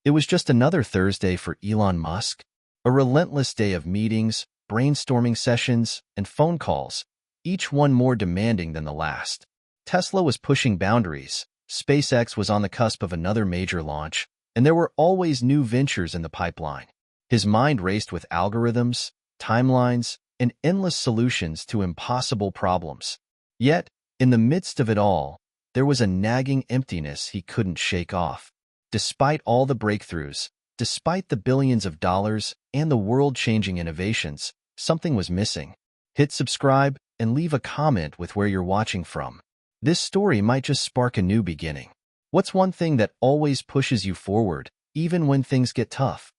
It was just another Thursday for Elon Musk, a relentless day of meetings, brainstorming sessions, and phone calls, each one more demanding than the last. Tesla was pushing boundaries, SpaceX was on the cusp of another major launch, and there were always new ventures in the pipeline. His mind raced with algorithms, timelines, and endless solutions to impossible problems. Yet, in the midst of it all, there was a nagging emptiness he couldn't shake off. Despite all the breakthroughs, despite the billions of dollars and the world-changing innovations, something was missing. Hit subscribe and leave a comment with where you're watching from. This story might just spark a new beginning. What's one thing that always pushes you forward, even when things get tough?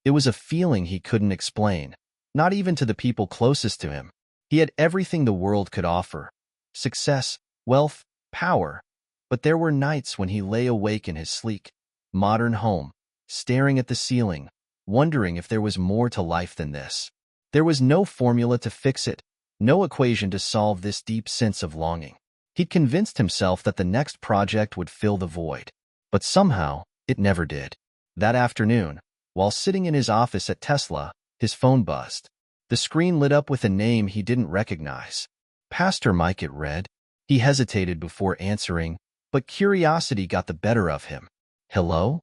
It was a feeling he couldn't explain, not even to the people closest to him. He had everything the world could offer: success, wealth, power. But there were nights when he lay awake in his sleek, modern home, staring at the ceiling, wondering if there was more to life than this. There was no formula to fix it, no equation to solve this deep sense of longing. He'd convinced himself that the next project would fill the void, but somehow it never did. That afternoon, while sitting in his office at Tesla, his phone buzzed. The screen lit up with a name he didn't recognize. Pastor Mike, it read. He hesitated before answering, but curiosity got the better of him. Hello?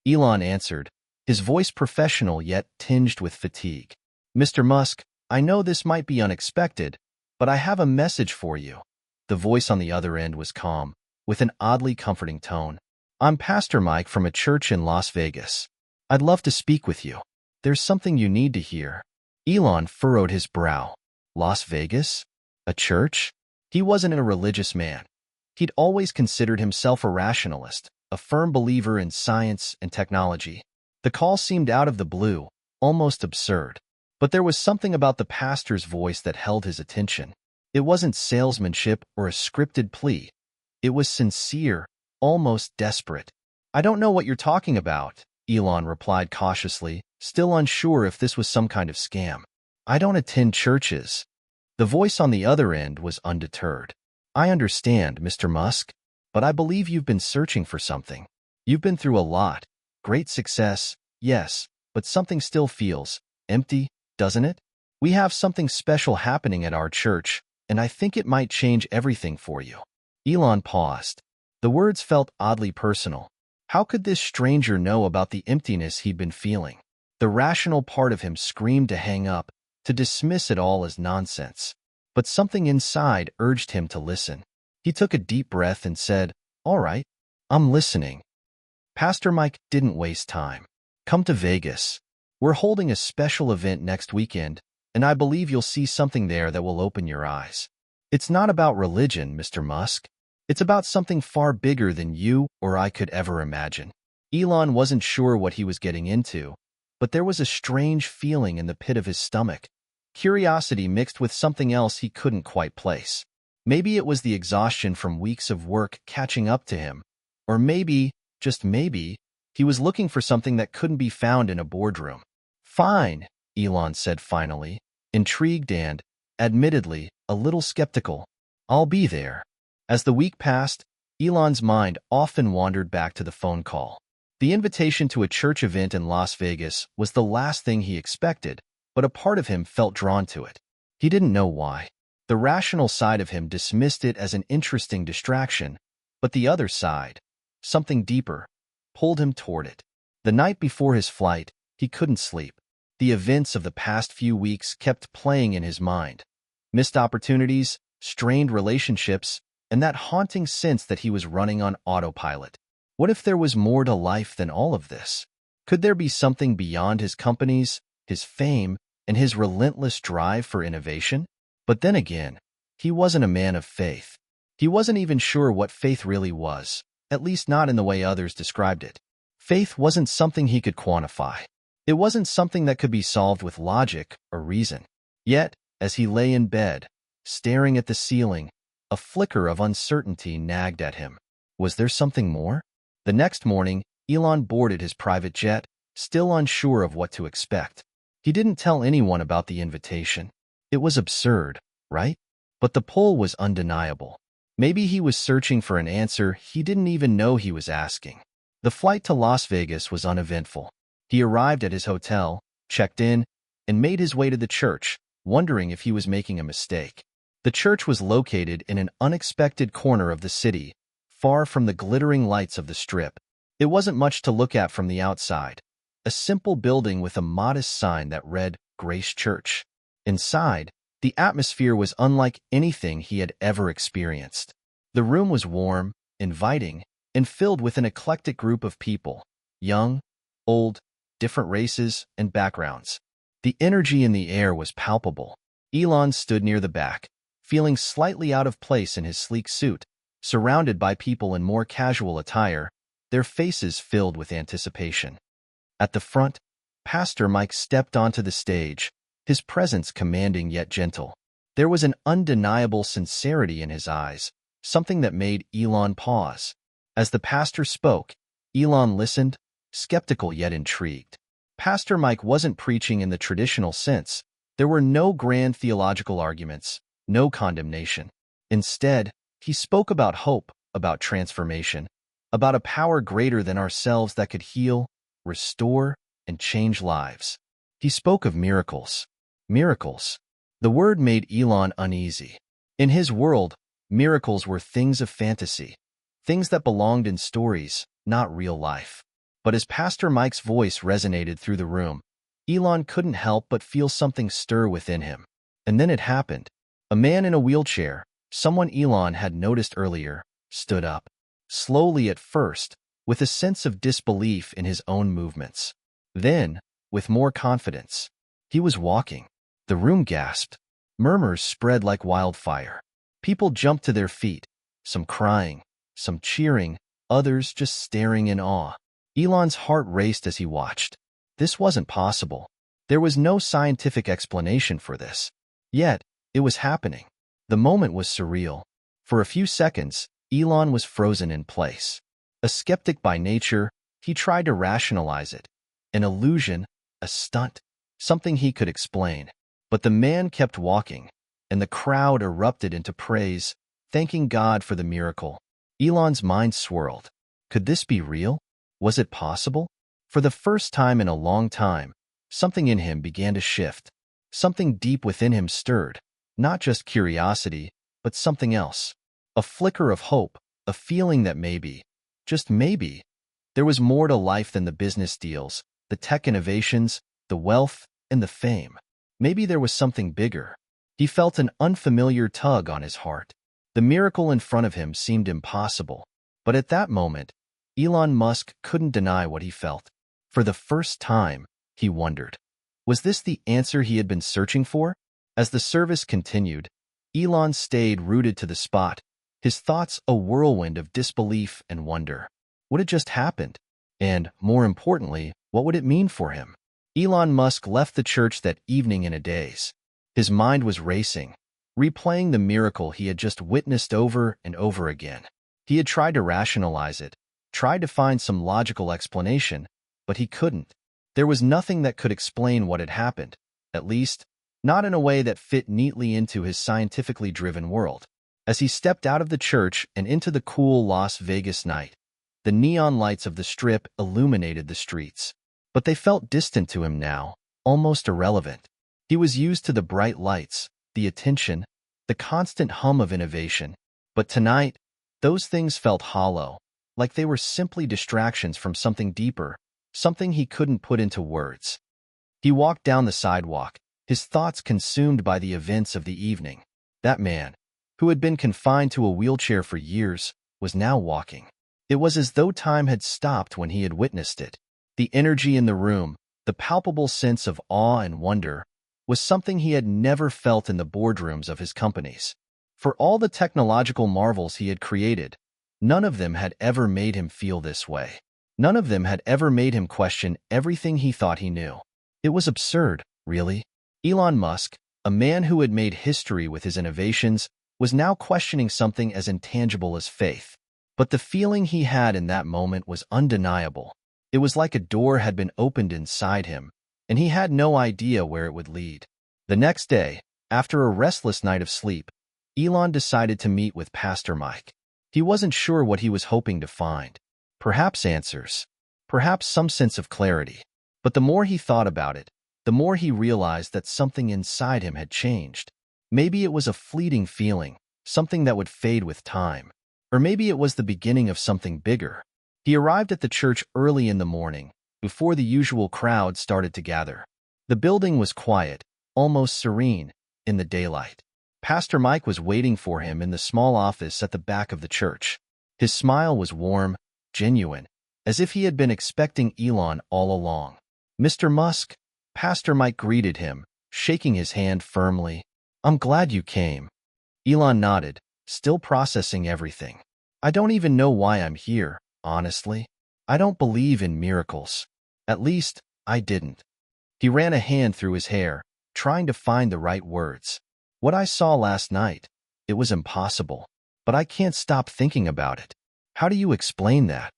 Elon answered, his voice professional yet tinged with fatigue. Mr. Musk, I know this might be unexpected, but I have a message for you. The voice on the other end was calm, with an oddly comforting tone. I'm Pastor Mike from a church in Las Vegas. I'd love to speak with you. There's something you need to hear. Elon furrowed his brow. Las Vegas? A church? He wasn't a religious man. He'd always considered himself a rationalist, a firm believer in science and technology. The call seemed out of the blue, almost absurd. But there was something about the pastor's voice that held his attention. It wasn't salesmanship or a scripted plea. It was sincere, almost desperate. I don't know what you're talking about, Elon replied cautiously, still unsure if this was some kind of scam. I don't attend churches. The voice on the other end was undeterred. I understand, Mr. Musk, but I believe you've been searching for something. You've been through a lot. Great success, yes, but something still feels empty, doesn't it? We have something special happening at our church, and I think it might change everything for you. Elon paused. The words felt oddly personal. How could this stranger know about the emptiness he'd been feeling? The rational part of him screamed to hang up, to dismiss it all as nonsense. But something inside urged him to listen. He took a deep breath and said, All right, I'm listening. Pastor Mike didn't waste time. Come to Vegas. We're holding a special event next weekend, and I believe you'll see something there that will open your eyes. It's not about religion, Mr. Musk. It's about something far bigger than you or I could ever imagine. Elon wasn't sure what he was getting into, but there was a strange feeling in the pit of his stomach. Curiosity mixed with something else he couldn't quite place. Maybe it was the exhaustion from weeks of work catching up to him. Or maybe, just maybe, he was looking for something that couldn't be found in a boardroom. Fine, Elon said finally, intrigued and, admittedly, a little skeptical. I'll be there. As the week passed, Elon's mind often wandered back to the phone call. The invitation to a church event in Las Vegas was the last thing he expected, but a part of him felt drawn to it. He didn't know why. The rational side of him dismissed it as an interesting distraction, but the other side, something deeper, pulled him toward it. The night before his flight, he couldn't sleep. The events of the past few weeks kept playing in his mind. Missed opportunities, strained relationships, and that haunting sense that he was running on autopilot. What if there was more to life than all of this? Could there be something beyond his companies, his fame, and his relentless drive for innovation? But then again, he wasn't a man of faith. He wasn't even sure what faith really was, at least not in the way others described it. Faith wasn't something he could quantify. It wasn't something that could be solved with logic or reason. Yet, as he lay in bed, staring at the ceiling, a flicker of uncertainty nagged at him. Was there something more? The next morning, Elon boarded his private jet, still unsure of what to expect. He didn't tell anyone about the invitation. It was absurd, right? But the pull was undeniable. Maybe he was searching for an answer he didn't even know he was asking. The flight to Las Vegas was uneventful. He arrived at his hotel, checked in, and made his way to the church, wondering if he was making a mistake. The church was located in an unexpected corner of the city, far from the glittering lights of the Strip. It wasn't much to look at from the outside. A simple building with a modest sign that read Grace Church. Inside, the atmosphere was unlike anything he had ever experienced. The room was warm, inviting, and filled with an eclectic group of people, young, old, different races and backgrounds. The energy in the air was palpable. Elon stood near the back, feeling slightly out of place in his sleek suit, surrounded by people in more casual attire, their faces filled with anticipation. At the front, Pastor Mike stepped onto the stage, his presence commanding yet gentle. There was an undeniable sincerity in his eyes, something that made Elon pause. As the pastor spoke, Elon listened, skeptical yet intrigued. Pastor Mike wasn't preaching in the traditional sense. There were no grand theological arguments, no condemnation. Instead, he spoke about hope, about transformation, about a power greater than ourselves that could heal, restore, and change lives. He spoke of miracles. Miracles. The word made Elon uneasy. In his world, miracles were things of fantasy, things that belonged in stories, not real life. But as Pastor Mike's voice resonated through the room, Elon couldn't help but feel something stir within him. And then it happened. A man in a wheelchair, someone Elon had noticed earlier, stood up. Slowly at first, with a sense of disbelief in his own movements. Then, with more confidence, he was walking. The room gasped. Murmurs spread like wildfire. People jumped to their feet, some crying, some cheering, others just staring in awe. Elon's heart raced as he watched. This wasn't possible. There was no scientific explanation for this. Yet, it was happening. The moment was surreal. For a few seconds, Elon was frozen in place. A skeptic by nature, he tried to rationalize it. An illusion, a stunt, something he could explain. But the man kept walking, and the crowd erupted into praise, thanking God for the miracle. Elon's mind swirled. Could this be real? Was it possible? For the first time in a long time, something in him began to shift. Something deep within him stirred, not just curiosity, but something else. A flicker of hope, a feeling that maybe, just maybe, there was more to life than the business deals, the tech innovations, the wealth, and the fame. Maybe there was something bigger. He felt an unfamiliar tug on his heart. The miracle in front of him seemed impossible. But at that moment, Elon Musk couldn't deny what he felt. For the first time, he wondered, was this the answer he had been searching for? As the service continued, Elon stayed rooted to the spot, his thoughts a whirlwind of disbelief and wonder. What had just happened? And, more importantly, what would it mean for him? Elon Musk left the church that evening in a daze. His mind was racing, replaying the miracle he had just witnessed over and over again. He had tried to rationalize it, tried to find some logical explanation, but he couldn't. There was nothing that could explain what had happened, at least, not in a way that fit neatly into his scientifically driven world. As he stepped out of the church and into the cool Las Vegas night, the neon lights of the Strip illuminated the streets. But they felt distant to him now, almost irrelevant. He was used to the bright lights, the attention, the constant hum of innovation. But tonight, those things felt hollow, like they were simply distractions from something deeper, something he couldn't put into words. He walked down the sidewalk, his thoughts consumed by the events of the evening. That man, who had been confined to a wheelchair for years, was now walking. It was as though time had stopped when he had witnessed it. The energy in the room, the palpable sense of awe and wonder, was something he had never felt in the boardrooms of his companies. For all the technological marvels he had created, none of them had ever made him feel this way. None of them had ever made him question everything he thought he knew. It was absurd, really. Elon Musk, a man who had made history with his innovations, was now questioning something as intangible as faith. But the feeling he had in that moment was undeniable. It was like a door had been opened inside him, and he had no idea where it would lead. The next day, after a restless night of sleep, Elon decided to meet with Pastor Mike. He wasn't sure what he was hoping to find. perhaps answers, perhaps some sense of clarity. But the more he thought about it, the more he realized that something inside him had changed. Maybe it was a fleeting feeling, something that would fade with time. Or maybe it was the beginning of something bigger. He arrived at the church early in the morning, before the usual crowd started to gather. The building was quiet, almost serene, in the daylight. Pastor Mike was waiting for him in the small office at the back of the church. His smile was warm, genuine, as if he had been expecting Elon all along. "Mr. Musk," Pastor Mike greeted him, shaking his hand firmly. "I'm glad you came." Elon nodded, still processing everything. "I don't even know why I'm here, honestly. I don't believe in miracles. At least, I didn't." He ran a hand through his hair, trying to find the right words. "What I saw last night, it was impossible. But I can't stop thinking about it. How do you explain that?"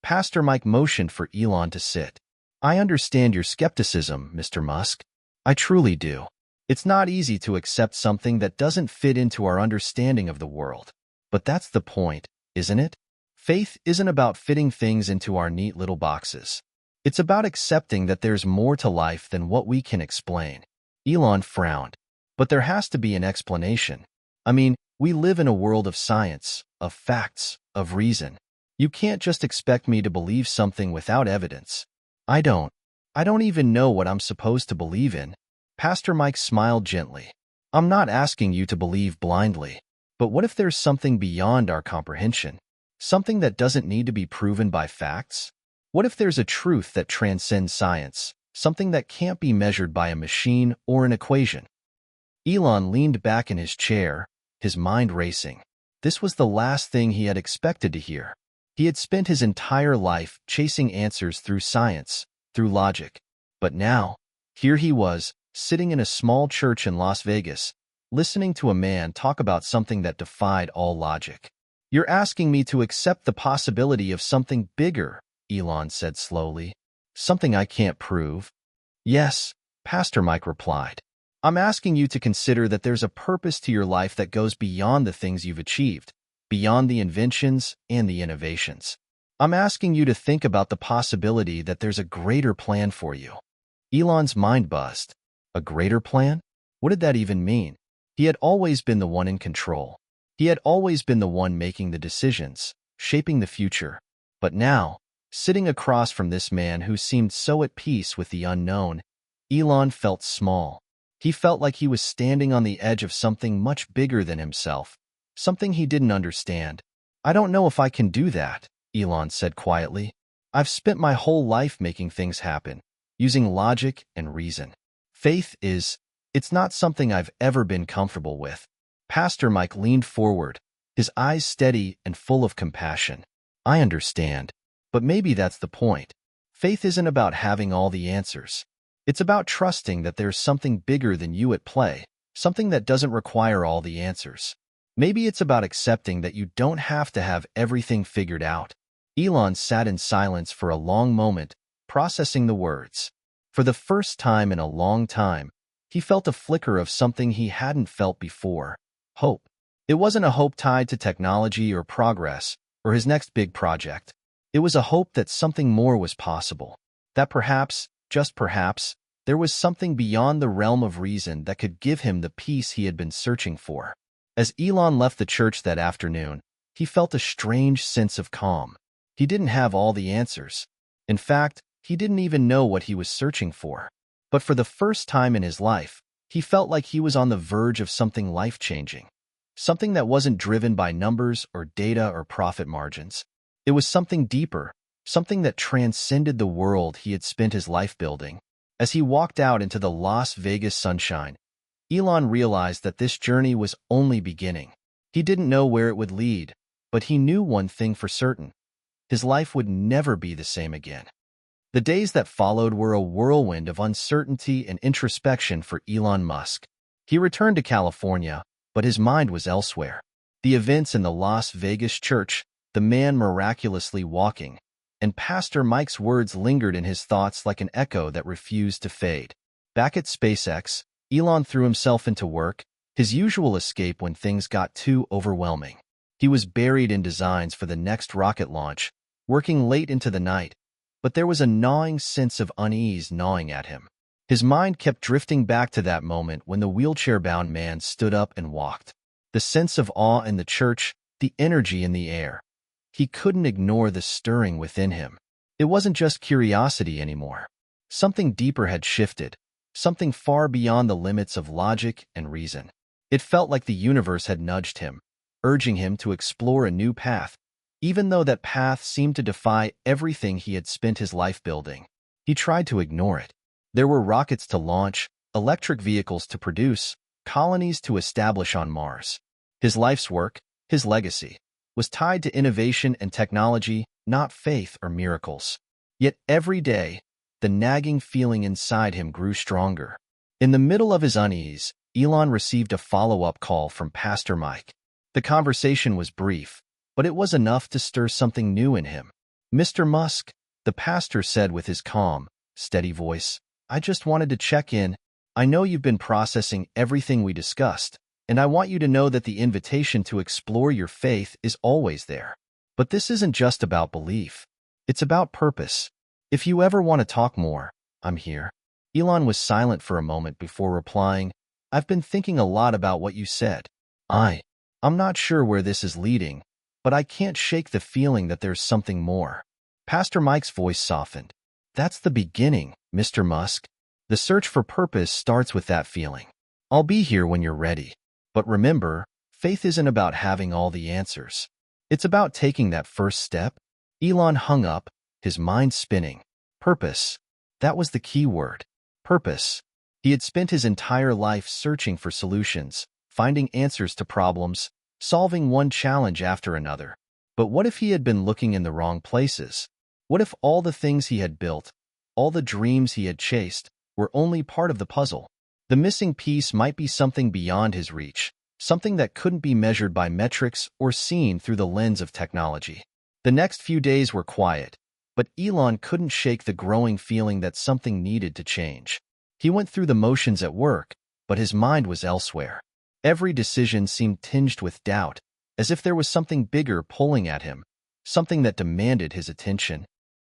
Pastor Mike motioned for Elon to sit. "I understand your skepticism, Mr. Musk. I truly do. It's not easy to accept something that doesn't fit into our understanding of the world. But that's the point, isn't it? Faith isn't about fitting things into our neat little boxes. It's about accepting that there's more to life than what we can explain." Elon frowned. "But there has to be an explanation. I mean, we live in a world of science, of facts, of reason. You can't just expect me to believe something without evidence." I don't even know what I'm supposed to believe in." Pastor Mike smiled gently. "I'm not asking you to believe blindly. But what if there's something beyond our comprehension? Something that doesn't need to be proven by facts? What if there's a truth that transcends science, something that can't be measured by a machine or an equation?" Elon leaned back in his chair, his mind racing. This was the last thing he had expected to hear. He had spent his entire life chasing answers through science, through logic. But now, here he was, sitting in a small church in Las Vegas, listening to a man talk about something that defied all logic. "You're asking me to accept the possibility of something bigger," Elon said slowly. "Something I can't prove." "Yes," Pastor Mike replied. "I'm asking you to consider that there's a purpose to your life that goes beyond the things you've achieved, beyond the inventions and the innovations. I'm asking you to think about the possibility that there's a greater plan for you." Elon's mind buzzed. A greater plan? What did that even mean? He had always been the one in control. He had always been the one making the decisions, shaping the future. But now, sitting across from this man who seemed so at peace with the unknown, Elon felt small. He felt like he was standing on the edge of something much bigger than himself, something he didn't understand. "I don't know if I can do that," Elon said quietly. "I've spent my whole life making things happen, using logic and reason. It's not something I've ever been comfortable with." Pastor Mike leaned forward, his eyes steady and full of compassion. "I understand, but maybe that's the point. Faith isn't about having all the answers. It's about trusting that there's something bigger than you at play, something that doesn't require all the answers. Maybe it's about accepting that you don't have to have everything figured out." Elon sat in silence for a long moment, processing the words. For the first time in a long time, he felt a flicker of something he hadn't felt before: hope. It wasn't a hope tied to technology or progress or his next big project. It was a hope that something more was possible, that perhaps, just perhaps, there was something beyond the realm of reason that could give him the peace he had been searching for. As Elon left the church that afternoon, he felt a strange sense of calm. He didn't have all the answers. In fact, he didn't even know what he was searching for. But for the first time in his life, he felt like he was on the verge of something life-changing. Something that wasn't driven by numbers or data or profit margins. It was something deeper, something that transcended the world he had spent his life building. As he walked out into the Las Vegas sunshine, Elon realized that this journey was only beginning. He didn't know where it would lead, but he knew one thing for certain: his life would never be the same again. The days that followed were a whirlwind of uncertainty and introspection for Elon Musk. He returned to California, but his mind was elsewhere. The events in the Las Vegas church, the man miraculously walking, and Pastor Mike's words lingered in his thoughts like an echo that refused to fade. Back at SpaceX, Elon threw himself into work, his usual escape when things got too overwhelming. He was buried in designs for the next rocket launch, working late into the night, but there was a gnawing sense of unease gnawing at him. His mind kept drifting back to that moment when the wheelchair-bound man stood up and walked. The sense of awe in the church, the energy in the air. He couldn't ignore the stirring within him. It wasn't just curiosity anymore. Something deeper had shifted, something far beyond the limits of logic and reason. It felt like the universe had nudged him, urging him to explore a new path, even though that path seemed to defy everything he had spent his life building. He tried to ignore it. There were rockets to launch, electric vehicles to produce, colonies to establish on Mars. His life's work, his legacy, was tied to innovation and technology, not faith or miracles. Yet every day, the nagging feeling inside him grew stronger. In the middle of his unease, Elon received a follow-up call from Pastor Mike. The conversation was brief, but it was enough to stir something new in him. "Mr. Musk," the pastor said with his calm, steady voice, "I just wanted to check in. I know you've been processing everything we discussed, and I want you to know that the invitation to explore your faith is always there. But this isn't just about belief. It's about purpose. If you ever want to talk more, I'm here." Elon was silent for a moment before replying, "I've been thinking a lot about what you said. I'm not sure where this is leading, but I can't shake the feeling that there's something more." Pastor Mike's voice softened. "That's the beginning, Mr. Musk. The search for purpose starts with that feeling. I'll be here when you're ready. But remember, faith isn't about having all the answers. It's about taking that first step." Elon hung up, his mind spinning. Purpose. That was the key word. Purpose. He had spent his entire life searching for solutions, finding answers to problems, solving one challenge after another. But what if he had been looking in the wrong places? What if all the things he had built, all the dreams he had chased, were only part of the puzzle? The missing piece might be something beyond his reach, something that couldn't be measured by metrics or seen through the lens of technology. The next few days were quiet, but Elon couldn't shake the growing feeling that something needed to change. He went through the motions at work, but his mind was elsewhere. Every decision seemed tinged with doubt, as if there was something bigger pulling at him, something that demanded his attention.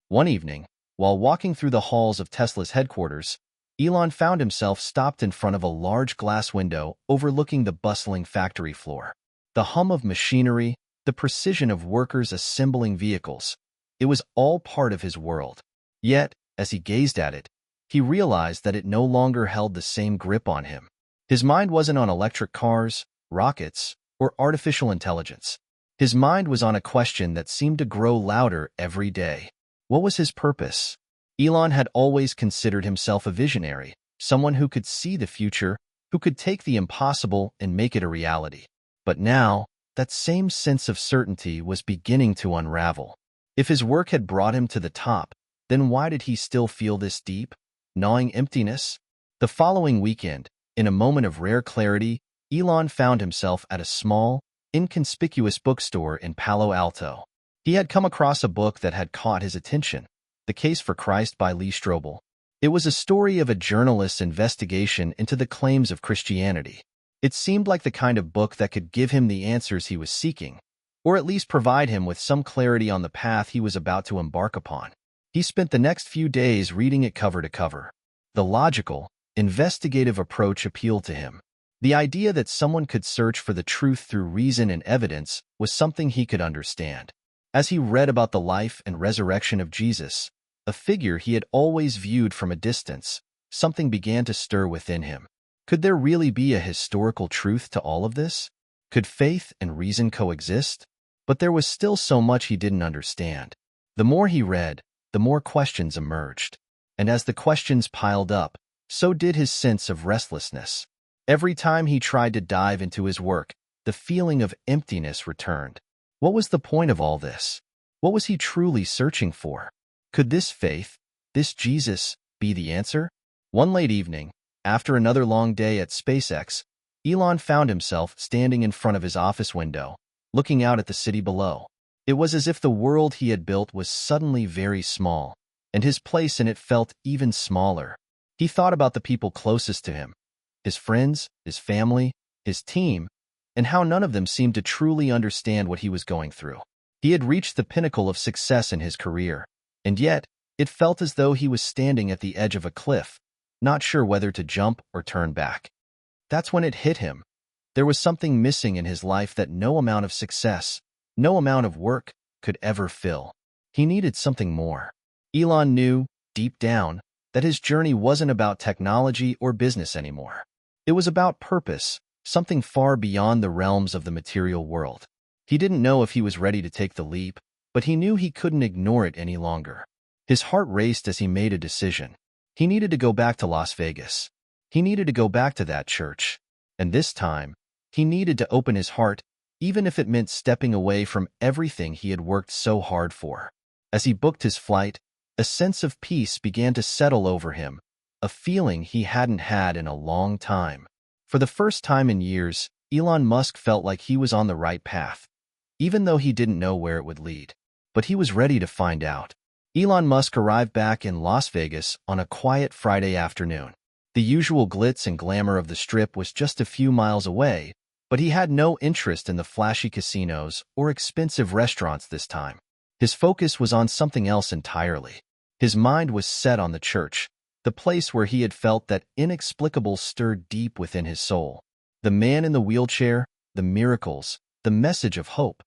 One evening, while walking through the halls of Tesla's headquarters, Elon found himself stopped in front of a large glass window overlooking the bustling factory floor. The hum of machinery, the precision of workers assembling vehicles, it was all part of his world. Yet, as he gazed at it, he realized that it no longer held the same grip on him. His mind wasn't on electric cars, rockets, or artificial intelligence. His mind was on a question that seemed to grow louder every day. What was his purpose? Elon had always considered himself a visionary, someone who could see the future, who could take the impossible and make it a reality. But now, that same sense of certainty was beginning to unravel. If his work had brought him to the top, then why did he still feel this deep, gnawing emptiness? The following weekend, in a moment of rare clarity, Elon found himself at a small, inconspicuous bookstore in Palo Alto. He had come across a book that had caught his attention, The Case for Christ by Lee Strobel. It was a story of a journalist's investigation into the claims of Christianity. It seemed like the kind of book that could give him the answers he was seeking, or at least provide him with some clarity on the path he was about to embark upon. He spent the next few days reading it cover to cover. The logical, investigative approach appealed to him. The idea that someone could search for the truth through reason and evidence was something he could understand. As he read about the life and resurrection of Jesus, a figure he had always viewed from a distance, something began to stir within him. Could there really be a historical truth to all of this? Could faith and reason coexist? But there was still so much he didn't understand. The more he read, the more questions emerged. And as the questions piled up, so did his sense of restlessness. Every time he tried to dive into his work, the feeling of emptiness returned. What was the point of all this? What was he truly searching for? Could this faith, this Jesus, be the answer? One late evening, after another long day at SpaceX, Elon found himself standing in front of his office window, looking out at the city below. It was as if the world he had built was suddenly very small, and his place in it felt even smaller. He thought about the people closest to him, his friends, his family, his team, and how none of them seemed to truly understand what he was going through. He had reached the pinnacle of success in his career, and yet it felt as though he was standing at the edge of a cliff, not sure whether to jump or turn back. That's when it hit him. There was something missing in his life that no amount of success, no amount of work could ever fill. He needed something more. Elon knew, deep down, that his journey wasn't about technology or business anymore. It was about purpose, something far beyond the realms of the material world. He didn't know if he was ready to take the leap, but he knew he couldn't ignore it any longer. His heart raced as he made a decision. He needed to go back to Las Vegas. He needed to go back to that church. And this time, he needed to open his heart, even if it meant stepping away from everything he had worked so hard for. As he booked his flight, a sense of peace began to settle over him, a feeling he hadn't had in a long time. For the first time in years, Elon Musk felt like he was on the right path, even though he didn't know where it would lead. But he was ready to find out. Elon Musk arrived back in Las Vegas on a quiet Friday afternoon. The usual glitz and glamour of the Strip was just a few miles away, but he had no interest in the flashy casinos or expensive restaurants this time. His focus was on something else entirely. His mind was set on the church, the place where he had felt that inexplicable stir deep within his soul. The man in the wheelchair, the miracles, the message of hope.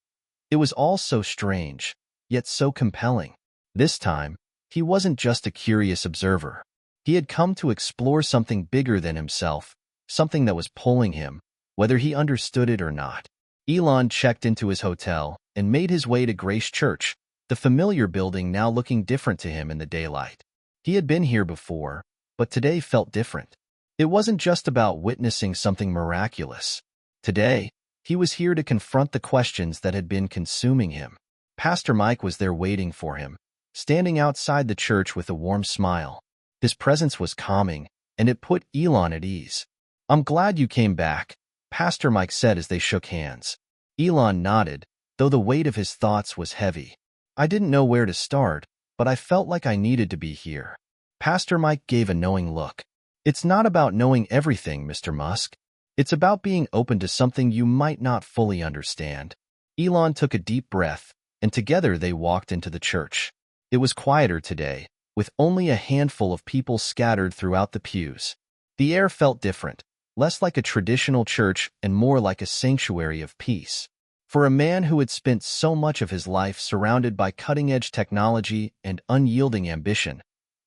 It was all so strange, yet so compelling. This time, he wasn't just a curious observer. He had come to explore something bigger than himself, something that was pulling him, whether he understood it or not. Elon checked into his hotel and made his way to Grace Church, the familiar building now looking different to him in the daylight. He had been here before, but today felt different. It wasn't just about witnessing something miraculous. Today, he was here to confront the questions that had been consuming him. Pastor Mike was there waiting for him, standing outside the church with a warm smile. His presence was calming, and it put Elon at ease. "I'm glad you came back," Pastor Mike said as they shook hands. Elon nodded, though the weight of his thoughts was heavy. "I didn't know where to start, but I felt like I needed to be here." Pastor Mike gave a knowing look. "It's not about knowing everything, Mr. Musk. It's about being open to something you might not fully understand." Elon took a deep breath, and together they walked into the church. It was quieter today, with only a handful of people scattered throughout the pews. The air felt different, less like a traditional church and more like a sanctuary of peace. For a man who had spent so much of his life surrounded by cutting-edge technology and unyielding ambition,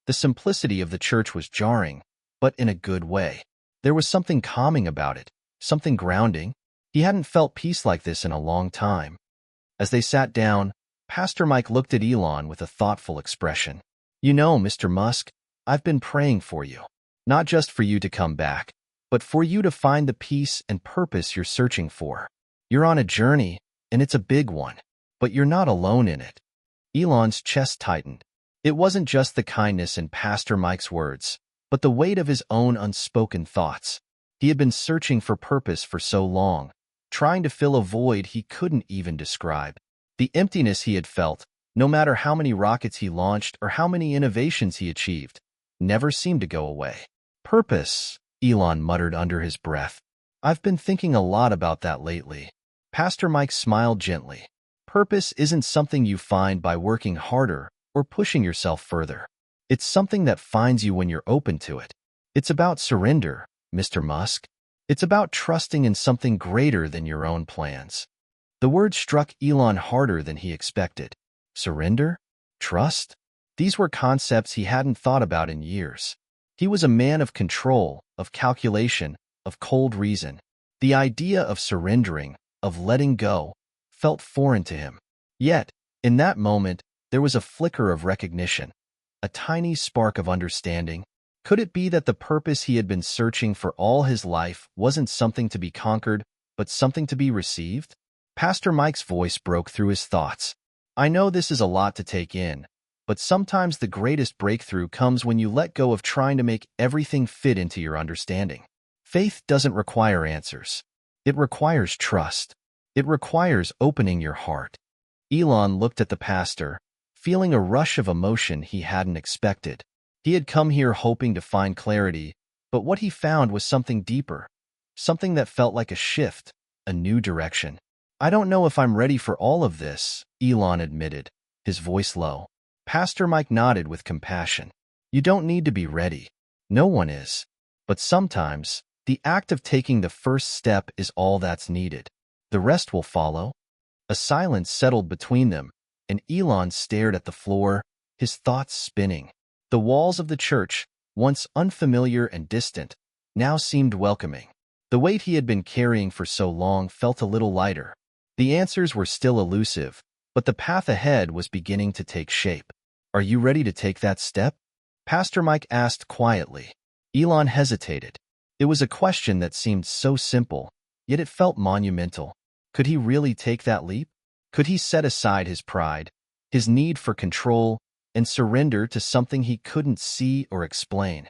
the simplicity of the church was jarring, but in a good way. There was something calming about it, something grounding. He hadn't felt peace like this in a long time. As they sat down, Pastor Mike looked at Elon with a thoughtful expression. "You know, Mr. Musk, I've been praying for you. Not just for you to come back, but for you to find the peace and purpose you're searching for. You're on a journey, and it's a big one, but you're not alone in it." Elon's chest tightened. It wasn't just the kindness in Pastor Mike's words, but the weight of his own unspoken thoughts. He had been searching for purpose for so long, trying to fill a void he couldn't even describe. The emptiness he had felt, no matter how many rockets he launched or how many innovations he achieved, never seemed to go away. "Purpose," Elon muttered under his breath. "I've been thinking a lot about that lately." Pastor Mike smiled gently. "Purpose isn't something you find by working harder or pushing yourself further. It's something that finds you when you're open to it. It's about surrender, Mr. Musk. It's about trusting in something greater than your own plans." The word struck Elon harder than he expected. Surrender? Trust? These were concepts he hadn't thought about in years. He was a man of control, of calculation, of cold reason. The idea of surrendering, of letting go, felt foreign to him. Yet, in that moment, there was a flicker of recognition, a tiny spark of understanding. Could it be that the purpose he had been searching for all his life wasn't something to be conquered, but something to be received? Pastor Mike's voice broke through his thoughts. "I know this is a lot to take in, but sometimes the greatest breakthrough comes when you let go of trying to make everything fit into your understanding. Faith doesn't require answers. It requires trust. It requires opening your heart." Elon looked at the pastor, feeling a rush of emotion he hadn't expected. He had come here hoping to find clarity, but what he found was something deeper, something that felt like a shift, a new direction. I don't know if I'm ready for all of this, Elon admitted, his voice low. Pastor Mike nodded with compassion. You don't need to be ready. No one is. But sometimes, the act of taking the first step is all that's needed. The rest will follow. A silence settled between them, and Elon stared at the floor, his thoughts spinning. The walls of the church, once unfamiliar and distant, now seemed welcoming. The weight he had been carrying for so long felt a little lighter. The answers were still elusive, but the path ahead was beginning to take shape. Are you ready to take that step? Pastor Mike asked quietly. Elon hesitated. It was a question that seemed so simple, yet it felt monumental. Could he really take that leap? Could he set aside his pride, his need for control, and surrender to something he couldn't see or explain?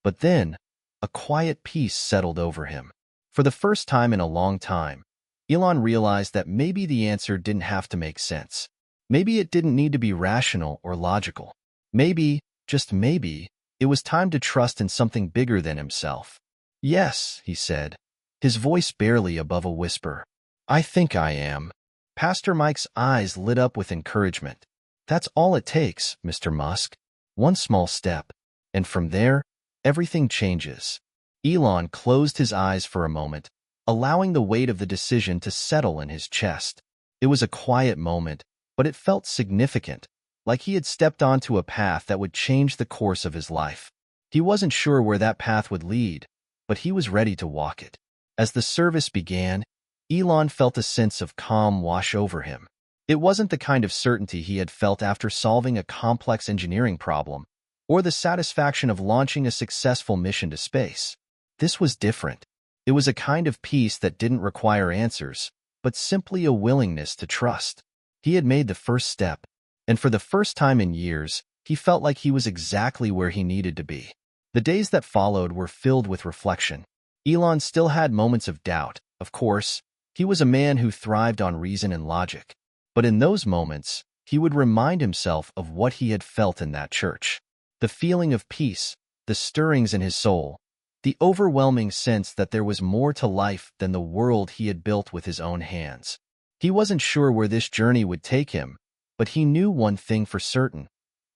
But then, a quiet peace settled over him. For the first time in a long time, Elon realized that maybe the answer didn't have to make sense. Maybe it didn't need to be rational or logical. Maybe, just maybe, it was time to trust in something bigger than himself. Yes, he said, his voice barely above a whisper. I think I am. Pastor Mike's eyes lit up with encouragement. That's all it takes, Mr. Musk. One small step. And from there, everything changes. Elon closed his eyes for a moment, allowing the weight of the decision to settle in his chest. It was a quiet moment, but it felt significant, like he had stepped onto a path that would change the course of his life. He wasn't sure where that path would lead, but he was ready to walk it. As the service began, Elon felt a sense of calm wash over him. It wasn't the kind of certainty he had felt after solving a complex engineering problem, or the satisfaction of launching a successful mission to space. This was different. It was a kind of peace that didn't require answers, but simply a willingness to trust. He had made the first step, and for the first time in years, he felt like he was exactly where he needed to be. The days that followed were filled with reflection. Elon still had moments of doubt, of course. He was a man who thrived on reason and logic. But in those moments, he would remind himself of what he had felt in that church. The feeling of peace, the stirrings in his soul, the overwhelming sense that there was more to life than the world he had built with his own hands. He wasn't sure where this journey would take him, but he knew one thing for certain.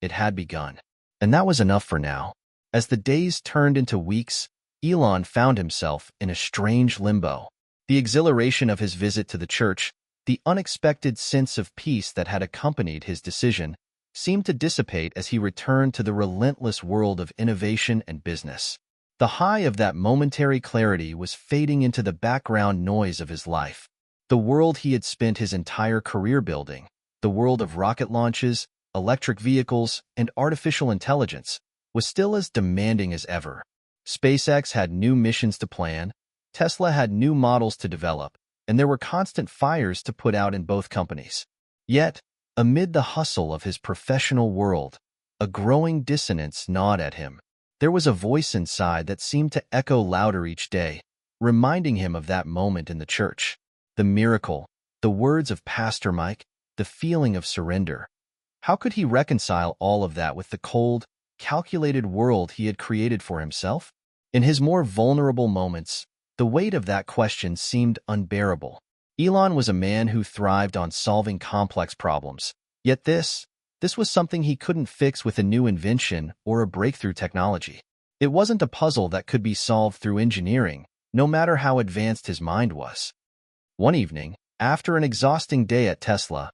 It had begun. And that was enough for now. As the days turned into weeks, Elon found himself in a strange limbo. The exhilaration of his visit to the church, the unexpected sense of peace that had accompanied his decision, seemed to dissipate as he returned to the relentless world of innovation and business. The high of that momentary clarity was fading into the background noise of his life. The world he had spent his entire career building, the world of rocket launches, electric vehicles, and artificial intelligence, was still as demanding as ever. SpaceX had new missions to plan, Tesla had new models to develop, and there were constant fires to put out in both companies. Yet, amid the hustle of his professional world, a growing dissonance gnawed at him. There was a voice inside that seemed to echo louder each day, reminding him of that moment in the church. The miracle, the words of Pastor Mike, the feeling of surrender. How could he reconcile all of that with the cold, calculated world he had created for himself? In his more vulnerable moments, the weight of that question seemed unbearable. Elon was a man who thrived on solving complex problems. Yet this was something he couldn't fix with a new invention or a breakthrough technology. It wasn't a puzzle that could be solved through engineering, no matter how advanced his mind was. One evening, after an exhausting day at Tesla,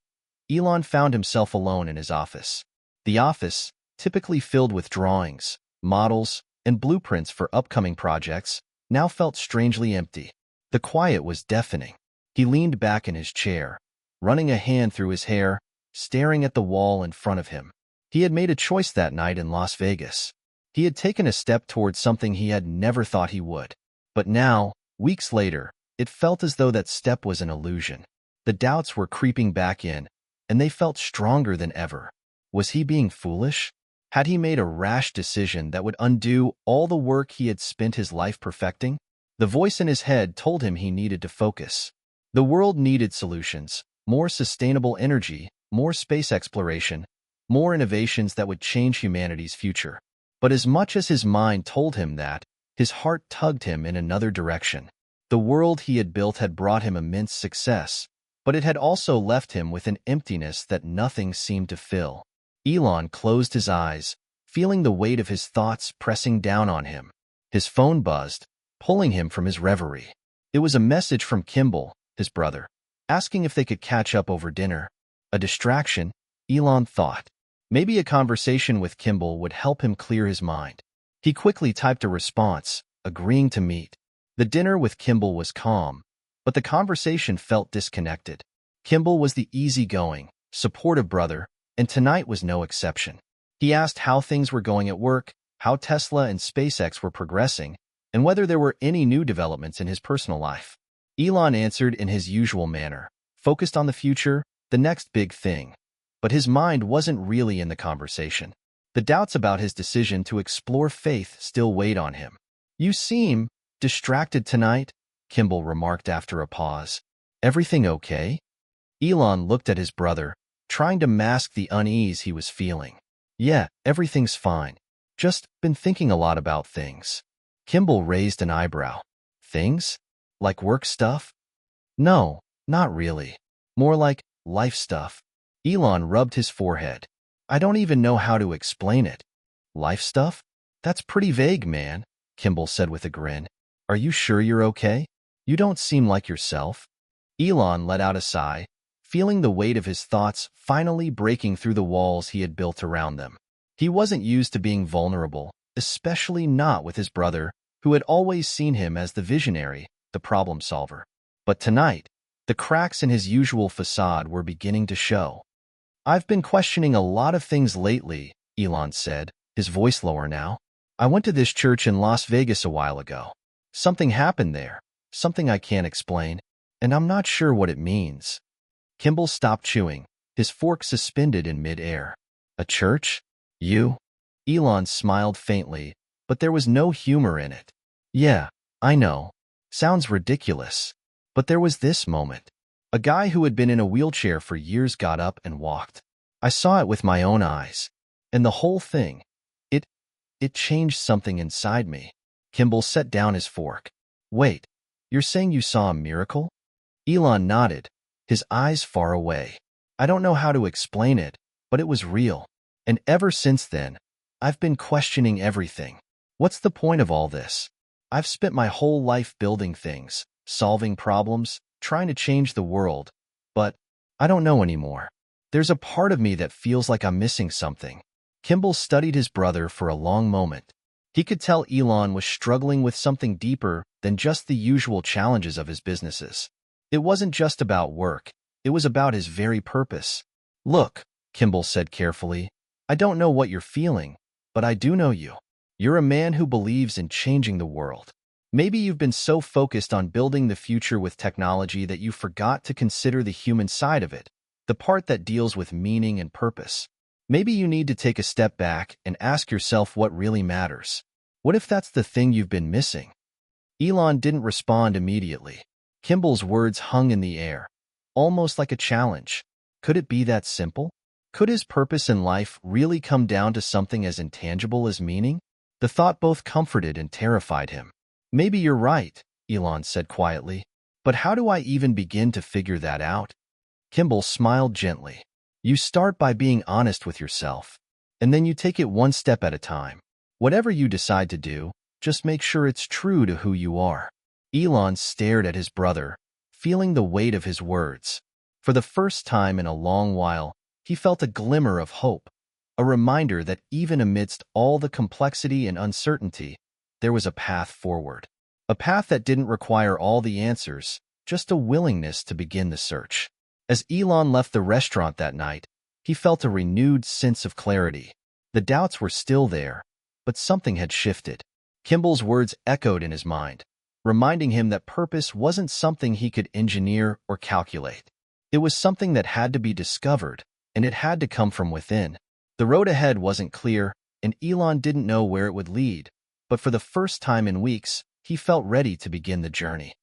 Elon found himself alone in his office. The office, typically filled with drawings, models, and blueprints for upcoming projects, now felt strangely empty. The quiet was deafening. He leaned back in his chair, running a hand through his hair, staring at the wall in front of him. He had made a choice that night in Las Vegas. He had taken a step towards something he had never thought he would. But now, weeks later, it felt as though that step was an illusion. The doubts were creeping back in, and they felt stronger than ever. Was he being foolish? Had he made a rash decision that would undo all the work he had spent his life perfecting? The voice in his head told him he needed to focus. The world needed solutions, more sustainable energy, more space exploration, more innovations that would change humanity's future. But as much as his mind told him that, his heart tugged him in another direction. The world he had built had brought him immense success, but it had also left him with an emptiness that nothing seemed to fill. Elon closed his eyes, feeling the weight of his thoughts pressing down on him. His phone buzzed, pulling him from his reverie. It was a message from Kimball, his brother, asking if they could catch up over dinner. A distraction, Elon thought. Maybe a conversation with Kimball would help him clear his mind. He quickly typed a response, agreeing to meet. The dinner with Kimball was calm, but the conversation felt disconnected. Kimball was the easygoing, supportive brother, and tonight was no exception. He asked how things were going at work, how Tesla and SpaceX were progressing, and whether there were any new developments in his personal life. Elon answered in his usual manner, focused on the future, the next big thing. But his mind wasn't really in the conversation. The doubts about his decision to explore faith still weighed on him. "You seem distracted tonight," Kimball remarked after a pause. "Everything okay?" Elon looked at his brother, trying to mask the unease he was feeling. "Yeah, everything's fine. Just been thinking a lot about things." Kimball raised an eyebrow. "Things? Like work stuff?" "No, not really. More like life stuff." Elon rubbed his forehead. "I don't even know how to explain it." "Life stuff? That's pretty vague, man," Kimball said with a grin. "Are you sure you're okay? You don't seem like yourself." Elon let out a sigh, feeling the weight of his thoughts finally breaking through the walls he had built around them. He wasn't used to being vulnerable, especially not with his brother, who had always seen him as the visionary, the problem solver. But tonight, the cracks in his usual facade were beginning to show. "I've been questioning a lot of things lately," Elon said, his voice lower now. "I went to this church in Las Vegas a while ago. Something happened there, something I can't explain, and I'm not sure what it means." Kimball stopped chewing, his fork suspended in mid-air. "A church? You?" Elon smiled faintly, but there was no humor in it. "Yeah, I know. Sounds ridiculous. But there was this moment. A guy who had been in a wheelchair for years got up and walked. I saw it with my own eyes. And the whole thing, it changed something inside me." Kimball set down his fork. "Wait, you're saying you saw a miracle?" Elon nodded, his eyes far away. "I don't know how to explain it, but it was real. And ever since then, I've been questioning everything. What's the point of all this? I've spent my whole life building things, solving problems, trying to change the world, but I don't know anymore. There's a part of me that feels like I'm missing something." Kimball studied his brother for a long moment. He could tell Elon was struggling with something deeper than just the usual challenges of his businesses. It wasn't just about work, it was about his very purpose. "Look," Kimball said carefully, "I don't know what you're feeling, but I do know you. You're a man who believes in changing the world. Maybe you've been so focused on building the future with technology that you forgot to consider the human side of it, the part that deals with meaning and purpose. Maybe you need to take a step back and ask yourself what really matters. What if that's the thing you've been missing?" Elon didn't respond immediately. Kimball's words hung in the air, almost like a challenge. Could it be that simple? Could his purpose in life really come down to something as intangible as meaning? The thought both comforted and terrified him. "Maybe you're right," Elon said quietly. "But how do I even begin to figure that out?" Kimball smiled gently. "You start by being honest with yourself, and then you take it one step at a time. Whatever you decide to do, just make sure it's true to who you are." Elon stared at his brother, feeling the weight of his words. For the first time in a long while, he felt a glimmer of hope, a reminder that even amidst all the complexity and uncertainty, there was a path forward. A path that didn't require all the answers, just a willingness to begin the search. As Elon left the restaurant that night, he felt a renewed sense of clarity. The doubts were still there, but something had shifted. Kimball's words echoed in his mind, reminding him that purpose wasn't something he could engineer or calculate. It was something that had to be discovered, and it had to come from within. The road ahead wasn't clear, and Elon didn't know where it would lead, but for the first time in weeks, he felt ready to begin the journey.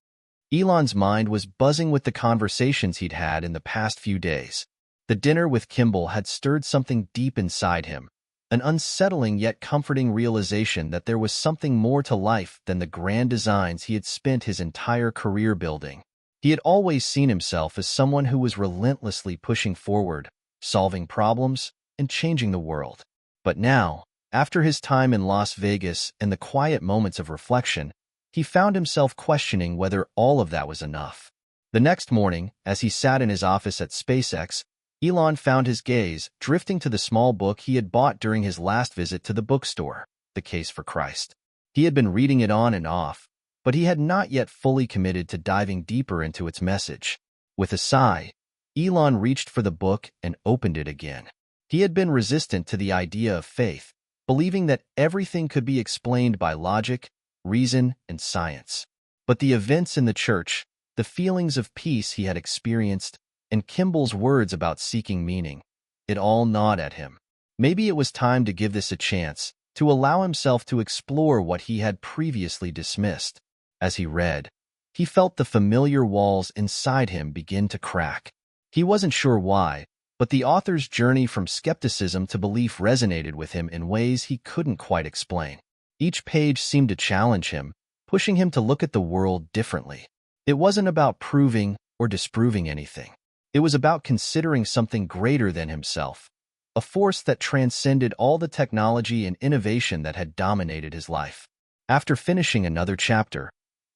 Elon's mind was buzzing with the conversations he'd had in the past few days. The dinner with Kimball had stirred something deep inside him, an unsettling yet comforting realization that there was something more to life than the grand designs he had spent his entire career building. He had always seen himself as someone who was relentlessly pushing forward, solving problems, and changing the world. But now, after his time in Las Vegas and the quiet moments of reflection, he found himself questioning whether all of that was enough. The next morning, as he sat in his office at SpaceX, Elon found his gaze drifting to the small book he had bought during his last visit to the bookstore, The Case for Christ. He had been reading it on and off, but he had not yet fully committed to diving deeper into its message. With a sigh, Elon reached for the book and opened it again. He had been resistant to the idea of faith, believing that everything could be explained by logic, reason, and science. But the events in the church, the feelings of peace he had experienced, and Kimball's words about seeking meaning, it all gnawed at him. Maybe it was time to give this a chance, to allow himself to explore what he had previously dismissed. As he read, he felt the familiar walls inside him begin to crack. He wasn't sure why, but the author's journey from skepticism to belief resonated with him in ways he couldn't quite explain. Each page seemed to challenge him, pushing him to look at the world differently. It wasn't about proving or disproving anything. It was about considering something greater than himself, a force that transcended all the technology and innovation that had dominated his life. After finishing another chapter,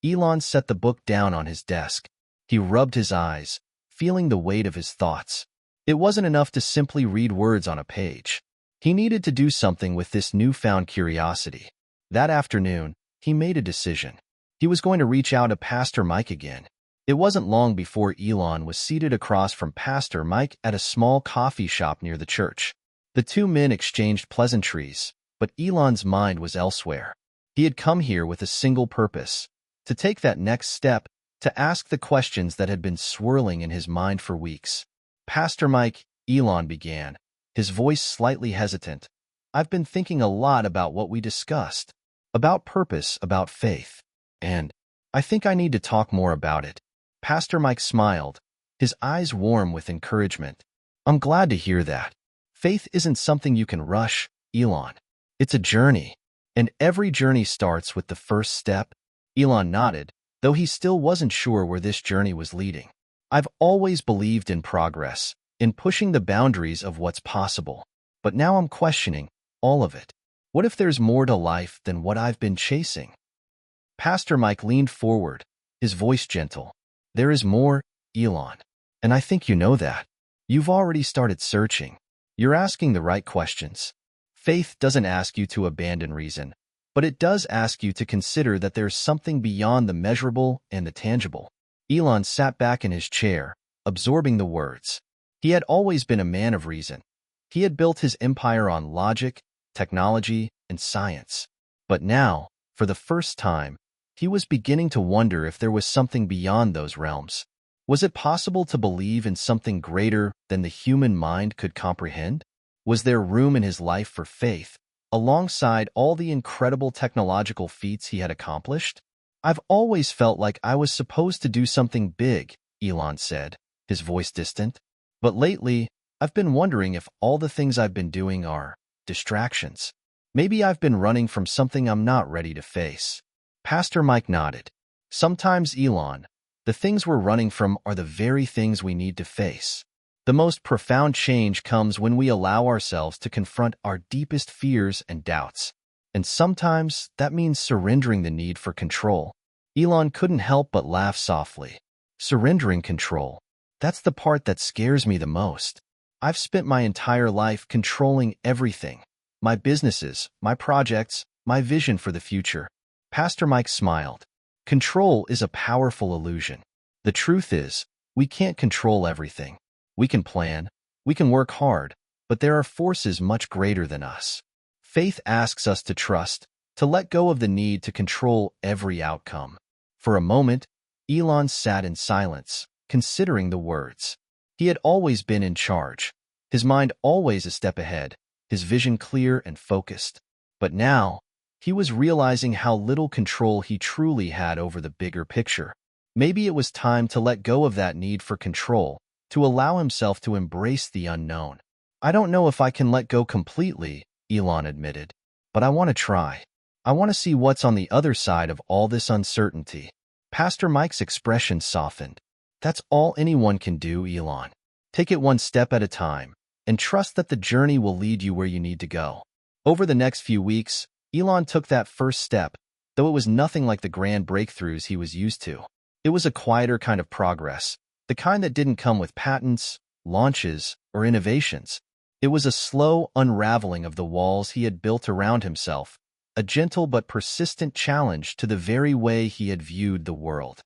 Elon set the book down on his desk. He rubbed his eyes, feeling the weight of his thoughts. It wasn't enough to simply read words on a page. He needed to do something with this newfound curiosity. That afternoon, he made a decision. He was going to reach out to Pastor Mike again. It wasn't long before Elon was seated across from Pastor Mike at a small coffee shop near the church. The two men exchanged pleasantries, but Elon's mind was elsewhere. He had come here with a single purpose: to take that next step, to ask the questions that had been swirling in his mind for weeks. "Pastor Mike," Elon began, his voice slightly hesitant, "I've been thinking a lot about what we discussed, about purpose, about faith, and I think I need to talk more about it." Pastor Mike smiled, his eyes warm with encouragement. "I'm glad to hear that. Faith isn't something you can rush, Elon. It's a journey, and every journey starts with the first step." Elon nodded, though he still wasn't sure where this journey was leading. "I've always believed in progress, in pushing the boundaries of what's possible. But now I'm questioning all of it. What if there's more to life than what I've been chasing?" Pastor Mike leaned forward, his voice gentle. "There is more, Elon. And I think you know that. You've already started searching. You're asking the right questions. Faith doesn't ask you to abandon reason, but it does ask you to consider that there's something beyond the measurable and the tangible." Elon sat back in his chair, absorbing the words. He had always been a man of reason. He had built his empire on logic, technology, and science. But now, for the first time, he was beginning to wonder if there was something beyond those realms. Was it possible to believe in something greater than the human mind could comprehend? Was there room in his life for faith, alongside all the incredible technological feats he had accomplished? "I've always felt like I was supposed to do something big," Elon said, his voice distant. "But lately, I've been wondering if all the things I've been doing are distractions. Maybe I've been running from something I'm not ready to face." Pastor Mike nodded. "Sometimes, Elon, the things we're running from are the very things we need to face. The most profound change comes when we allow ourselves to confront our deepest fears and doubts. And sometimes that means surrendering the need for control." Elon couldn't help but laugh softly. "Surrendering control. That's the part that scares me the most. I've spent my entire life controlling everything. My businesses, my projects, my vision for the future." Pastor Mike smiled. "Control is a powerful illusion. The truth is, we can't control everything. We can plan, we can work hard, but there are forces much greater than us. Faith asks us to trust, to let go of the need to control every outcome." For a moment, Elon sat in silence, considering the words. He had always been in charge, his mind always a step ahead, his vision clear and focused. But now, he was realizing how little control he truly had over the bigger picture. Maybe it was time to let go of that need for control, to allow himself to embrace the unknown. "I don't know if I can let go completely," Elon admitted, "but I want to try. I want to see what's on the other side of all this uncertainty." Pastor Mike's expression softened. That's all anyone can do, Elon. Take it one step at a time, and trust that the journey will lead you where you need to go. Over the next few weeks, Elon took that first step, though it was nothing like the grand breakthroughs he was used to. It was a quieter kind of progress, the kind that didn't come with patents, launches, or innovations. It was a slow unraveling of the walls he had built around himself, a gentle but persistent challenge to the very way he had viewed the world.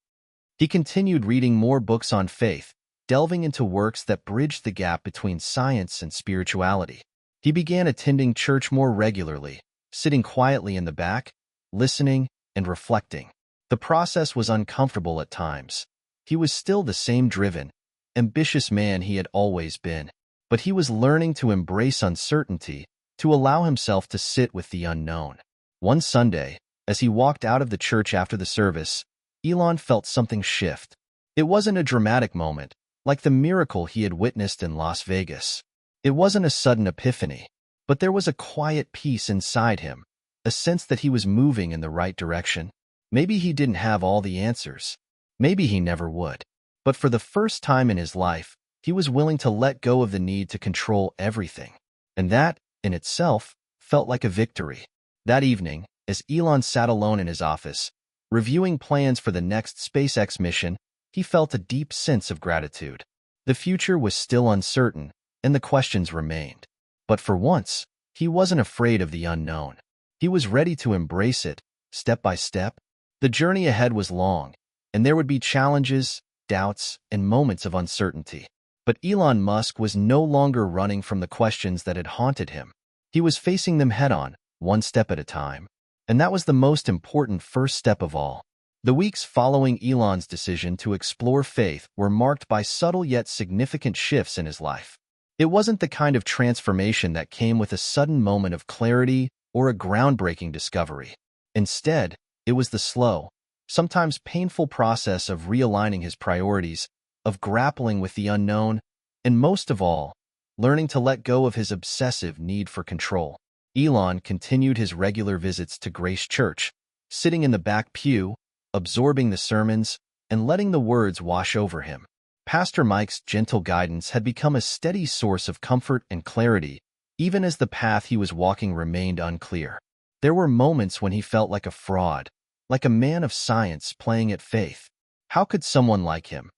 He continued reading more books on faith, delving into works that bridged the gap between science and spirituality. He began attending church more regularly, sitting quietly in the back, listening and reflecting. The process was uncomfortable at times. He was still the same driven, ambitious man he had always been, but he was learning to embrace uncertainty, to allow himself to sit with the unknown. One Sunday, as he walked out of the church after the service, Elon felt something shift. It wasn't a dramatic moment, like the miracle he had witnessed in Las Vegas. It wasn't a sudden epiphany, but there was a quiet peace inside him, a sense that he was moving in the right direction. Maybe he didn't have all the answers. Maybe he never would. But for the first time in his life, he was willing to let go of the need to control everything. And that, in itself, felt like a victory. That evening, as Elon sat alone in his office, reviewing plans for the next SpaceX mission, he felt a deep sense of gratitude. The future was still uncertain, and the questions remained. But for once, he wasn't afraid of the unknown. He was ready to embrace it, step by step. The journey ahead was long, and there would be challenges, doubts, and moments of uncertainty. But Elon Musk was no longer running from the questions that had haunted him. He was facing them head-on, one step at a time. And that was the most important first step of all. The weeks following Elon's decision to explore faith were marked by subtle yet significant shifts in his life. It wasn't the kind of transformation that came with a sudden moment of clarity or a groundbreaking discovery. Instead, it was the slow, sometimes painful process of realigning his priorities, of grappling with the unknown, and most of all, learning to let go of his obsessive need for control. Elon continued his regular visits to Grace Church, sitting in the back pew, absorbing the sermons, and letting the words wash over him. Pastor Mike's gentle guidance had become a steady source of comfort and clarity, even as the path he was walking remained unclear. There were moments when he felt like a fraud, like a man of science playing at faith. How could someone like him,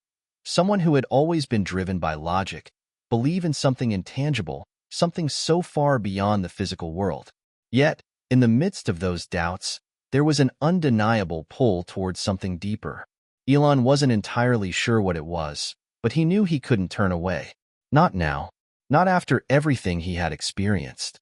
someone who had always been driven by logic, believe in something intangible, something so far beyond the physical world? Yet, in the midst of those doubts, there was an undeniable pull towards something deeper. Elon wasn't entirely sure what it was, but he knew he couldn't turn away. Not now. Not after everything he had experienced.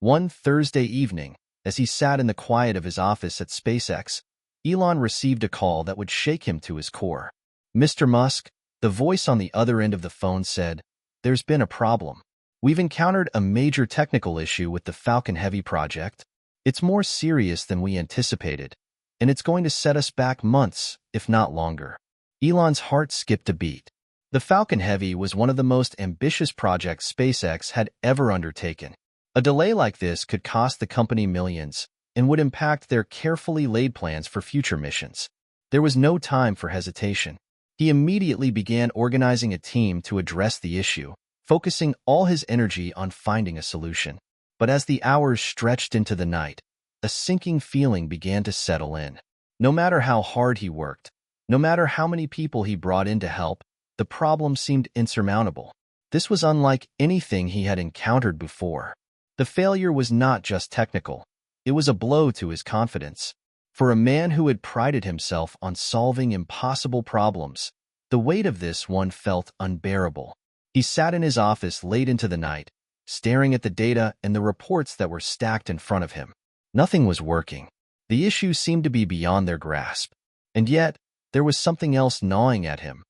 One Thursday evening, as he sat in the quiet of his office at SpaceX, Elon received a call that would shake him to his core. "Mr. Musk," the voice on the other end of the phone said, "there's been a problem. We've encountered a major technical issue with the Falcon Heavy project. It's more serious than we anticipated, and it's going to set us back months, if not longer." Elon's heart skipped a beat. The Falcon Heavy was one of the most ambitious projects SpaceX had ever undertaken. A delay like this could cost the company millions and would impact their carefully laid plans for future missions. There was no time for hesitation. He immediately began organizing a team to address the issue, focusing all his energy on finding a solution. But as the hours stretched into the night, a sinking feeling began to settle in. No matter how hard he worked, no matter how many people he brought in to help, the problem seemed insurmountable. This was unlike anything he had encountered before. The failure was not just technical. It was a blow to his confidence. For a man who had prided himself on solving impossible problems, the weight of this one felt unbearable. He sat in his office late into the night, staring at the data and the reports that were stacked in front of him. Nothing was working. The issue seemed to be beyond their grasp. And yet, there was something else gnawing at him,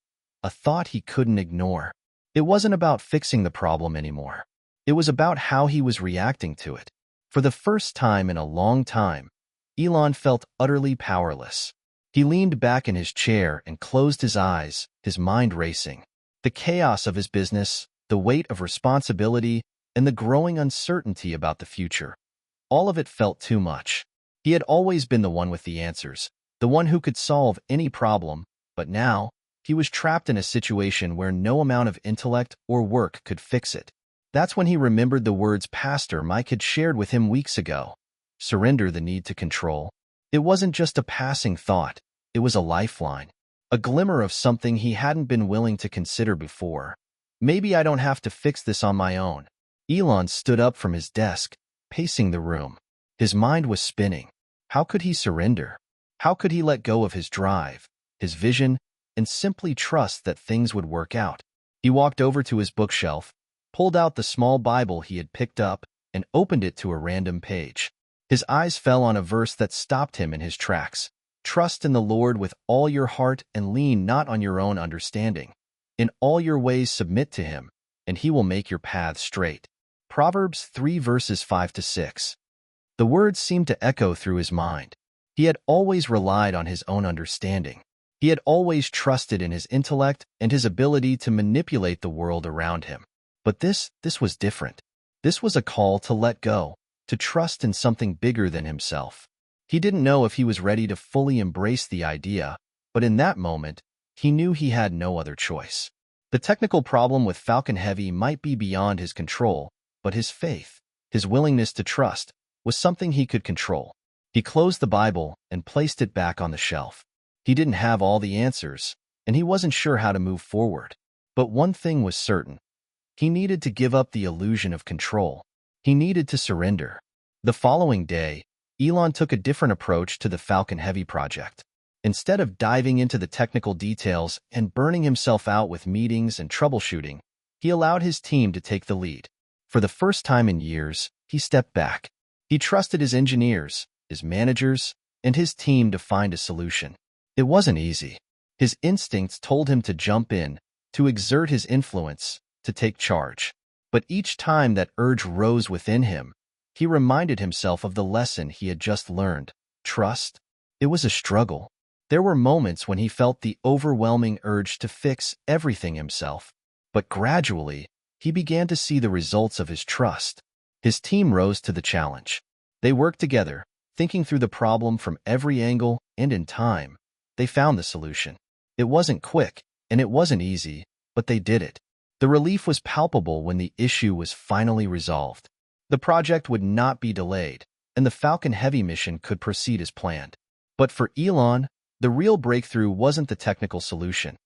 a thought he couldn't ignore. It wasn't about fixing the problem anymore. It was about how he was reacting to it. For the first time in a long time, Elon felt utterly powerless. He leaned back in his chair and closed his eyes, his mind racing. The chaos of his business, the weight of responsibility, and the growing uncertainty about the future. All of it felt too much. He had always been the one with the answers, the one who could solve any problem, but now, He was trapped in a situation where no amount of intellect or work could fix it. That's when he remembered the words Pastor Mike had shared with him weeks ago. Surrender the need to control. It wasn't just a passing thought. It was a lifeline. A glimmer of something he hadn't been willing to consider before. Maybe I don't have to fix this on my own. Elon stood up from his desk, pacing the room. His mind was spinning. How could he surrender? How could he let go of his drive, his vision, and simply trust that things would work out? He walked over to his bookshelf, pulled out the small Bible he had picked up, and opened it to a random page. His eyes fell on a verse that stopped him in his tracks. Trust in the Lord with all your heart and lean not on your own understanding. In all your ways submit to him, and he will make your paths straight. Proverbs 3 verses 5-6. The words seemed to echo through his mind. He had always relied on his own understanding. He had always trusted in his intellect and his ability to manipulate the world around him. But this was different. This was a call to let go, to trust in something bigger than himself. He didn't know if he was ready to fully embrace the idea, but in that moment, he knew he had no other choice. The technical problem with Falcon Heavy might be beyond his control, but his faith, his willingness to trust, was something he could control. He closed the Bible and placed it back on the shelf. He didn't have all the answers, and he wasn't sure how to move forward. But one thing was certain. He needed to give up the illusion of control. He needed to surrender. The following day, Elon took a different approach to the Falcon Heavy project. Instead of diving into the technical details and burning himself out with meetings and troubleshooting, he allowed his team to take the lead. For the first time in years, he stepped back. He trusted his engineers, his managers, and his team to find a solution. It wasn't easy. His instincts told him to jump in, to exert his influence, to take charge. But each time that urge rose within him, he reminded himself of the lesson he had just learned. Trust. It was a struggle. There were moments when he felt the overwhelming urge to fix everything himself. But gradually, he began to see the results of his trust. His team rose to the challenge. They worked together, thinking through the problem from every angle, and in time, they found the solution. It wasn't quick, and it wasn't easy, but they did it. The relief was palpable when the issue was finally resolved. The project would not be delayed, and the Falcon Heavy mission could proceed as planned. But for Elon, the real breakthrough wasn't the technical solution.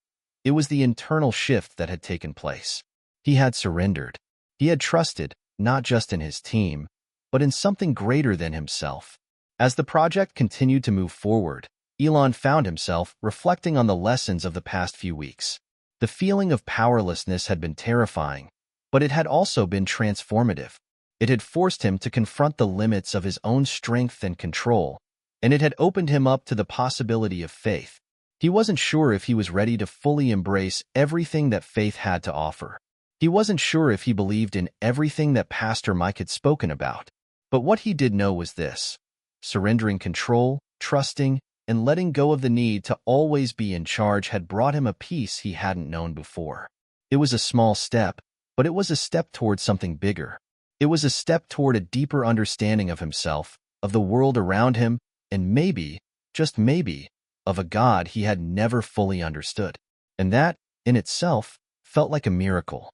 It was the internal shift that had taken place. He had surrendered. He had trusted, not just in his team, but in something greater than himself. As the project continued to move forward, Elon found himself reflecting on the lessons of the past few weeks. The feeling of powerlessness had been terrifying, but it had also been transformative. It had forced him to confront the limits of his own strength and control, and it had opened him up to the possibility of faith. He wasn't sure if he was ready to fully embrace everything that faith had to offer. He wasn't sure if he believed in everything that Pastor Mike had spoken about. But what he did know was this: surrendering control, trusting, and letting go of the need to always be in charge had brought him a peace he hadn't known before. It was a small step, but it was a step toward something bigger. It was a step toward a deeper understanding of himself, of the world around him, and maybe, just maybe, of a God he had never fully understood. And that, in itself, felt like a miracle.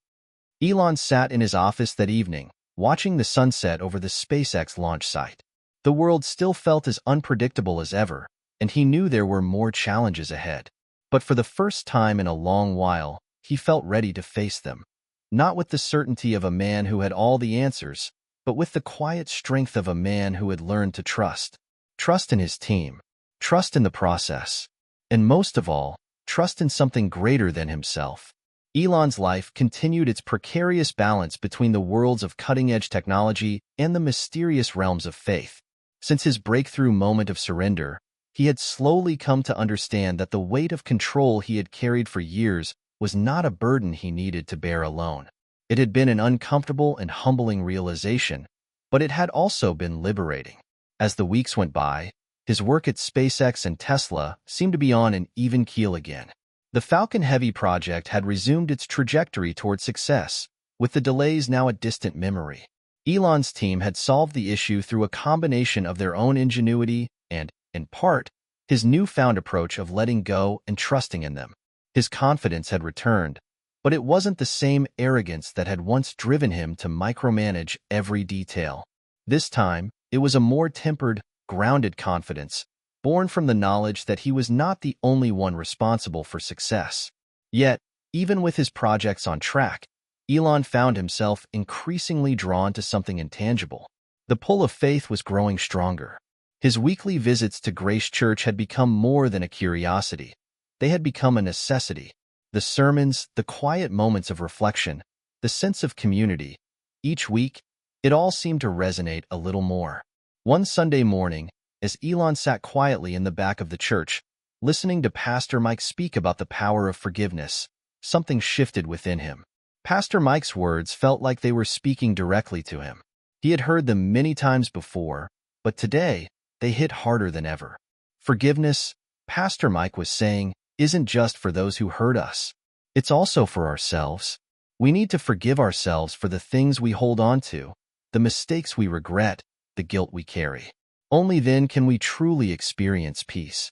Elon sat in his office that evening, watching the sunset over the SpaceX launch site. The world still felt as unpredictable as ever, and he knew there were more challenges ahead. But for the first time in a long while, he felt ready to face them. Not with the certainty of a man who had all the answers, but with the quiet strength of a man who had learned to trust. Trust in his team, trust in the process, and most of all, trust in something greater than himself. Elon's life continued its precarious balance between the worlds of cutting-edge technology and the mysterious realms of faith. Since his breakthrough moment of surrender, he had slowly come to understand that the weight of control he had carried for years was not a burden he needed to bear alone. It had been an uncomfortable and humbling realization, but it had also been liberating. As the weeks went by, his work at SpaceX and Tesla seemed to be on an even keel again. The Falcon Heavy project had resumed its trajectory toward success, with the delays now a distant memory. Elon's team had solved the issue through a combination of their own ingenuity and, in part, his newfound approach of letting go and trusting in them. His confidence had returned, but it wasn't the same arrogance that had once driven him to micromanage every detail. This time, it was a more tempered, grounded confidence, born from the knowledge that he was not the only one responsible for success. Yet, even with his projects on track, Elon found himself increasingly drawn to something intangible. The pull of faith was growing stronger. His weekly visits to Grace Church had become more than a curiosity. They had become a necessity. The sermons, the quiet moments of reflection, the sense of community. Each week, it all seemed to resonate a little more. One Sunday morning, as Elon sat quietly in the back of the church, listening to Pastor Mike speak about the power of forgiveness, something shifted within him. Pastor Mike's words felt like they were speaking directly to him. He had heard them many times before, but today, they hit harder than ever. Forgiveness, Pastor Mike was saying, isn't just for those who hurt us. It's also for ourselves. We need to forgive ourselves for the things we hold on to, the mistakes we regret, the guilt we carry. Only then can we truly experience peace.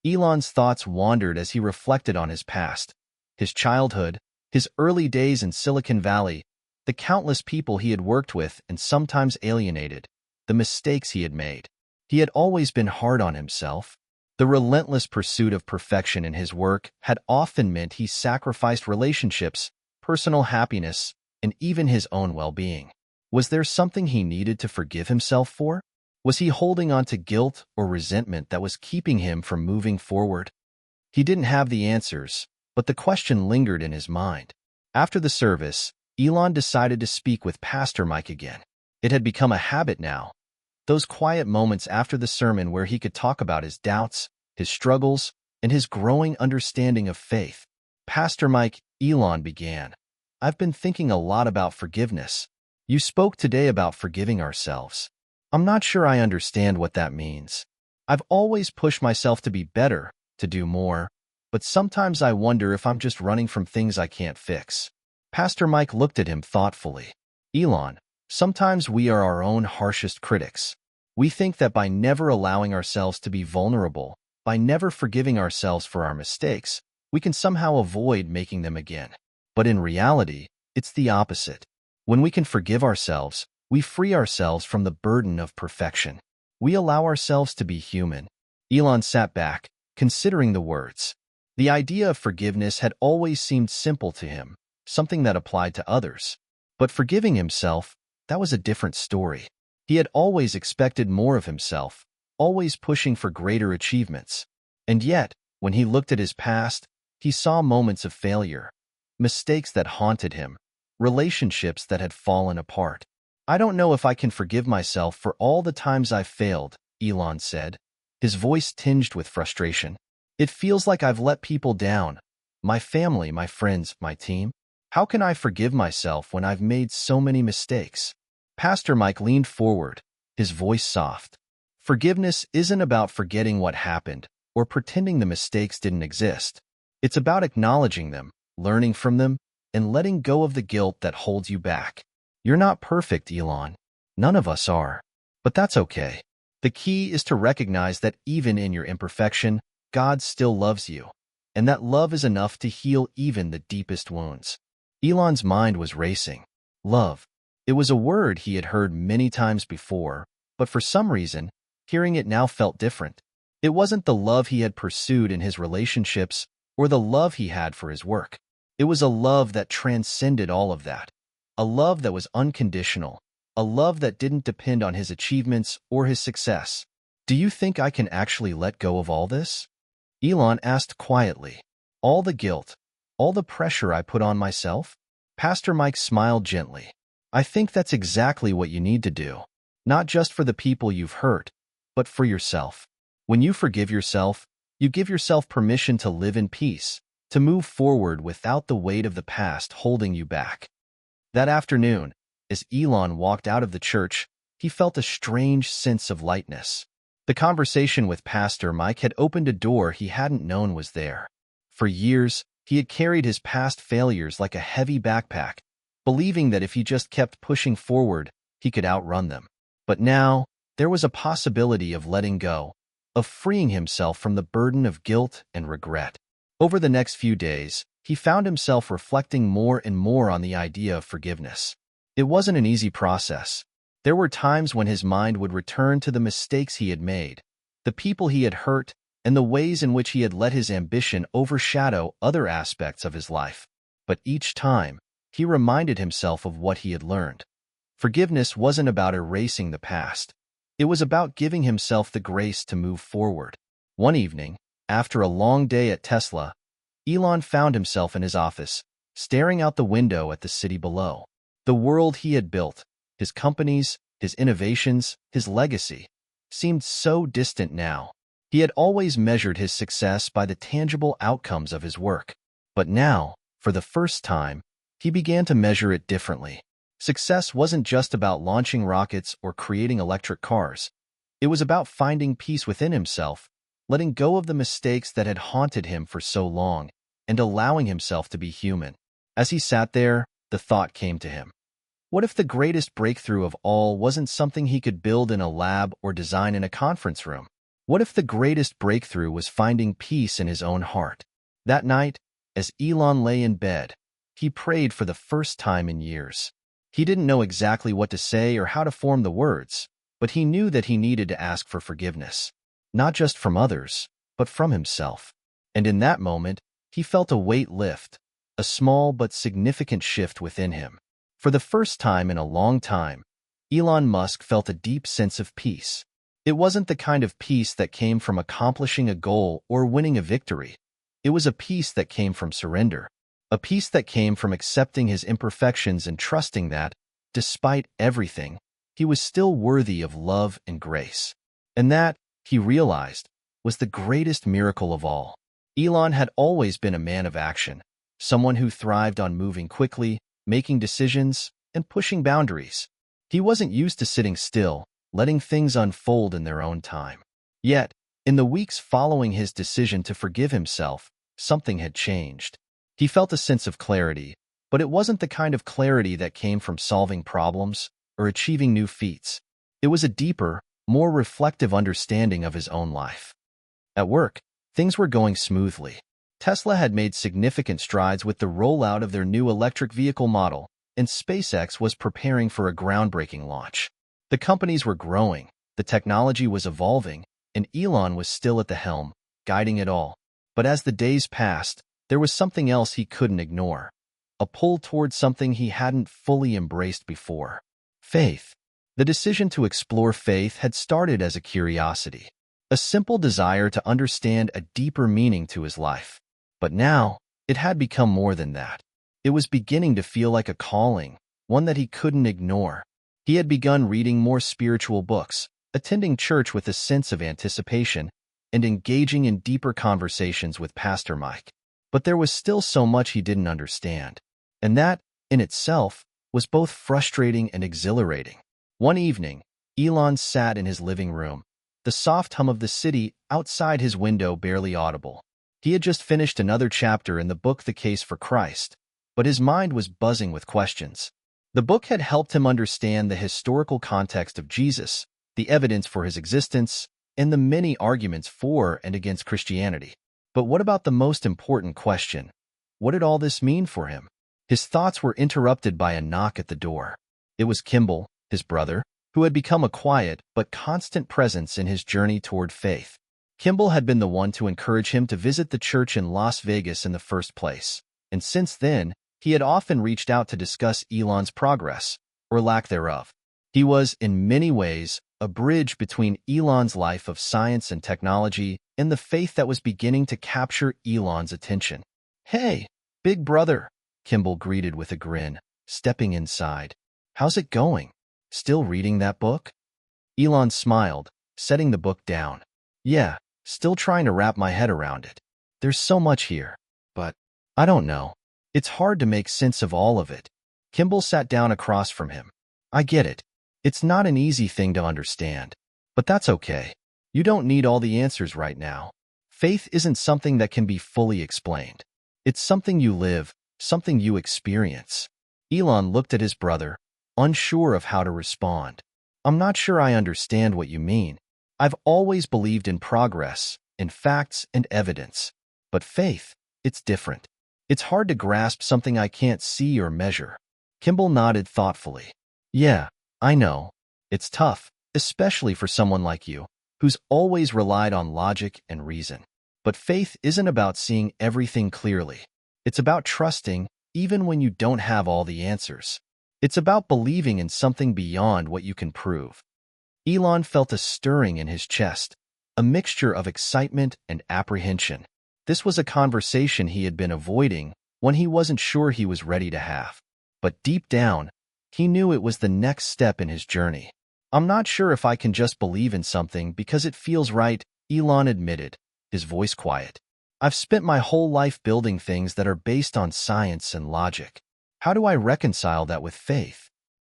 Elon's thoughts wandered as he reflected on his past, his childhood, his early days in Silicon Valley, the countless people he had worked with and sometimes alienated, the mistakes he had made. He had always been hard on himself. The relentless pursuit of perfection in his work had often meant he sacrificed relationships, personal happiness, and even his own well-being. Was there something he needed to forgive himself for? Was he holding on to guilt or resentment that was keeping him from moving forward? He didn't have the answers, but the question lingered in his mind. After the service, Elon decided to speak with Pastor Mike again. It had become a habit now. Those quiet moments after the sermon where he could talk about his doubts, his struggles, and his growing understanding of faith. Pastor Mike, Elon began. I've been thinking a lot about forgiveness. You spoke today about forgiving ourselves. I'm not sure I understand what that means. I've always pushed myself to be better, to do more, but sometimes I wonder if I'm just running from things I can't fix. Pastor Mike looked at him thoughtfully. Elon, sometimes we are our own harshest critics. We think that by never allowing ourselves to be vulnerable, by never forgiving ourselves for our mistakes, we can somehow avoid making them again. But in reality, it's the opposite. When we can forgive ourselves, we free ourselves from the burden of perfection. We allow ourselves to be human. Elon sat back, considering the words. The idea of forgiveness had always seemed simple to him, something that applied to others. But forgiving himself, that was a different story. He had always expected more of himself, always pushing for greater achievements. And yet, when he looked at his past, he saw moments of failure, mistakes that haunted him, relationships that had fallen apart. I don't know if I can forgive myself for all the times I've failed, Elon said, his voice tinged with frustration. It feels like I've let people down, my family, my friends, my team. How can I forgive myself when I've made so many mistakes? Pastor Mike leaned forward, his voice soft. Forgiveness isn't about forgetting what happened or pretending the mistakes didn't exist. It's about acknowledging them, learning from them, and letting go of the guilt that holds you back. You're not perfect, Elon. None of us are. But that's okay. The key is to recognize that even in your imperfection, God still loves you, and that love is enough to heal even the deepest wounds. Elon's mind was racing. Love. It was a word he had heard many times before, but for some reason, hearing it now felt different. It wasn't the love he had pursued in his relationships or the love he had for his work. It was a love that transcended all of that. A love that was unconditional. A love that didn't depend on his achievements or his success. Do you think I can actually let go of all this? Elon asked quietly. All the guilt, all the pressure I put on myself? Pastor Mike smiled gently. I think that's exactly what you need to do. Not just for the people you've hurt, but for yourself. When you forgive yourself, you give yourself permission to live in peace, to move forward without the weight of the past holding you back. That afternoon, as Elon walked out of the church, he felt a strange sense of lightness. The conversation with Pastor Mike had opened a door he hadn't known was there. For years, he had carried his past failures like a heavy backpack, believing that if he just kept pushing forward, he could outrun them. But now, there was a possibility of letting go, of freeing himself from the burden of guilt and regret. Over the next few days, he found himself reflecting more and more on the idea of forgiveness. It wasn't an easy process. There were times when his mind would return to the mistakes he had made, the people he had hurt, and the ways in which he had let his ambition overshadow other aspects of his life. But each time, he reminded himself of what he had learned. Forgiveness wasn't about erasing the past. It was about giving himself the grace to move forward. One evening, after a long day at Tesla, Elon found himself in his office, staring out the window at the city below. The world he had built, his companies, his innovations, his legacy, seemed so distant now. He had always measured his success by the tangible outcomes of his work. But now, for the first time, he began to measure it differently. Success wasn't just about launching rockets or creating electric cars. It was about finding peace within himself, letting go of the mistakes that had haunted him for so long, and allowing himself to be human. As he sat there, the thought came to him. What if the greatest breakthrough of all wasn't something he could build in a lab or design in a conference room? What if the greatest breakthrough was finding peace in his own heart? That night, as Elon lay in bed, he prayed for the first time in years. He didn't know exactly what to say or how to form the words, but he knew that he needed to ask for forgiveness, not just from others, but from himself. And in that moment, he felt a weight lift, a small but significant shift within him. For the first time in a long time, Elon Musk felt a deep sense of peace. It wasn't the kind of peace that came from accomplishing a goal or winning a victory. It was a peace that came from surrender. A peace that came from accepting his imperfections and trusting that, despite everything, he was still worthy of love and grace. And that, he realized, was the greatest miracle of all. Elon had always been a man of action, someone who thrived on moving quickly, making decisions, and pushing boundaries. He wasn't used to sitting still, letting things unfold in their own time. Yet, in the weeks following his decision to forgive himself, something had changed. He felt a sense of clarity, but it wasn't the kind of clarity that came from solving problems or achieving new feats. It was a deeper, more reflective understanding of his own life. At work, things were going smoothly. Tesla had made significant strides with the rollout of their new electric vehicle model, and SpaceX was preparing for a groundbreaking launch. The companies were growing, the technology was evolving, and Elon was still at the helm, guiding it all. But as the days passed, there was something else he couldn't ignore. A pull towards something he hadn't fully embraced before. Faith. The decision to explore faith had started as a curiosity, a simple desire to understand a deeper meaning to his life. But now, it had become more than that. It was beginning to feel like a calling, one that he couldn't ignore. He had begun reading more spiritual books, attending church with a sense of anticipation, and engaging in deeper conversations with Pastor Mike. But there was still so much he didn't understand. And that, in itself, was both frustrating and exhilarating. One evening, Elon sat in his living room, the soft hum of the city outside his window barely audible. He had just finished another chapter in the book The Case for Christ, but his mind was buzzing with questions. The book had helped him understand the historical context of Jesus, the evidence for his existence, and the many arguments for and against Christianity. But what about the most important question? What did all this mean for him? His thoughts were interrupted by a knock at the door. It was Kimball, his brother, who had become a quiet but constant presence in his journey toward faith. Kimball had been the one to encourage him to visit the church in Las Vegas in the first place, and since then, he had often reached out to discuss Elon's progress, or lack thereof. He was, in many ways, a bridge between Elon's life of science and technology and the faith that was beginning to capture Elon's attention. "Hey, big brother," Kimball greeted with a grin, stepping inside. "How's it going? Still reading that book?" Elon smiled, setting the book down. "Yeah, still trying to wrap my head around it. There's so much here, but I don't know. It's hard to make sense of all of it." Kimball sat down across from him. "I get it. It's not an easy thing to understand, but that's okay. You don't need all the answers right now. Faith isn't something that can be fully explained. It's something you live, something you experience." Elon looked at his brother, unsure of how to respond. "I'm not sure I understand what you mean. I've always believed in progress, in facts and evidence. But faith, it's different. It's hard to grasp something I can't see or measure. Kimball nodded thoughtfully. Yeah, I know. It's tough, especially for someone like you, who's always relied on logic and reason. But faith isn't about seeing everything clearly. It's about trusting, even when you don't have all the answers. It's about believing in something beyond what you can prove. Elon felt a stirring in his chest, a mixture of excitement and apprehension. This was a conversation he had been avoiding, one he wasn't sure he was ready to have. But deep down, he knew it was the next step in his journey. I'm not sure if I can just believe in something because it feels right, Elon admitted, his voice quiet. I've spent my whole life building things that are based on science and logic. How do I reconcile that with faith?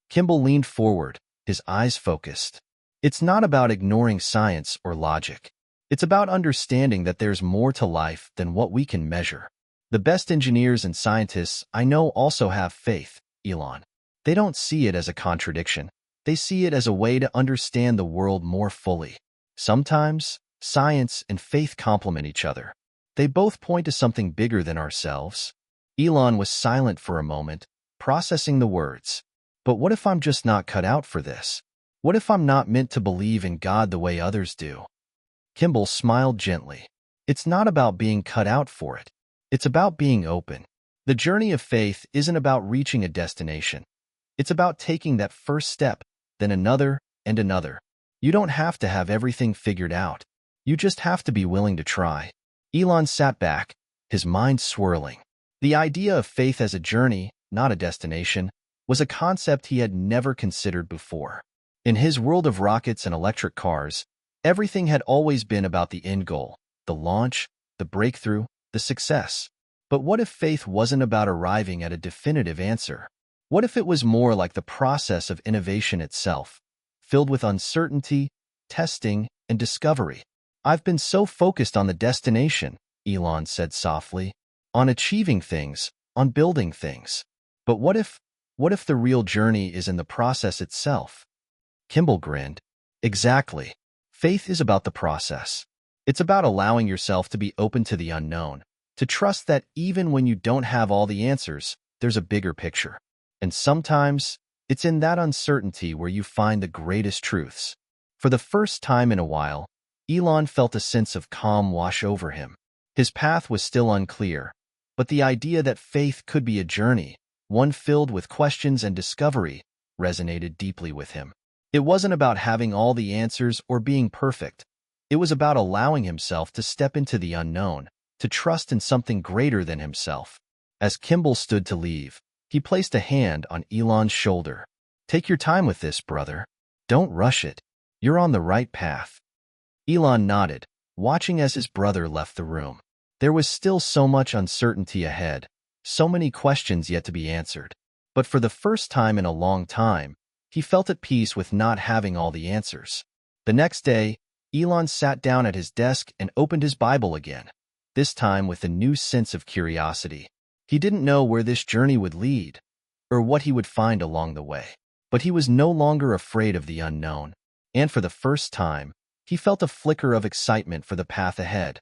Kimball leaned forward, his eyes focused. It's not about ignoring science or logic. It's about understanding that there's more to life than what we can measure. The best engineers and scientists I know also have faith, Elon. They don't see it as a contradiction. They see it as a way to understand the world more fully. Sometimes, science and faith complement each other. They both point to something bigger than ourselves. Elon was silent for a moment, processing the words. But what if I'm just not cut out for this? What if I'm not meant to believe in God the way others do? Kimball smiled gently. It's not about being cut out for it. It's about being open. The journey of faith isn't about reaching a destination. It's about taking that first step, then another and another. You don't have to have everything figured out. You just have to be willing to try. Elon sat back, his mind swirling. The idea of faith as a journey, not a destination, was a concept he had never considered before. In his world of rockets and electric cars, everything had always been about the end goal, the launch, the breakthrough, the success. But what if faith wasn't about arriving at a definitive answer? What if it was more like the process of innovation itself, filled with uncertainty, testing, and discovery? I've been so focused on the destination, Elon said softly, on achieving things, on building things. But what if the real journey is in the process itself? Kimball grinned. Exactly. Faith is about the process. It's about allowing yourself to be open to the unknown, to trust that even when you don't have all the answers, there's a bigger picture. And sometimes, it's in that uncertainty where you find the greatest truths. For the first time in a while, Elon felt a sense of calm wash over him. His path was still unclear, but the idea that faith could be a journey, one filled with questions and discovery, resonated deeply with him. It wasn't about having all the answers or being perfect. It was about allowing himself to step into the unknown, to trust in something greater than himself. As Kimball stood to leave, he placed a hand on Elon's shoulder. Take your time with this, brother. Don't rush it. You're on the right path. Elon nodded, watching as his brother left the room. There was still so much uncertainty ahead, so many questions yet to be answered. But for the first time in a long time, he felt at peace with not having all the answers. The next day, Elon sat down at his desk and opened his Bible again, this time with a new sense of curiosity. He didn't know where this journey would lead, or what he would find along the way. But he was no longer afraid of the unknown, and for the first time, he felt a flicker of excitement for the path ahead,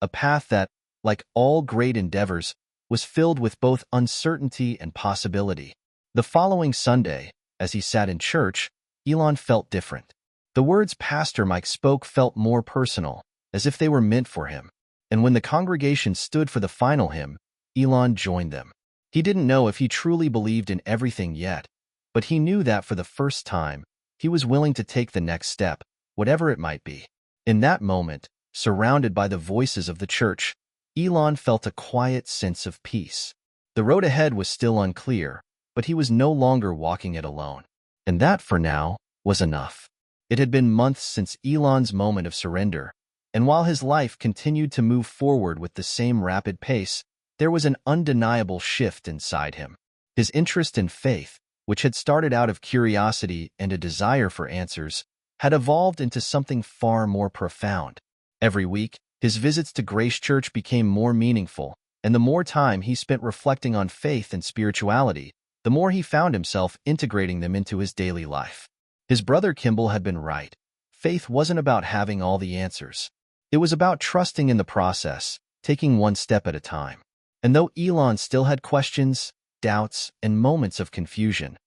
a path that, like all great endeavors, was filled with both uncertainty and possibility. The following Sunday, as he sat in church, Elon felt different. The words Pastor Mike spoke felt more personal, as if they were meant for him. And when the congregation stood for the final hymn, Elon joined them. He didn't know if he truly believed in everything yet, but he knew that for the first time, he was willing to take the next step, whatever it might be. In that moment, surrounded by the voices of the church, Elon felt a quiet sense of peace. The road ahead was still unclear, but he was no longer walking it alone. And that, for now, was enough. It had been months since Elon's moment of surrender, and while his life continued to move forward with the same rapid pace, there was an undeniable shift inside him. His interest in faith, which had started out of curiosity and a desire for answers, had evolved into something far more profound. Every week, his visits to Grace Church became more meaningful, and the more time he spent reflecting on faith and spirituality, the more he found himself integrating them into his daily life. His brother Kimball had been right. Faith wasn't about having all the answers. It was about trusting in the process, taking one step at a time. And though Elon still had questions, doubts, and moments of confusion,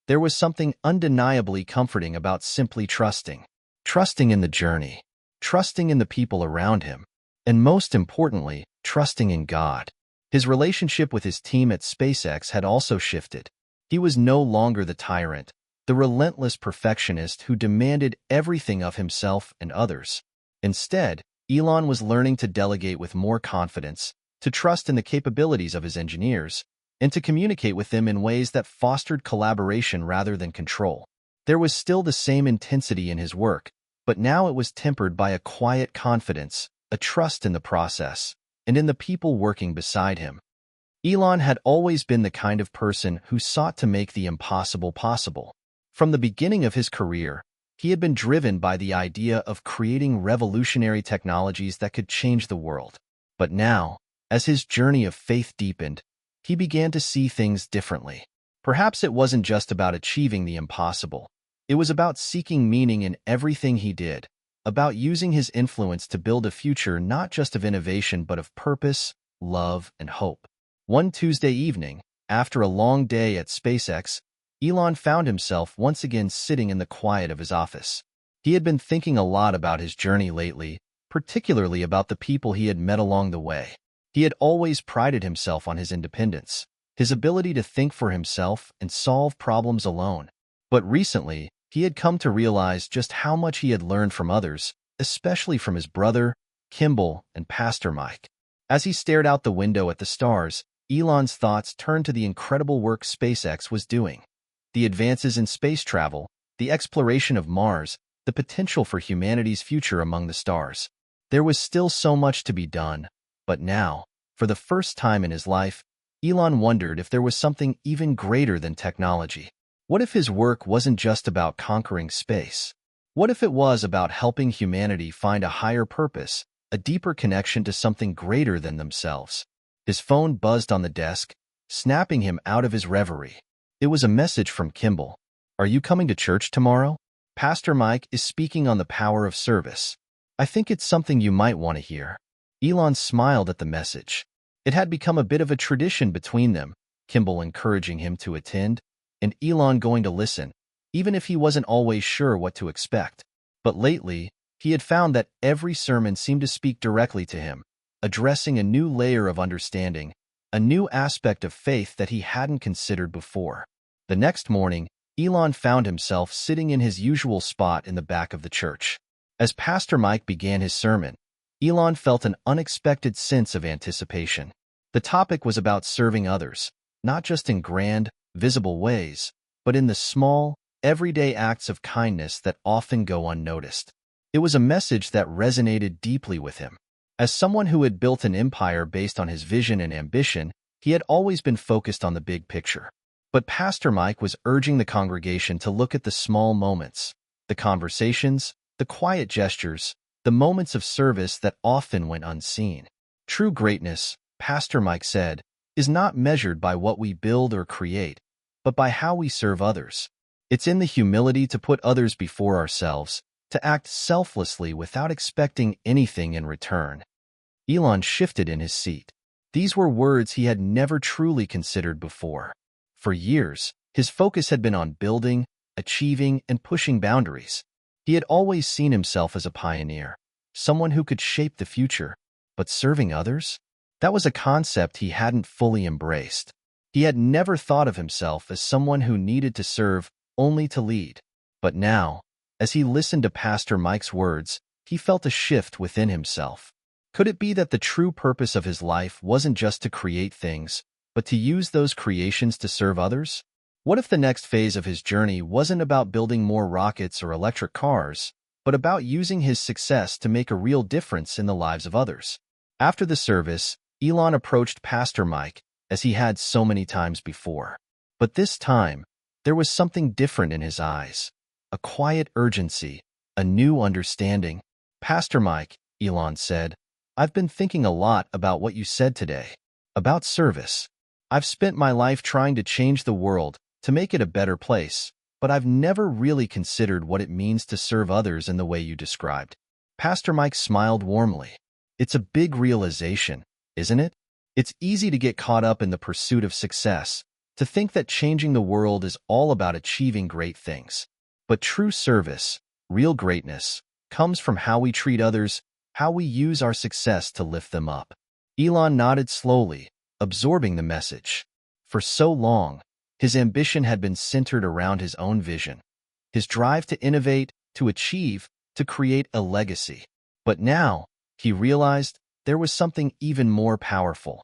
there was something undeniably comforting about simply trusting. Trusting in the journey, trusting in the people around him, and most importantly, trusting in God. His relationship with his team at SpaceX had also shifted. He was no longer the tyrant, the relentless perfectionist who demanded everything of himself and others. Instead, Elon was learning to delegate with more confidence, to trust in the capabilities of his engineers, and to communicate with them in ways that fostered collaboration rather than control. There was still the same intensity in his work, but now it was tempered by a quiet confidence, a trust in the process, and in the people working beside him. Elon had always been the kind of person who sought to make the impossible possible. From the beginning of his career, he had been driven by the idea of creating revolutionary technologies that could change the world. But now, as his journey of faith deepened, he began to see things differently. Perhaps it wasn't just about achieving the impossible. It was about seeking meaning in everything he did, about using his influence to build a future not just of innovation but of purpose, love, and hope. One Tuesday evening, after a long day at SpaceX, Elon found himself once again sitting in the quiet of his office. He had been thinking a lot about his journey lately, particularly about the people he had met along the way. He had always prided himself on his independence, his ability to think for himself and solve problems alone. But recently, he had come to realize just how much he had learned from others, especially from his brother, Kimball, and Pastor Mike. As he stared out the window at the stars, Elon's thoughts turned to the incredible work SpaceX was doing. The advances in space travel, the exploration of Mars, the potential for humanity's future among the stars. There was still so much to be done, but now, for the first time in his life, Elon wondered if there was something even greater than technology. What if his work wasn't just about conquering space? What if it was about helping humanity find a higher purpose, a deeper connection to something greater than themselves? His phone buzzed on the desk, snapping him out of his reverie. It was a message from Kimball. "Are you coming to church tomorrow? Pastor Mike is speaking on the power of service. I think it's something you might want to hear." Elon smiled at the message. It had become a bit of a tradition between them, Kimball encouraging him to attend, and Elon going to listen, even if he wasn't always sure what to expect. But lately, he had found that every sermon seemed to speak directly to him, addressing a new layer of understanding, a new aspect of faith that he hadn't considered before. The next morning, Elon found himself sitting in his usual spot in the back of the church. As Pastor Mike began his sermon, Elon felt an unexpected sense of anticipation. The topic was about serving others, not just in grand, visible ways, but in the small, everyday acts of kindness that often go unnoticed. It was a message that resonated deeply with him. As someone who had built an empire based on his vision and ambition, he had always been focused on the big picture. But Pastor Mike was urging the congregation to look at the small moments, the conversations, the quiet gestures, the moments of service that often went unseen. True greatness, Pastor Mike said, is not measured by what we build or create, but by how we serve others. It's in the humility to put others before ourselves, to act selflessly without expecting anything in return. Elon shifted in his seat. These were words he had never truly considered before. For years, his focus had been on building, achieving, and pushing boundaries. He had always seen himself as a pioneer, someone who could shape the future. But serving others? That was a concept he hadn't fully embraced. He had never thought of himself as someone who needed to serve only to lead. But now, as he listened to Pastor Mike's words, he felt a shift within himself. Could it be that the true purpose of his life wasn't just to create things, but to use those creations to serve others? What if the next phase of his journey wasn't about building more rockets or electric cars, but about using his success to make a real difference in the lives of others? After the service, Elon approached Pastor Mike, as he had so many times before. But this time, there was something different in his eyes. A quiet urgency, a new understanding. "Pastor Mike," Elon said, "I've been thinking a lot about what you said today, about service. I've spent my life trying to change the world, to make it a better place, but I've never really considered what it means to serve others in the way you described." Pastor Mike smiled warmly. "It's a big realization, isn't it? It's easy to get caught up in the pursuit of success, to think that changing the world is all about achieving great things. But true service, real greatness, comes from how we treat others, how we use our success to lift them up. Elon nodded slowly, absorbing the message. For so long, his ambition had been centered around his own vision, his drive to innovate, to achieve, to create a legacy. But now, he realized there was something even more powerful: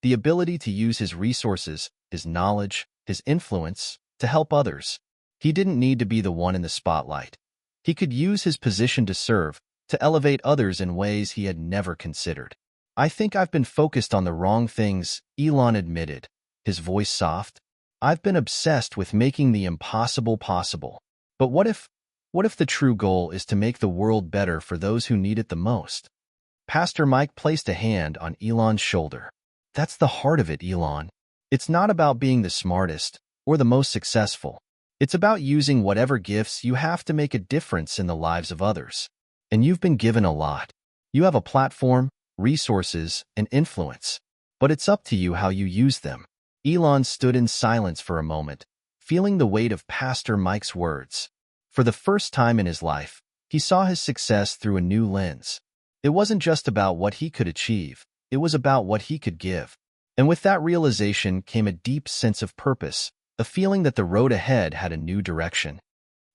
the ability to use his resources, his knowledge, his influence, to help others. He didn't need to be the one in the spotlight. He could use his position to serve, to elevate others in ways he had never considered. "I think I've been focused on the wrong things," Elon admitted, his voice soft. "I've been obsessed with making the impossible possible. But what if the true goal is to make the world better for those who need it the most?" Pastor Mike placed a hand on Elon's shoulder. "That's the heart of it, Elon. It's not about being the smartest or the most successful. It's about using whatever gifts you have to make a difference in the lives of others. And you've been given a lot. You have a platform, resources, and influence. But it's up to you how you use them." Elon stood in silence for a moment, feeling the weight of Pastor Mike's words. For the first time in his life, he saw his success through a new lens. It wasn't just about what he could achieve, it was about what he could give. And with that realization came a deep sense of purpose, a feeling that the road ahead had a new direction.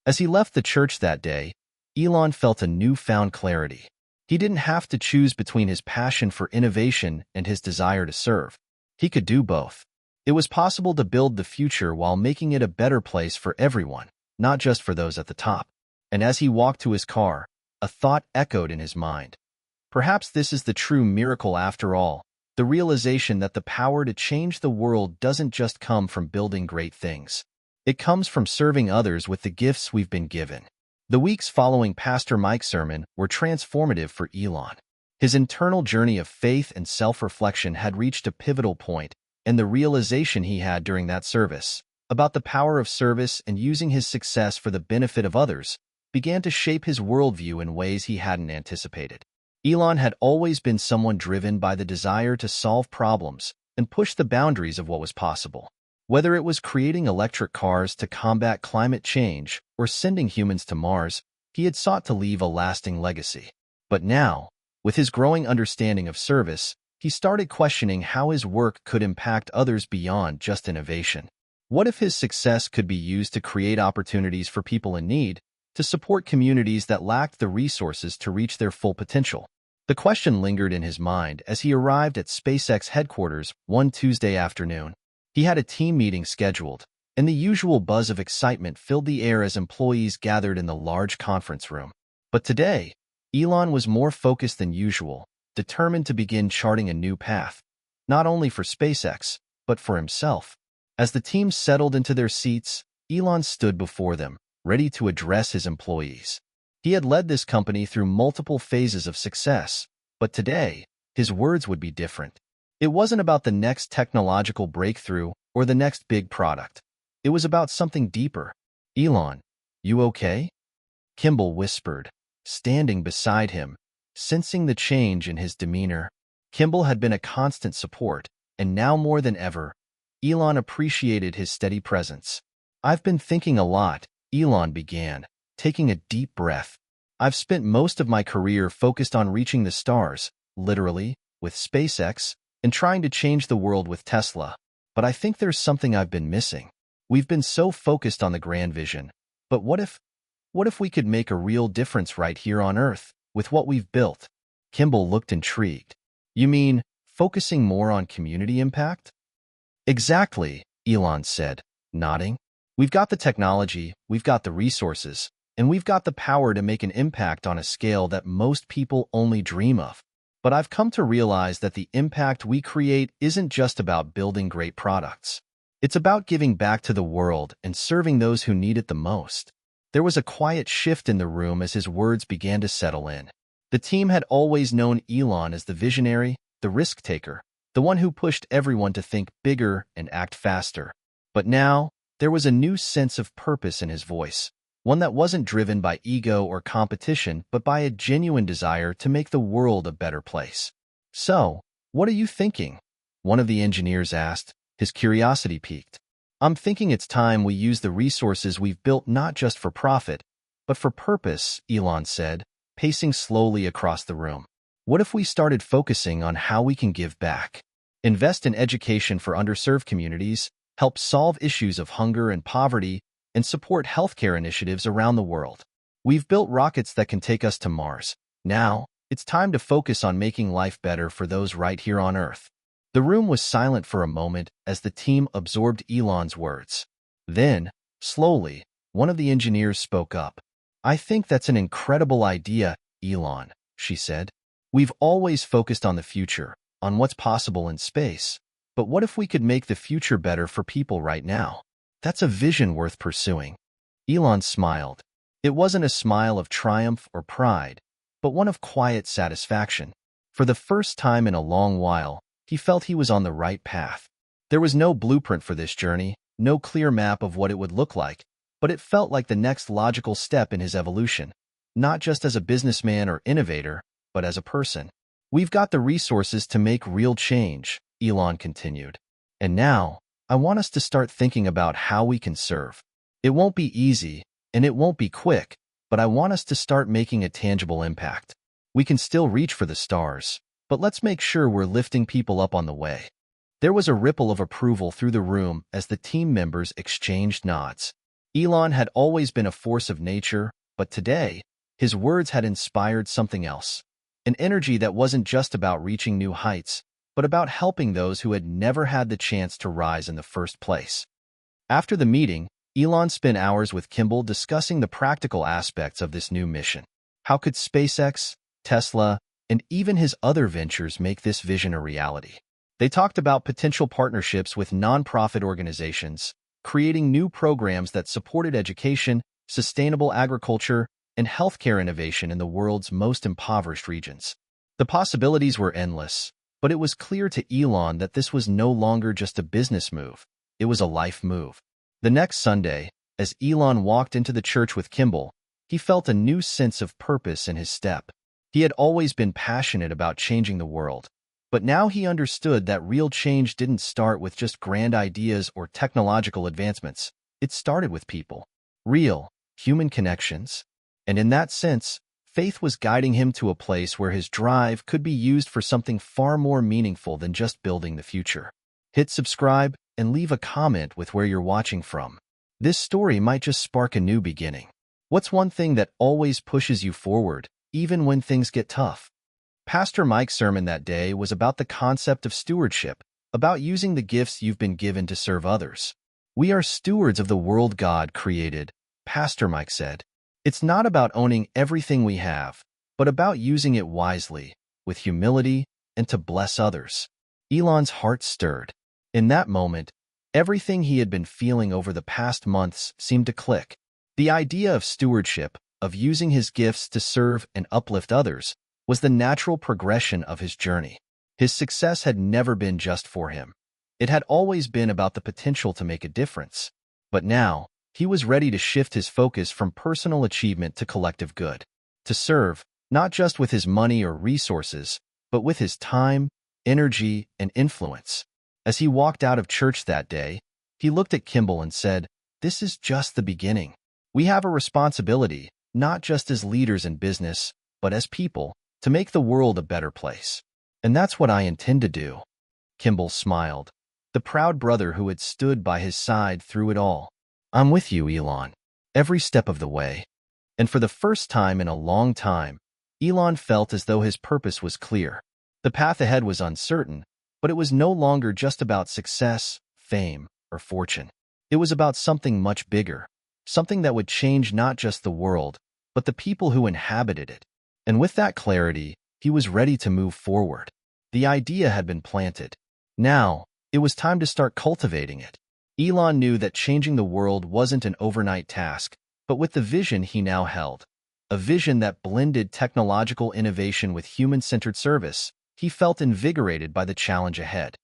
As he left the church that day, Elon felt a newfound clarity. He didn't have to choose between his passion for innovation and his desire to serve. He could do both. It was possible to build the future while making it a better place for everyone, not just for those at the top. And as he walked to his car, a thought echoed in his mind. Perhaps this is the true miracle after all, the realization that the power to change the world doesn't just come from building great things. It comes from serving others with the gifts we've been given. The weeks following Pastor Mike's sermon were transformative for Elon. His internal journey of faith and self-reflection had reached a pivotal point, and the realization he had during that service, about the power of service and using his success for the benefit of others, began to shape his worldview in ways he hadn't anticipated. Elon had always been someone driven by the desire to solve problems and push the boundaries of what was possible. Whether it was creating electric cars to combat climate change or sending humans to Mars, he had sought to leave a lasting legacy. But now, with his growing understanding of service, he started questioning how his work could impact others beyond just innovation. What if his success could be used to create opportunities for people in need, to support communities that lacked the resources to reach their full potential? The question lingered in his mind as he arrived at SpaceX headquarters one Tuesday afternoon. He had a team meeting scheduled, and the usual buzz of excitement filled the air as employees gathered in the large conference room. But today, Elon was more focused than usual, determined to begin charting a new path, not only for SpaceX, but for himself. As the team settled into their seats, Elon stood before them, ready to address his employees. He had led this company through multiple phases of success, but today, his words would be different. It wasn't about the next technological breakthrough or the next big product. It was about something deeper. "Elon, you okay?" Kimball whispered, standing beside him, sensing the change in his demeanor. Kimball had been a constant support, and now more than ever, Elon appreciated his steady presence. "I've been thinking a lot," Elon began, taking a deep breath. "I've spent most of my career focused on reaching the stars, literally, with SpaceX, and trying to change the world with Tesla. But I think there's something I've been missing. We've been so focused on the grand vision. But what if we could make a real difference right here on Earth, with what we've built?" Kimball looked intrigued. "You mean, focusing more on community impact?" "Exactly," Elon said, nodding. "We've got the technology, we've got the resources, and we've got the power to make an impact on a scale that most people only dream of. But I've come to realize that the impact we create isn't just about building great products. It's about giving back to the world and serving those who need it the most." There was a quiet shift in the room as his words began to settle in. The team had always known Elon as the visionary, the risk-taker, the one who pushed everyone to think bigger and act faster. But now, there was a new sense of purpose in his voice, one that wasn't driven by ego or competition, but by a genuine desire to make the world a better place. "So, what are you thinking?" one of the engineers asked, his curiosity piqued. I'm thinking it's time we use the resources we've built not just for profit, but for purpose, Elon said, pacing slowly across the room. What if we started focusing on how we can give back? Invest in education for underserved communities, help solve issues of hunger and poverty, and support healthcare initiatives around the world. We've built rockets that can take us to Mars. Now, it's time to focus on making life better for those right here on Earth. The room was silent for a moment as the team absorbed Elon's words. Then, slowly, one of the engineers spoke up. I think that's an incredible idea, Elon, she said. We've always focused on the future, on what's possible in space. But what if we could make the future better for people right now? That's a vision worth pursuing. Elon smiled. It wasn't a smile of triumph or pride, but one of quiet satisfaction. For the first time in a long while, he felt he was on the right path. There was no blueprint for this journey, no clear map of what it would look like, but it felt like the next logical step in his evolution, not just as a businessman or innovator, but as a person. We've got the resources to make real change, Elon continued. And now, I want us to start thinking about how we can serve. It won't be easy, and it won't be quick, but I want us to start making a tangible impact. We can still reach for the stars, but let's make sure we're lifting people up on the way. There was a ripple of approval through the room as the team members exchanged nods. Elon had always been a force of nature, but today, his words had inspired something else. An energy that wasn't just about reaching new heights, but about helping those who had never had the chance to rise in the first place. After the meeting, Elon spent hours with Kimball discussing the practical aspects of this new mission. How could SpaceX, Tesla, and even his other ventures make this vision a reality? They talked about potential partnerships with nonprofit organizations, creating new programs that supported education, sustainable agriculture, and healthcare innovation in the world's most impoverished regions. The possibilities were endless, but it was clear to Elon that this was no longer just a business move. It was a life move. The next Sunday, as Elon walked into the church with Kimball, he felt a new sense of purpose in his step. He had always been passionate about changing the world, but now he understood that real change didn't start with just grand ideas or technological advancements. It started with people. Real, human connections. And in that sense, faith was guiding him to a place where his drive could be used for something far more meaningful than just building the future. Hit subscribe and leave a comment with where you're watching from. This story might just spark a new beginning. What's one thing that always pushes you forward, even when things get tough? Pastor Mike's sermon that day was about the concept of stewardship, about using the gifts you've been given to serve others. We are stewards of the world God created, Pastor Mike said. It's not about owning everything we have, but about using it wisely, with humility, and to bless others. Elon's heart stirred. In that moment, everything he had been feeling over the past months seemed to click. The idea of stewardship, of using his gifts to serve and uplift others, was the natural progression of his journey. His success had never been just for him. It had always been about the potential to make a difference. But now, he was ready to shift his focus from personal achievement to collective good. To serve, not just with his money or resources, but with his time, energy, and influence. As he walked out of church that day, he looked at Kimball and said, "This is just the beginning. We have a responsibility, not just as leaders in business, but as people, to make the world a better place. And that's what I intend to do." Kimball smiled, the proud brother who had stood by his side through it all. "I'm with you, Elon, every step of the way." And for the first time in a long time, Elon felt as though his purpose was clear. The path ahead was uncertain, but it was no longer just about success, fame, or fortune. It was about something much bigger, something that would change not just the world, but the people who inhabited it. And with that clarity, he was ready to move forward. The idea had been planted. Now, it was time to start cultivating it. Elon knew that changing the world wasn't an overnight task, but with the vision he now held, a vision that blended technological innovation with human-centered service, he felt invigorated by the challenge ahead.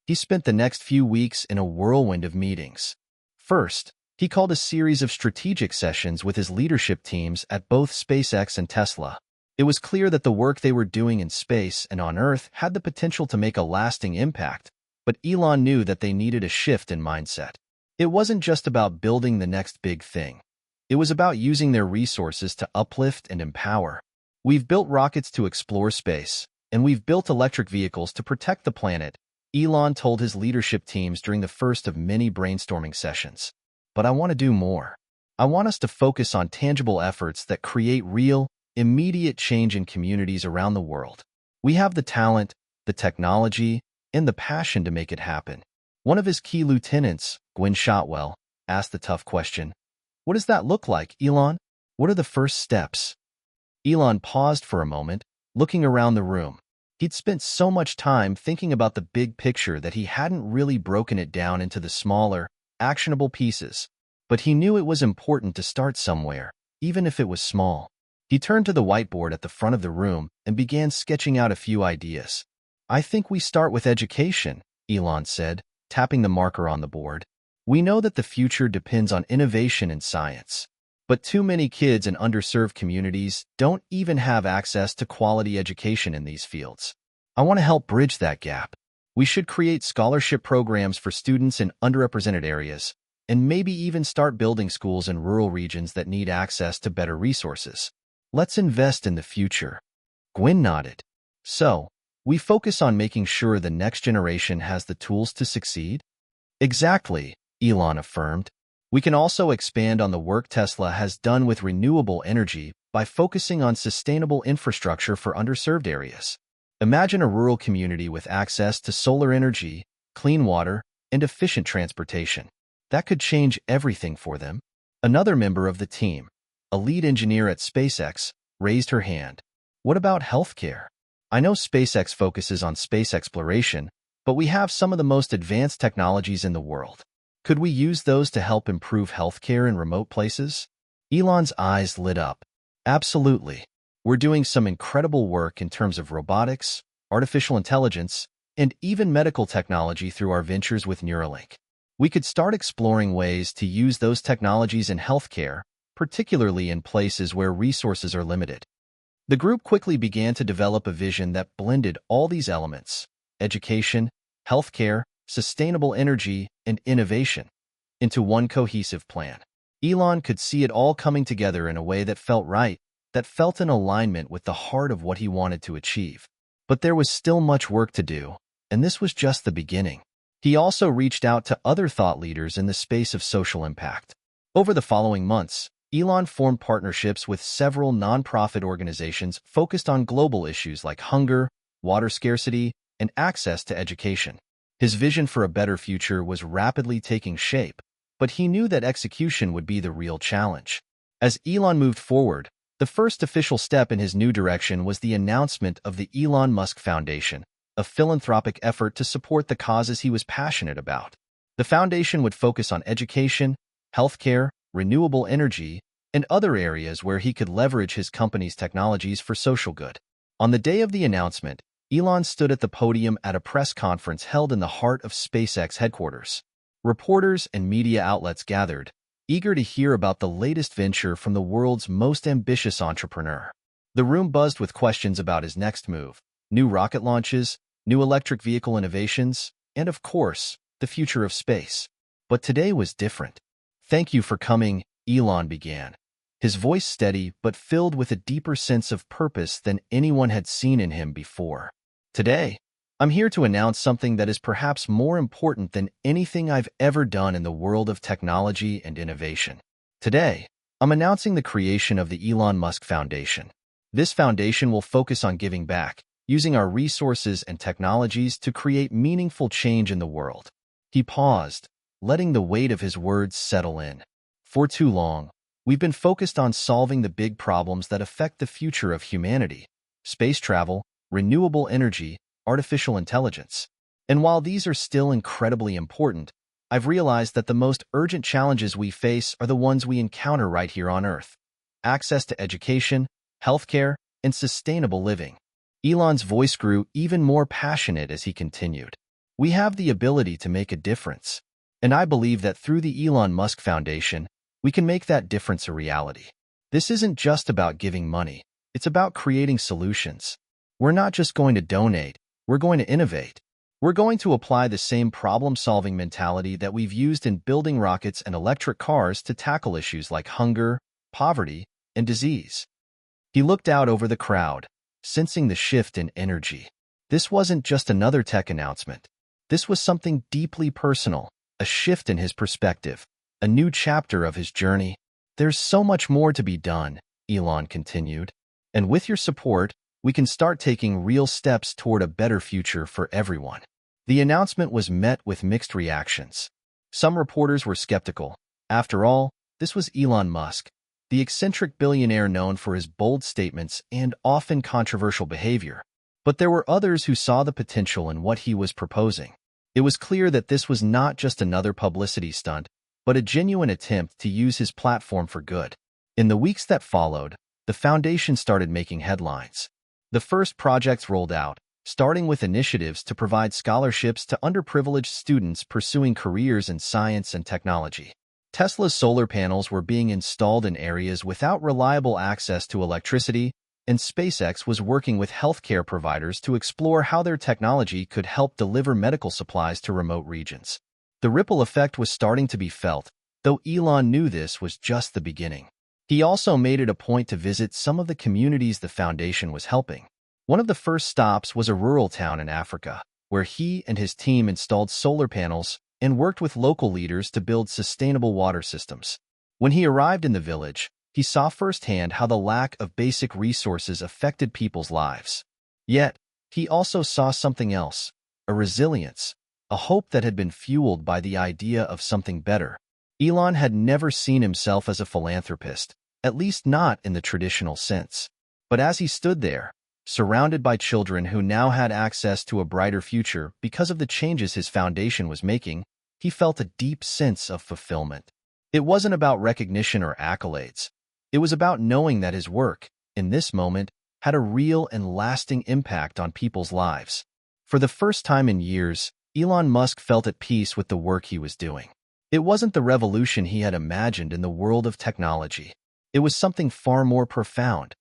He spent the next few weeks in a whirlwind of meetings. First, he called a series of strategic sessions with his leadership teams at both SpaceX and Tesla. It was clear that the work they were doing in space and on Earth had the potential to make a lasting impact, But Elon knew that they needed a shift in mindset. It wasn't just about building the next big thing. It was about using their resources to uplift and empower. We've built rockets to explore space, and we've built electric vehicles to protect the planet, Elon told his leadership teams during the first of many brainstorming sessions. But I want to do more. I want us to focus on tangible efforts that create real, immediate change in communities around the world. We have the talent, the technology, and the passion to make it happen. One of his key lieutenants, Gwynne Shotwell, asked the tough question, "What does that look like, Elon? What are the first steps?" Elon paused for a moment, looking around the room. He'd spent so much time thinking about the big picture that he hadn't really broken it down into the smaller, actionable pieces. But he knew it was important to start somewhere, even if it was small. He turned to the whiteboard at the front of the room and began sketching out a few ideas. "I think we start with education," Elon said, tapping the marker on the board. "We know that the future depends on innovation and science. But too many kids in underserved communities don't even have access to quality education in these fields. I want to help bridge that gap. We should create scholarship programs for students in underrepresented areas, and maybe even start building schools in rural regions that need access to better resources. Let's invest in the future." Gwynne nodded. "So, we focus on making sure the next generation has the tools to succeed?" "Exactly," Elon affirmed. "We can also expand on the work Tesla has done with renewable energy by focusing on sustainable infrastructure for underserved areas. Imagine a rural community with access to solar energy, clean water, and efficient transportation. That could change everything for them." Another member of the team, a lead engineer at SpaceX, raised her hand. "What about healthcare? I know SpaceX focuses on space exploration, but we have some of the most advanced technologies in the world. Could we use those to help improve healthcare in remote places?" Elon's eyes lit up. "Absolutely. We're doing some incredible work in terms of robotics, artificial intelligence, and even medical technology through our ventures with Neuralink. We could start exploring ways to use those technologies in healthcare, particularly in places where resources are limited." The group quickly began to develop a vision that blended all these elements: education, healthcare, sustainable energy, and innovation into one cohesive plan. Elon could see it all coming together in a way that felt right, that felt in alignment with the heart of what he wanted to achieve. But there was still much work to do, and this was just the beginning. He also reached out to other thought leaders in the space of social impact. Over the following months, Elon formed partnerships with several nonprofit organizations focused on global issues like hunger, water scarcity, and access to education. His vision for a better future was rapidly taking shape, but he knew that execution would be the real challenge. As Elon moved forward, the first official step in his new direction was the announcement of the Elon Musk Foundation, a philanthropic effort to support the causes he was passionate about. The foundation would focus on education, healthcare, renewable energy, and other areas where he could leverage his company's technologies for social good. On the day of the announcement, Elon stood at the podium at a press conference held in the heart of SpaceX headquarters. Reporters and media outlets gathered, eager to hear about the latest venture from the world's most ambitious entrepreneur. The room buzzed with questions about his next move, new rocket launches, new electric vehicle innovations, and of course, the future of space. But today was different. "Thank you for coming," Elon began, his voice steady but filled with a deeper sense of purpose than anyone had seen in him before. "Today, I'm here to announce something that is perhaps more important than anything I've ever done in the world of technology and innovation. Today, I'm announcing the creation of the Elon Musk Foundation. This foundation will focus on giving back, using our resources and technologies to create meaningful change in the world." He paused, letting the weight of his words settle in. "For too long, we've been focused on solving the big problems that affect the future of humanity: space travel, renewable energy, artificial intelligence. And while these are still incredibly important, I've realized that the most urgent challenges we face are the ones we encounter right here on Earth: access to education, healthcare, and sustainable living." Elon's voice grew even more passionate as he continued. "We have the ability to make a difference, and I believe that through the Elon Musk Foundation, we can make that difference a reality. This isn't just about giving money, it's about creating solutions. We're not just going to donate, we're going to innovate. We're going to apply the same problem-solving mentality that we've used in building rockets and electric cars to tackle issues like hunger, poverty, and disease. He looked out over the crowd, sensing the shift in energy. This wasn't just another tech announcement. This was something deeply personal, a shift in his perspective, a new chapter of his journey. There's so much more to be done, Elon continued. And with your support, we can start taking real steps toward a better future for everyone. The announcement was met with mixed reactions. Some reporters were skeptical. After all, this was Elon Musk, the eccentric billionaire known for his bold statements and often controversial behavior. But there were others who saw the potential in what he was proposing. It was clear that this was not just another publicity stunt, but a genuine attempt to use his platform for good. In the weeks that followed, the foundation started making headlines. The first projects rolled out, starting with initiatives to provide scholarships to underprivileged students pursuing careers in science and technology. Tesla's solar panels were being installed in areas without reliable access to electricity, and SpaceX was working with healthcare providers to explore how their technology could help deliver medical supplies to remote regions. The ripple effect was starting to be felt, though Elon knew this was just the beginning. He also made it a point to visit some of the communities the foundation was helping. One of the first stops was a rural town in Africa, where he and his team installed solar panels and worked with local leaders to build sustainable water systems. When he arrived in the village, he saw firsthand how the lack of basic resources affected people's lives. Yet, he also saw something else, a resilience, a hope that had been fueled by the idea of something better. Elon had never seen himself as a philanthropist, at least not in the traditional sense. But as he stood there, surrounded by children who now had access to a brighter future because of the changes his foundation was making, he felt a deep sense of fulfillment. It wasn't about recognition or accolades. It was about knowing that his work, in this moment, had a real and lasting impact on people's lives. For the first time in years, Elon Musk felt at peace with the work he was doing. It wasn't the revolution he had imagined in the world of technology. It was something far more profound,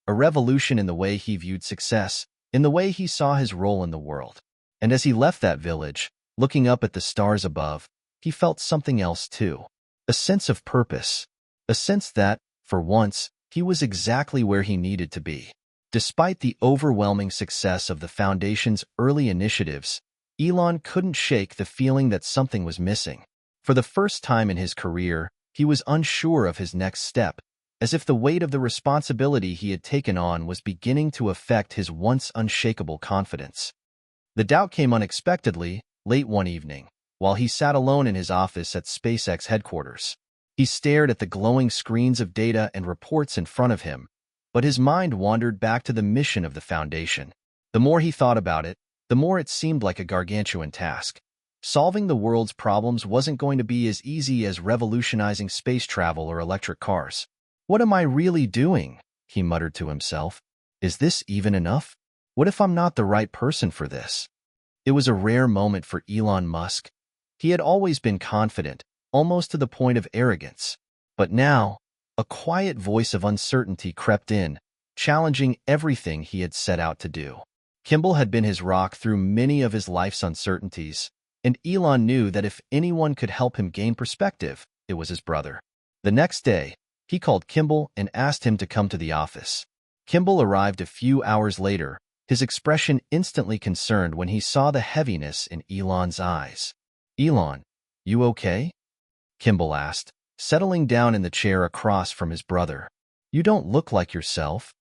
a revolution in the way he viewed success, in the way he saw his role in the world. And as he left that village, looking up at the stars above, he felt something else too. A sense of purpose. A sense that, for once, he was exactly where he needed to be. Despite the overwhelming success of the foundation's early initiatives, Elon couldn't shake the feeling that something was missing. For the first time in his career, he was unsure of his next step, as if the weight of the responsibility he had taken on was beginning to affect his once unshakable confidence. The doubt came unexpectedly, late one evening, while he sat alone in his office at SpaceX headquarters. He stared at the glowing screens of data and reports in front of him, but his mind wandered back to the mission of the foundation. The more he thought about it, the more it seemed like a gargantuan task. Solving the world's problems wasn't going to be as easy as revolutionizing space travel or electric cars. "What am I really doing?" he muttered to himself. "Is this even enough? What if I'm not the right person for this?" It was a rare moment for Elon Musk. He had always been confident, almost to the point of arrogance. But now, a quiet voice of uncertainty crept in, challenging everything he had set out to do. Kimball had been his rock through many of his life's uncertainties, and Elon knew that if anyone could help him gain perspective, it was his brother. The next day, he called Kimball and asked him to come to the office. Kimball arrived a few hours later, his expression instantly concerned when he saw the heaviness in Elon's eyes. "Elon, you okay?" Kimball asked, settling down in the chair across from his brother. "You don't look like yourself."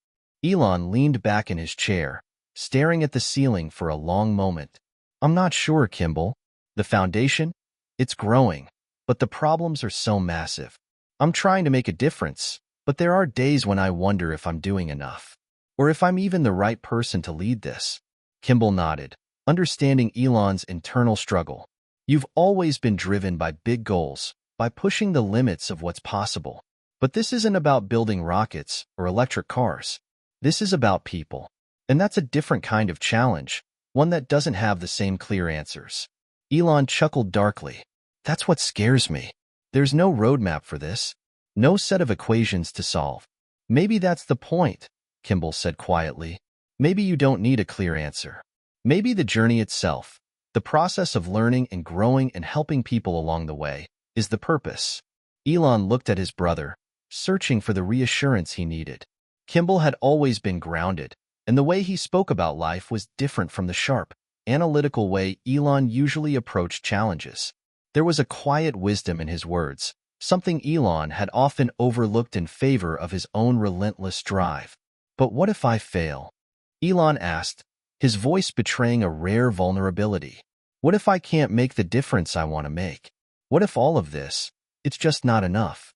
Elon leaned back in his chair, staring at the ceiling for a long moment. "I'm not sure, Kimball. The foundation? It's growing, but the problems are so massive. I'm trying to make a difference, but there are days when I wonder if I'm doing enough, or if I'm even the right person to lead this." Kimball nodded, understanding Elon's internal struggle. "You've always been driven by big goals, by pushing the limits of what's possible. But this isn't about building rockets or electric cars. This is about people. And that's a different kind of challenge, one that doesn't have the same clear answers." Elon chuckled darkly. "That's what scares me. There's no roadmap for this, no set of equations to solve." "Maybe that's the point," Kimball said quietly. "Maybe you don't need a clear answer. Maybe the journey itself, The process of learning and growing and helping people along the way is the purpose. Elon looked at his brother, searching for the reassurance he needed. Kimball had always been grounded, and the way he spoke about life was different from the sharp, analytical way Elon usually approached challenges. There was a quiet wisdom in his words, something Elon had often overlooked in favor of his own relentless drive. "But what if I fail?" Elon asked, his voice betraying a rare vulnerability. "What if I can't make the difference I want to make? What if all of this, it's just not enough?"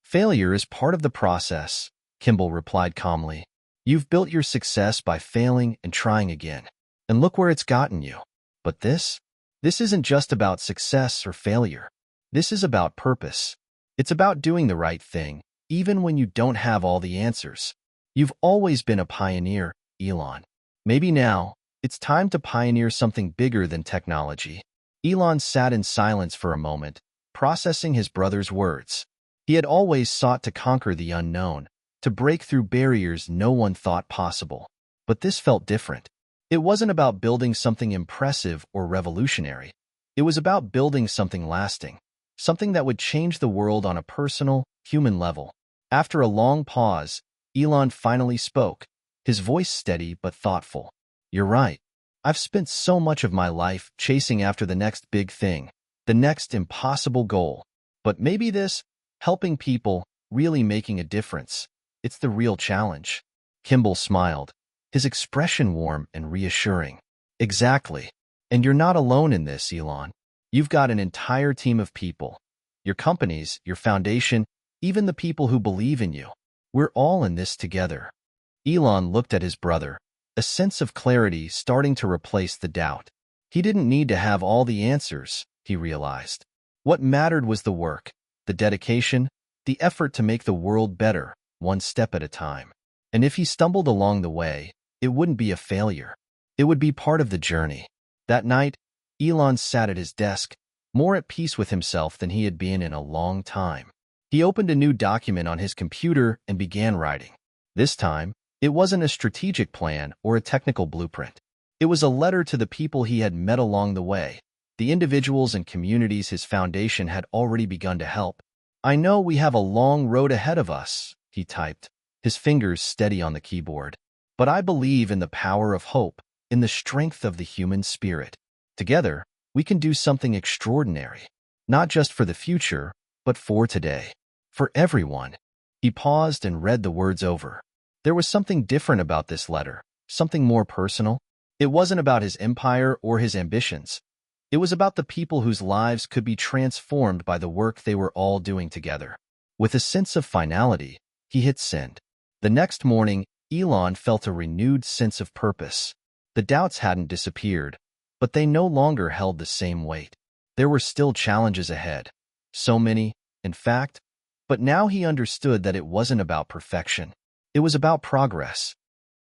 "Failure is part of the process," Kimball replied calmly. "You've built your success by failing and trying again. And look where it's gotten you. But this isn't just about success or failure. This is about purpose. It's about doing the right thing, even when you don't have all the answers. You've always been a pioneer, Elon. Maybe now, it's time to pioneer something bigger than technology." Elon sat in silence for a moment, processing his brother's words. He had always sought to conquer the unknown, to break through barriers no one thought possible. But this felt different. It wasn't about building something impressive or revolutionary. It was about building something lasting, something that would change the world on a personal, human level. After a long pause, Elon finally spoke, his voice steady but thoughtful. "You're right. I've spent so much of my life chasing after the next big thing, the next impossible goal. But maybe this, helping people, really making a difference, it's the real challenge." Kimball smiled, his expression warm and reassuring. "Exactly. And you're not alone in this, Elon. You've got an entire team of people. Your companies, your foundation, even the people who believe in you. We're all in this together." Elon looked at his brother, a sense of clarity starting to replace the doubt. He didn't need to have all the answers, he realized. What mattered was the work, the dedication, the effort to make the world better, one step at a time. And if he stumbled along the way, it wouldn't be a failure. It would be part of the journey. That night, Elon sat at his desk, more at peace with himself than he had been in a long time. He opened a new document on his computer and began writing. This time, it wasn't a strategic plan or a technical blueprint. It was a letter to the people he had met along the way, the individuals and communities his foundation had already begun to help. "I know we have a long road ahead of us," he typed, his fingers steady on the keyboard. "But I believe in the power of hope, in the strength of the human spirit. Together, we can do something extraordinary, not just for the future, but for today, for everyone." He paused and read the words over. There was something different about this letter, something more personal. It wasn't about his empire or his ambitions. It was about the people whose lives could be transformed by the work they were all doing together. With a sense of finality, he hit send. The next morning, Elon felt a renewed sense of purpose. The doubts hadn't disappeared, but they no longer held the same weight. There were still challenges ahead. So many, in fact, but now he understood that it wasn't about perfection. It was about progress.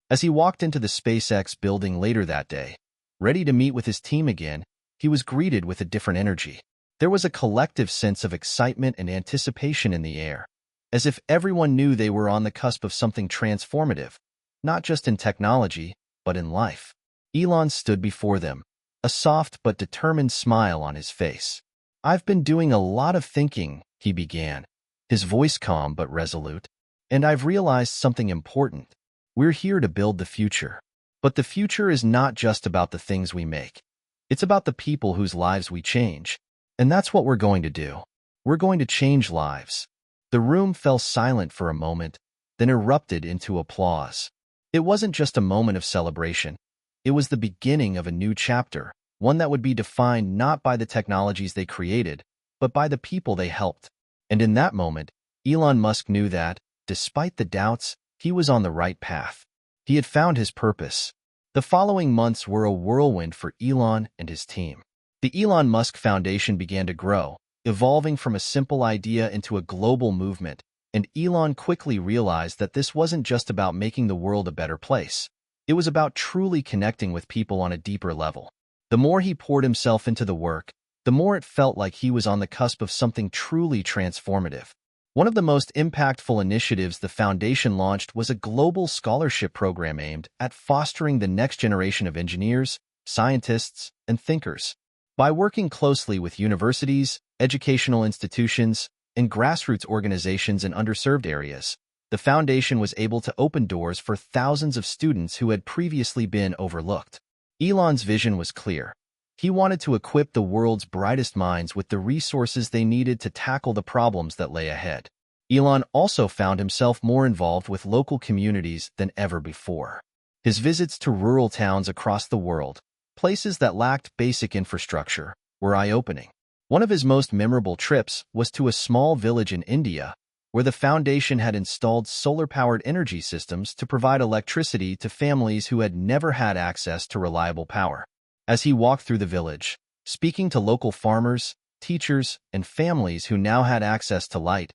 As he walked into the SpaceX building later that day, ready to meet with his team again, he was greeted with a different energy. There was a collective sense of excitement and anticipation in the air, as if everyone knew they were on the cusp of something transformative, not just in technology, but in life. Elon stood before them, a soft but determined smile on his face. "I've been doing a lot of thinking," he began, his voice calm but resolute. "And I've realized something important. We're here to build the future. But the future is not just about the things we make. It's about the people whose lives we change. And that's what we're going to do. We're going to change lives." The room fell silent for a moment, then erupted into applause. It wasn't just a moment of celebration. It was the beginning of a new chapter, one that would be defined not by the technologies they created, but by the people they helped. And in that moment, Elon Musk knew that, despite the doubts, he was on the right path. He had found his purpose. The following months were a whirlwind for Elon and his team. The Elon Musk Foundation began to grow, evolving from a simple idea into a global movement, and Elon quickly realized that this wasn't just about making the world a better place. It was about truly connecting with people on a deeper level. The more he poured himself into the work, the more it felt like he was on the cusp of something truly transformative. One of the most impactful initiatives the foundation launched was a global scholarship program aimed at fostering the next generation of engineers, scientists, and thinkers. By working closely with universities, educational institutions, and grassroots organizations in underserved areas, the foundation was able to open doors for thousands of students who had previously been overlooked. Elon's vision was clear. He wanted to equip the world's brightest minds with the resources they needed to tackle the problems that lay ahead. Elon also found himself more involved with local communities than ever before. His visits to rural towns across the world, places that lacked basic infrastructure, were eye-opening. One of his most memorable trips was to a small village in India, where the foundation had installed solar-powered energy systems to provide electricity to families who had never had access to reliable power. As he walked through the village, speaking to local farmers, teachers, and families who now had access to light,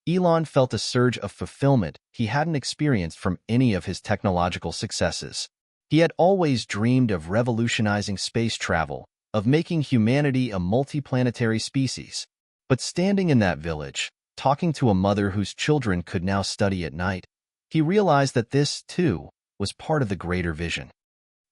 Elon felt a surge of fulfillment he hadn't experienced from any of his technological successes. He had always dreamed of revolutionizing space travel, of making humanity a multiplanetary species. But standing in that village, talking to a mother whose children could now study at night, he realized that this, too, was part of the greater vision.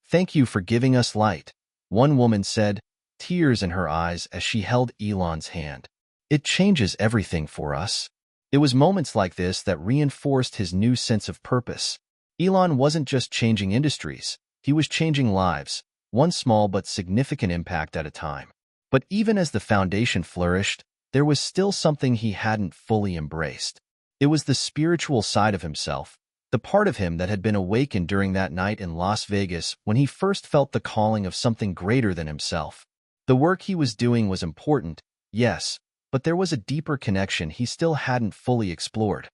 "Thank you for giving us light," one woman said, tears in her eyes as she held Elon's hand. "It changes everything for us." It was moments like this that reinforced his new sense of purpose. Elon wasn't just changing industries, he was changing lives, one small but significant impact at a time. But even as the foundation flourished, there was still something he hadn't fully embraced. It was the spiritual side of himself, the part of him that had been awakened during that night in Las Vegas when he first felt the calling of something greater than himself. The work he was doing was important, yes, but there was a deeper connection he still hadn't fully explored.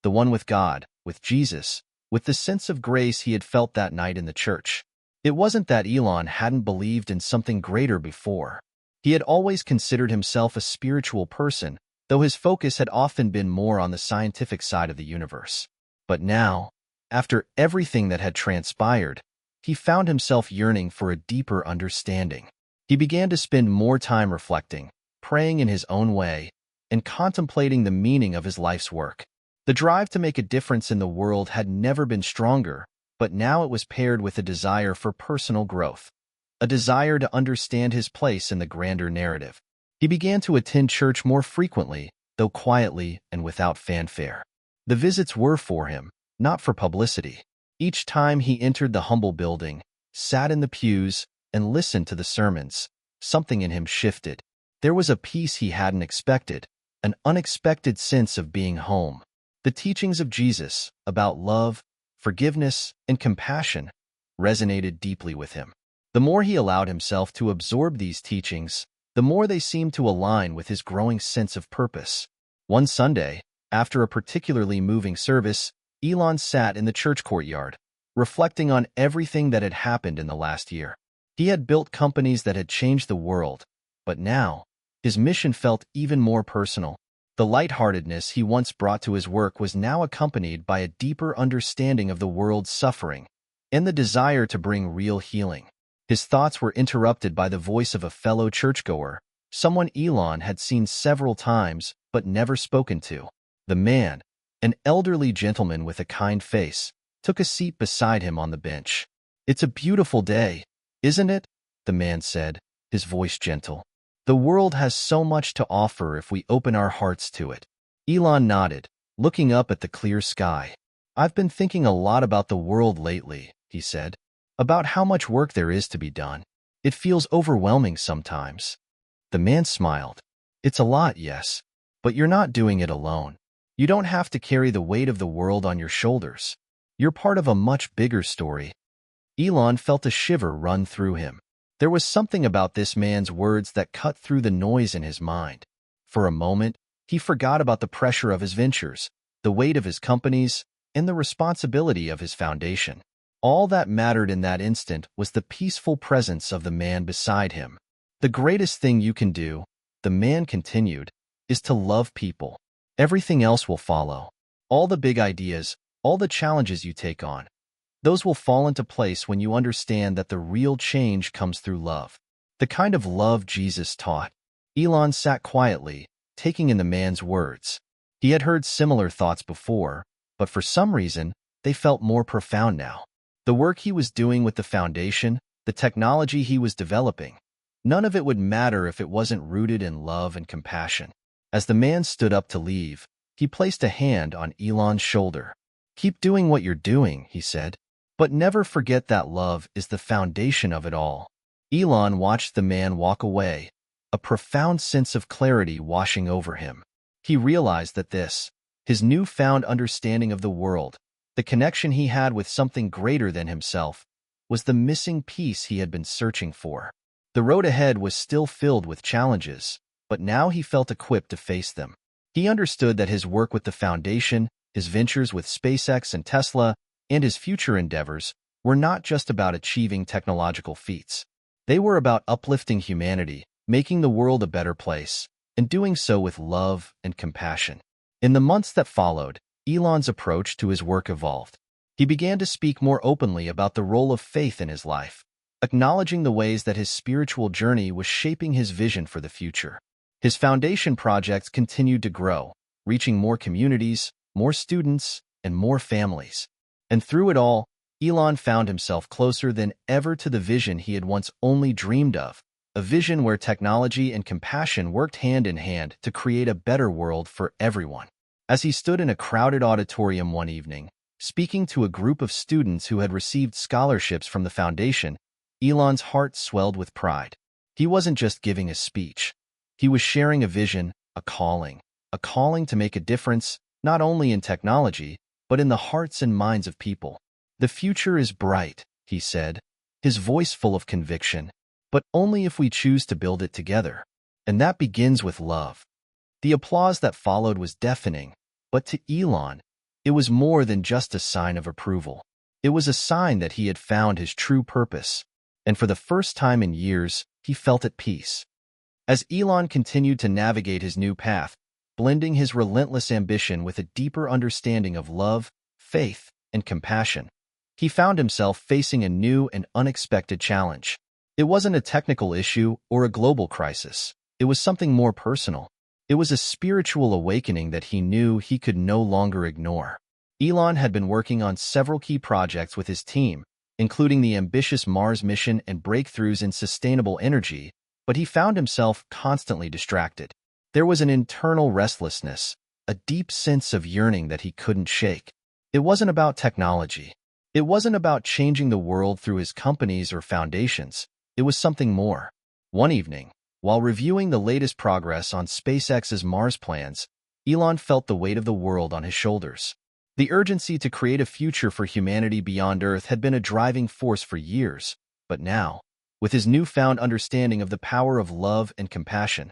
The one with God, with Jesus, with the sense of grace he had felt that night in the church. It wasn't that Elon hadn't believed in something greater before. He had always considered himself a spiritual person, though his focus had often been more on the scientific side of the universe. But now, after everything that had transpired, he found himself yearning for a deeper understanding. He began to spend more time reflecting, praying in his own way, and contemplating the meaning of his life's work. The drive to make a difference in the world had never been stronger, but now it was paired with a desire for personal growth, a desire to understand his place in the grander narrative. He began to attend church more frequently, though quietly and without fanfare. The visits were for him, not for publicity. Each time he entered the humble building, sat in the pews, and listened to the sermons, something in him shifted. There was a peace he hadn't expected, an unexpected sense of being home. The teachings of Jesus, about love, forgiveness, and compassion, resonated deeply with him. The more he allowed himself to absorb these teachings, the more they seemed to align with his growing sense of purpose. One Sunday, after a particularly moving service, Elon sat in the church courtyard, reflecting on everything that had happened in the last year. He had built companies that had changed the world, but now, his mission felt even more personal. The lightheartedness he once brought to his work was now accompanied by a deeper understanding of the world's suffering and the desire to bring real healing. His thoughts were interrupted by the voice of a fellow churchgoer, someone Elon had seen several times but never spoken to. The man, an elderly gentleman with a kind face, took a seat beside him on the bench. "It's a beautiful day, isn't it?" the man said, his voice gentle. "The world has so much to offer if we open our hearts to it." Elon nodded, looking up at the clear sky. "I've been thinking a lot about the world lately," he said, "about how much work there is to be done. It feels overwhelming sometimes." The man smiled. "It's a lot, yes, but you're not doing it alone. You don't have to carry the weight of the world on your shoulders. You're part of a much bigger story." Elon felt a shiver run through him. There was something about this man's words that cut through the noise in his mind. For a moment, he forgot about the pressure of his ventures, the weight of his companies, and the responsibility of his foundation. All that mattered in that instant was the peaceful presence of the man beside him. "The greatest thing you can do," the man continued, "is to love people. Everything else will follow. All the big ideas, all the challenges you take on, those will fall into place when you understand that the real change comes through love. The kind of love Jesus taught." Elon sat quietly, taking in the man's words. He had heard similar thoughts before, but for some reason, they felt more profound now. The work he was doing with the foundation, the technology he was developing. None of it would matter if it wasn't rooted in love and compassion. As the man stood up to leave, he placed a hand on Elon's shoulder. "Keep doing what you're doing," he said, "but never forget that love is the foundation of it all." Elon watched the man walk away, a profound sense of clarity washing over him. He realized that his newfound understanding of the world, the connection he had with something greater than himself, was the missing piece he had been searching for. The road ahead was still filled with challenges, but now he felt equipped to face them. He understood that his work with the Foundation, his ventures with SpaceX and Tesla, and his future endeavors were not just about achieving technological feats. They were about uplifting humanity, making the world a better place, and doing so with love and compassion. In the months that followed, Elon's approach to his work evolved. He began to speak more openly about the role of faith in his life, acknowledging the ways that his spiritual journey was shaping his vision for the future. His foundation projects continued to grow, reaching more communities, more students, and more families. And through it all, Elon found himself closer than ever to the vision he had once only dreamed of, a vision where technology and compassion worked hand in hand to create a better world for everyone. As he stood in a crowded auditorium one evening, speaking to a group of students who had received scholarships from the Foundation, Elon's heart swelled with pride. He wasn't just giving a speech. He was sharing a vision, a calling to make a difference, not only in technology, but in the hearts and minds of people. "The future is bright," he said, his voice full of conviction, "but only if we choose to build it together. And that begins with love." The applause that followed was deafening, but to Elon, it was more than just a sign of approval. It was a sign that he had found his true purpose, and for the first time in years, he felt at peace. As Elon continued to navigate his new path, blending his relentless ambition with a deeper understanding of love, faith, and compassion, he found himself facing a new and unexpected challenge. It wasn't a technical issue or a global crisis. It was something more personal. It was a spiritual awakening that he knew he could no longer ignore. Elon had been working on several key projects with his team, including the ambitious Mars mission and breakthroughs in sustainable energy, but he found himself constantly distracted. There was an internal restlessness, a deep sense of yearning that he couldn't shake. It wasn't about technology. It wasn't about changing the world through his companies or foundations. It was something more. One evening, while reviewing the latest progress on SpaceX's Mars plans, Elon felt the weight of the world on his shoulders. The urgency to create a future for humanity beyond Earth had been a driving force for years, but now, with his newfound understanding of the power of love and compassion,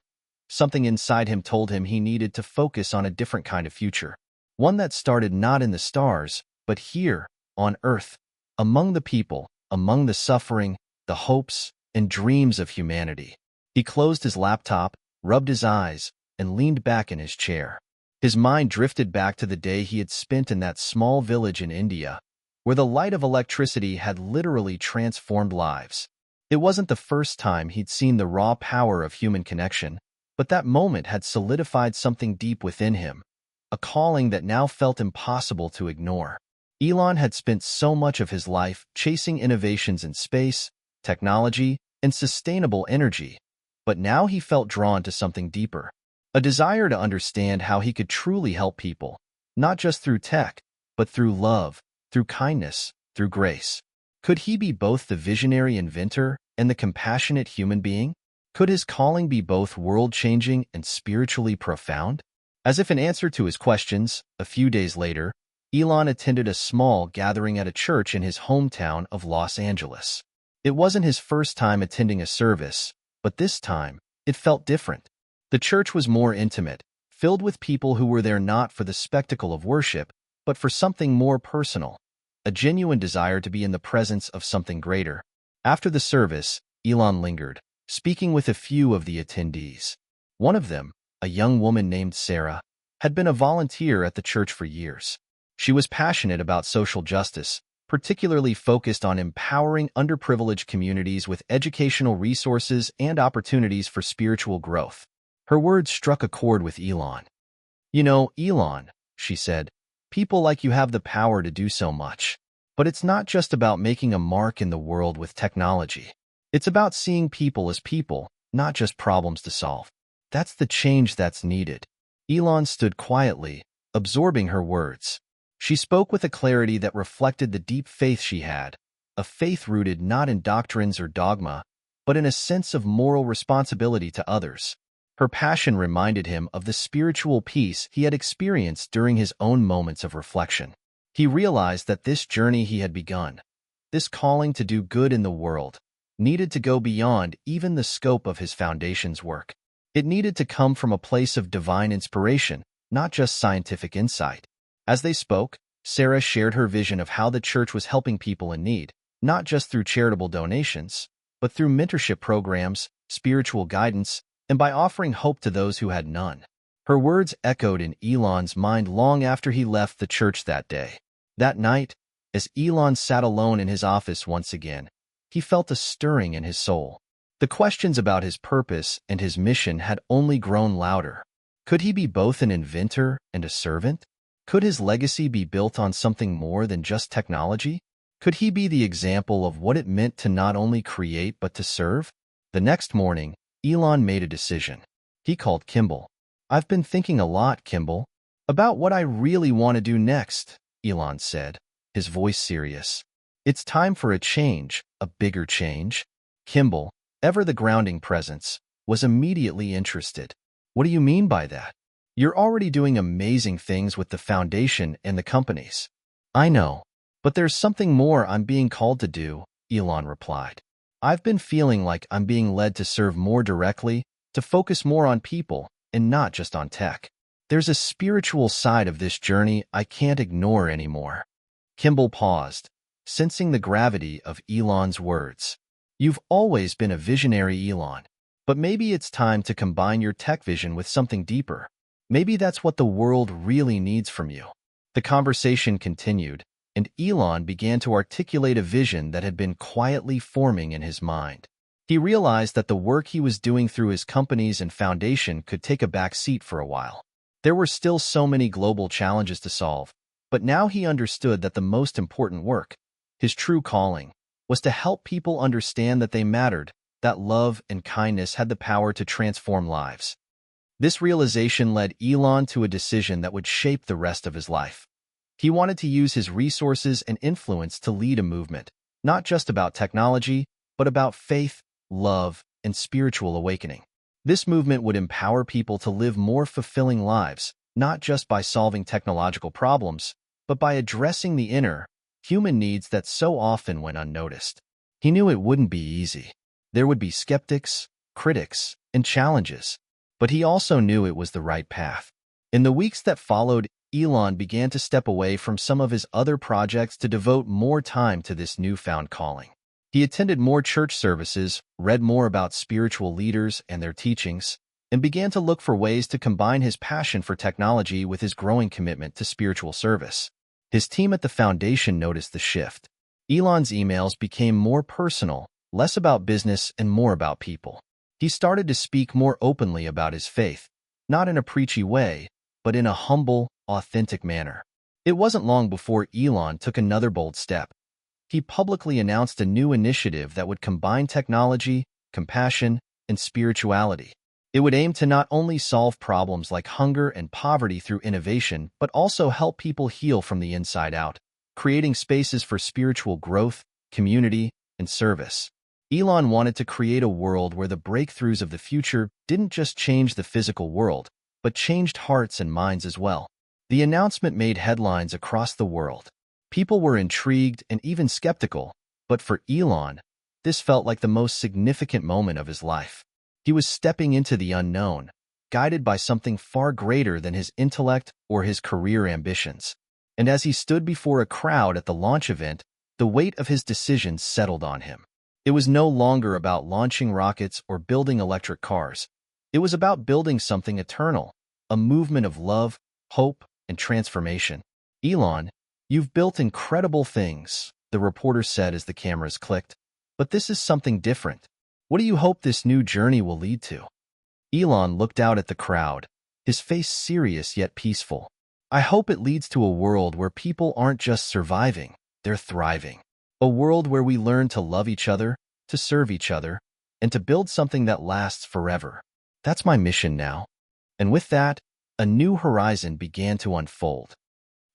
something inside him told him he needed to focus on a different kind of future, one that started not in the stars, but here, on Earth, among the people, among the suffering, the hopes, and dreams of humanity. He closed his laptop, rubbed his eyes, and leaned back in his chair. His mind drifted back to the day he had spent in that small village in India, where the light of electricity had literally transformed lives. It wasn't the first time he'd seen the raw power of human connection, but that moment had solidified something deep within him, a calling that now felt impossible to ignore. Elon had spent so much of his life chasing innovations in space, technology, and sustainable energy, but now he felt drawn to something deeper, a desire to understand how he could truly help people, not just through tech, but through love, through kindness, through grace. Could he be both the visionary inventor and the compassionate human being? Could his calling be both world-changing and spiritually profound? As if in answer to his questions, a few days later, Elon attended a small gathering at a church in his hometown of Los Angeles. It wasn't his first time attending a service, but this time, it felt different. The church was more intimate, filled with people who were there not for the spectacle of worship, but for something more personal, a genuine desire to be in the presence of something greater. After the service, Elon lingered, speaking with a few of the attendees. One of them, a young woman named Sarah, had been a volunteer at the church for years. She was passionate about social justice, particularly focused on empowering underprivileged communities with educational resources and opportunities for spiritual growth. Her words struck a chord with Elon. "You know, Elon," she said, "people like you have the power to do so much. But it's not just about making a mark in the world with technology. It's about seeing people as people, not just problems to solve. That's the change that's needed. Elon stood quietly, absorbing her words. She spoke with a clarity that reflected the deep faith she had, a faith rooted not in doctrines or dogma, but in a sense of moral responsibility to others. Her passion reminded him of the spiritual peace he had experienced during his own moments of reflection. He realized that this journey he had begun, this calling to do good in the world, needed to go beyond even the scope of his foundation's work. It needed to come from a place of divine inspiration, not just scientific insight. As they spoke, Sarah shared her vision of how the church was helping people in need, not just through charitable donations, but through mentorship programs, spiritual guidance, and by offering hope to those who had none. Her words echoed in Elon's mind long after he left the church that day. That night, as Elon sat alone in his office once again, he felt a stirring in his soul. The questions about his purpose and his mission had only grown louder. Could he be both an inventor and a servant? Could his legacy be built on something more than just technology? Could he be the example of what it meant to not only create but to serve? The next morning, Elon made a decision. He called Kimball. "I've been thinking a lot, Kimball, about what I really want to do next," Elon said, his voice serious. "It's time for a change, a bigger change." Kimball, ever the grounding presence, was immediately interested. "What do you mean by that?" "You're already doing amazing things with the foundation and the companies." "I know, but there's something more I'm being called to do," Elon replied. "I've been feeling like I'm being led to serve more directly, to focus more on people, and not just on tech. There's a spiritual side of this journey I can't ignore anymore." Kimball paused, sensing the gravity of Elon's words. "You've always been a visionary, Elon, but maybe it's time to combine your tech vision with something deeper. Maybe that's what the world really needs from you." The conversation continued, and Elon began to articulate a vision that had been quietly forming in his mind. He realized that the work he was doing through his companies and foundation could take a back seat for a while. There were still so many global challenges to solve, but now he understood that the most important work, his true calling, was to help people understand that they mattered, that love and kindness had the power to transform lives. This realization led Elon to a decision that would shape the rest of his life. He wanted to use his resources and influence to lead a movement, not just about technology, but about faith, love, and spiritual awakening. This movement would empower people to live more fulfilling lives, not just by solving technological problems, but by addressing the inner, human needs that so often went unnoticed. He knew it wouldn't be easy. There would be skeptics, critics, and challenges, but he also knew it was the right path. In the weeks that followed, Elon began to step away from some of his other projects to devote more time to this newfound calling. He attended more church services, read more about spiritual leaders and their teachings, and began to look for ways to combine his passion for technology with his growing commitment to spiritual service. His team at the foundation noticed the shift. Elon's emails became more personal, less about business and more about people. He started to speak more openly about his faith, not in a preachy way, but in a humble, authentic manner. It wasn't long before Elon took another bold step. He publicly announced a new initiative that would combine technology, compassion, and spirituality. It would aim to not only solve problems like hunger and poverty through innovation, but also help people heal from the inside out, creating spaces for spiritual growth, community, and service. Elon wanted to create a world where the breakthroughs of the future didn't just change the physical world, but changed hearts and minds as well. The announcement made headlines across the world. People were intrigued and even skeptical, but for Elon, this felt like the most significant moment of his life. He was stepping into the unknown, guided by something far greater than his intellect or his career ambitions. And as he stood before a crowd at the launch event, the weight of his decision settled on him. It was no longer about launching rockets or building electric cars. It was about building something eternal, a movement of love, hope, and transformation. "Elon, you've built incredible things," the reporter said as the cameras clicked. "But this is something different. What do you hope this new journey will lead to?" Elon looked out at the crowd, his face serious yet peaceful. "I hope it leads to a world where people aren't just surviving, they're thriving. A world where we learn to love each other, to serve each other, and to build something that lasts forever. That's my mission now. And with that, a new horizon began to unfold.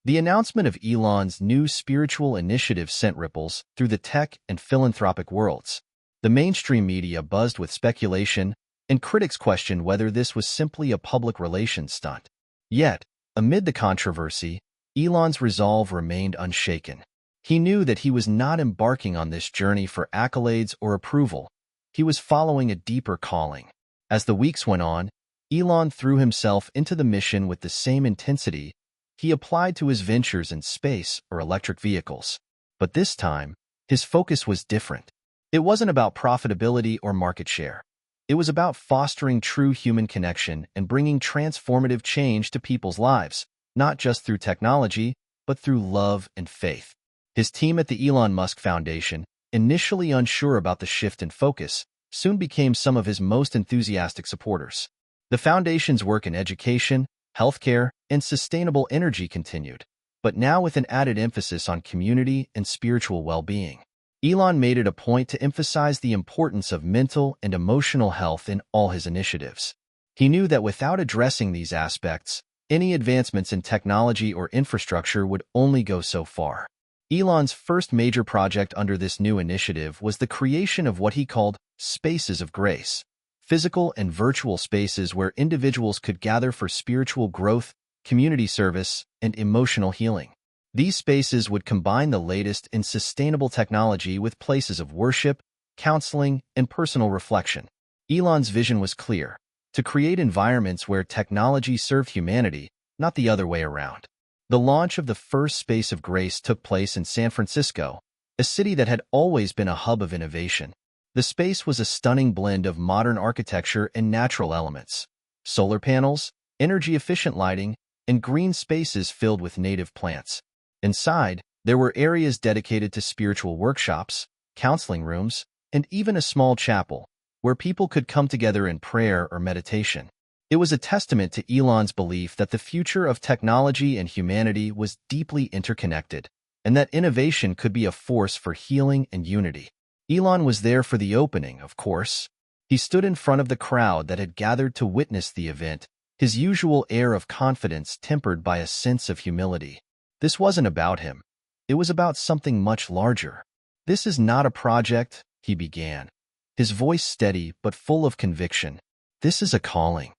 The announcement of Elon's new spiritual initiative sent ripples through the tech and philanthropic worlds. The mainstream media buzzed with speculation, and critics questioned whether this was simply a public relations stunt. Yet, amid the controversy, Elon's resolve remained unshaken. He knew that he was not embarking on this journey for accolades or approval. He was following a deeper calling. As the weeks went on, Elon threw himself into the mission with the same intensity he applied to his ventures in space or electric vehicles. But this time, his focus was different. It wasn't about profitability or market share. It was about fostering true human connection and bringing transformative change to people's lives, not just through technology, but through love and faith. His team at the Elon Musk Foundation, initially unsure about the shift in focus, soon became some of his most enthusiastic supporters. The foundation's work in education, healthcare, and sustainable energy continued, but now with an added emphasis on community and spiritual well-being. Elon made it a point to emphasize the importance of mental and emotional health in all his initiatives. He knew that without addressing these aspects, any advancements in technology or infrastructure would only go so far. Elon's first major project under this new initiative was the creation of what he called spaces of grace, physical and virtual spaces where individuals could gather for spiritual growth, community service, and emotional healing. These spaces would combine the latest in sustainable technology with places of worship, counseling, and personal reflection. Elon's vision was clear: to create environments where technology served humanity, not the other way around. The launch of the first Space of Grace took place in San Francisco, a city that had always been a hub of innovation. The space was a stunning blend of modern architecture and natural elements: solar panels, energy-efficient lighting, and green spaces filled with native plants. Inside, there were areas dedicated to spiritual workshops, counseling rooms, and even a small chapel, where people could come together in prayer or meditation. It was a testament to Elon's belief that the future of technology and humanity was deeply interconnected, and that innovation could be a force for healing and unity. Elon was there for the opening, of course. He stood in front of the crowd that had gathered to witness the event, his usual air of confidence tempered by a sense of humility. This wasn't about him. It was about something much larger. "This is not a project," he began, his voice steady but full of conviction. "This is a calling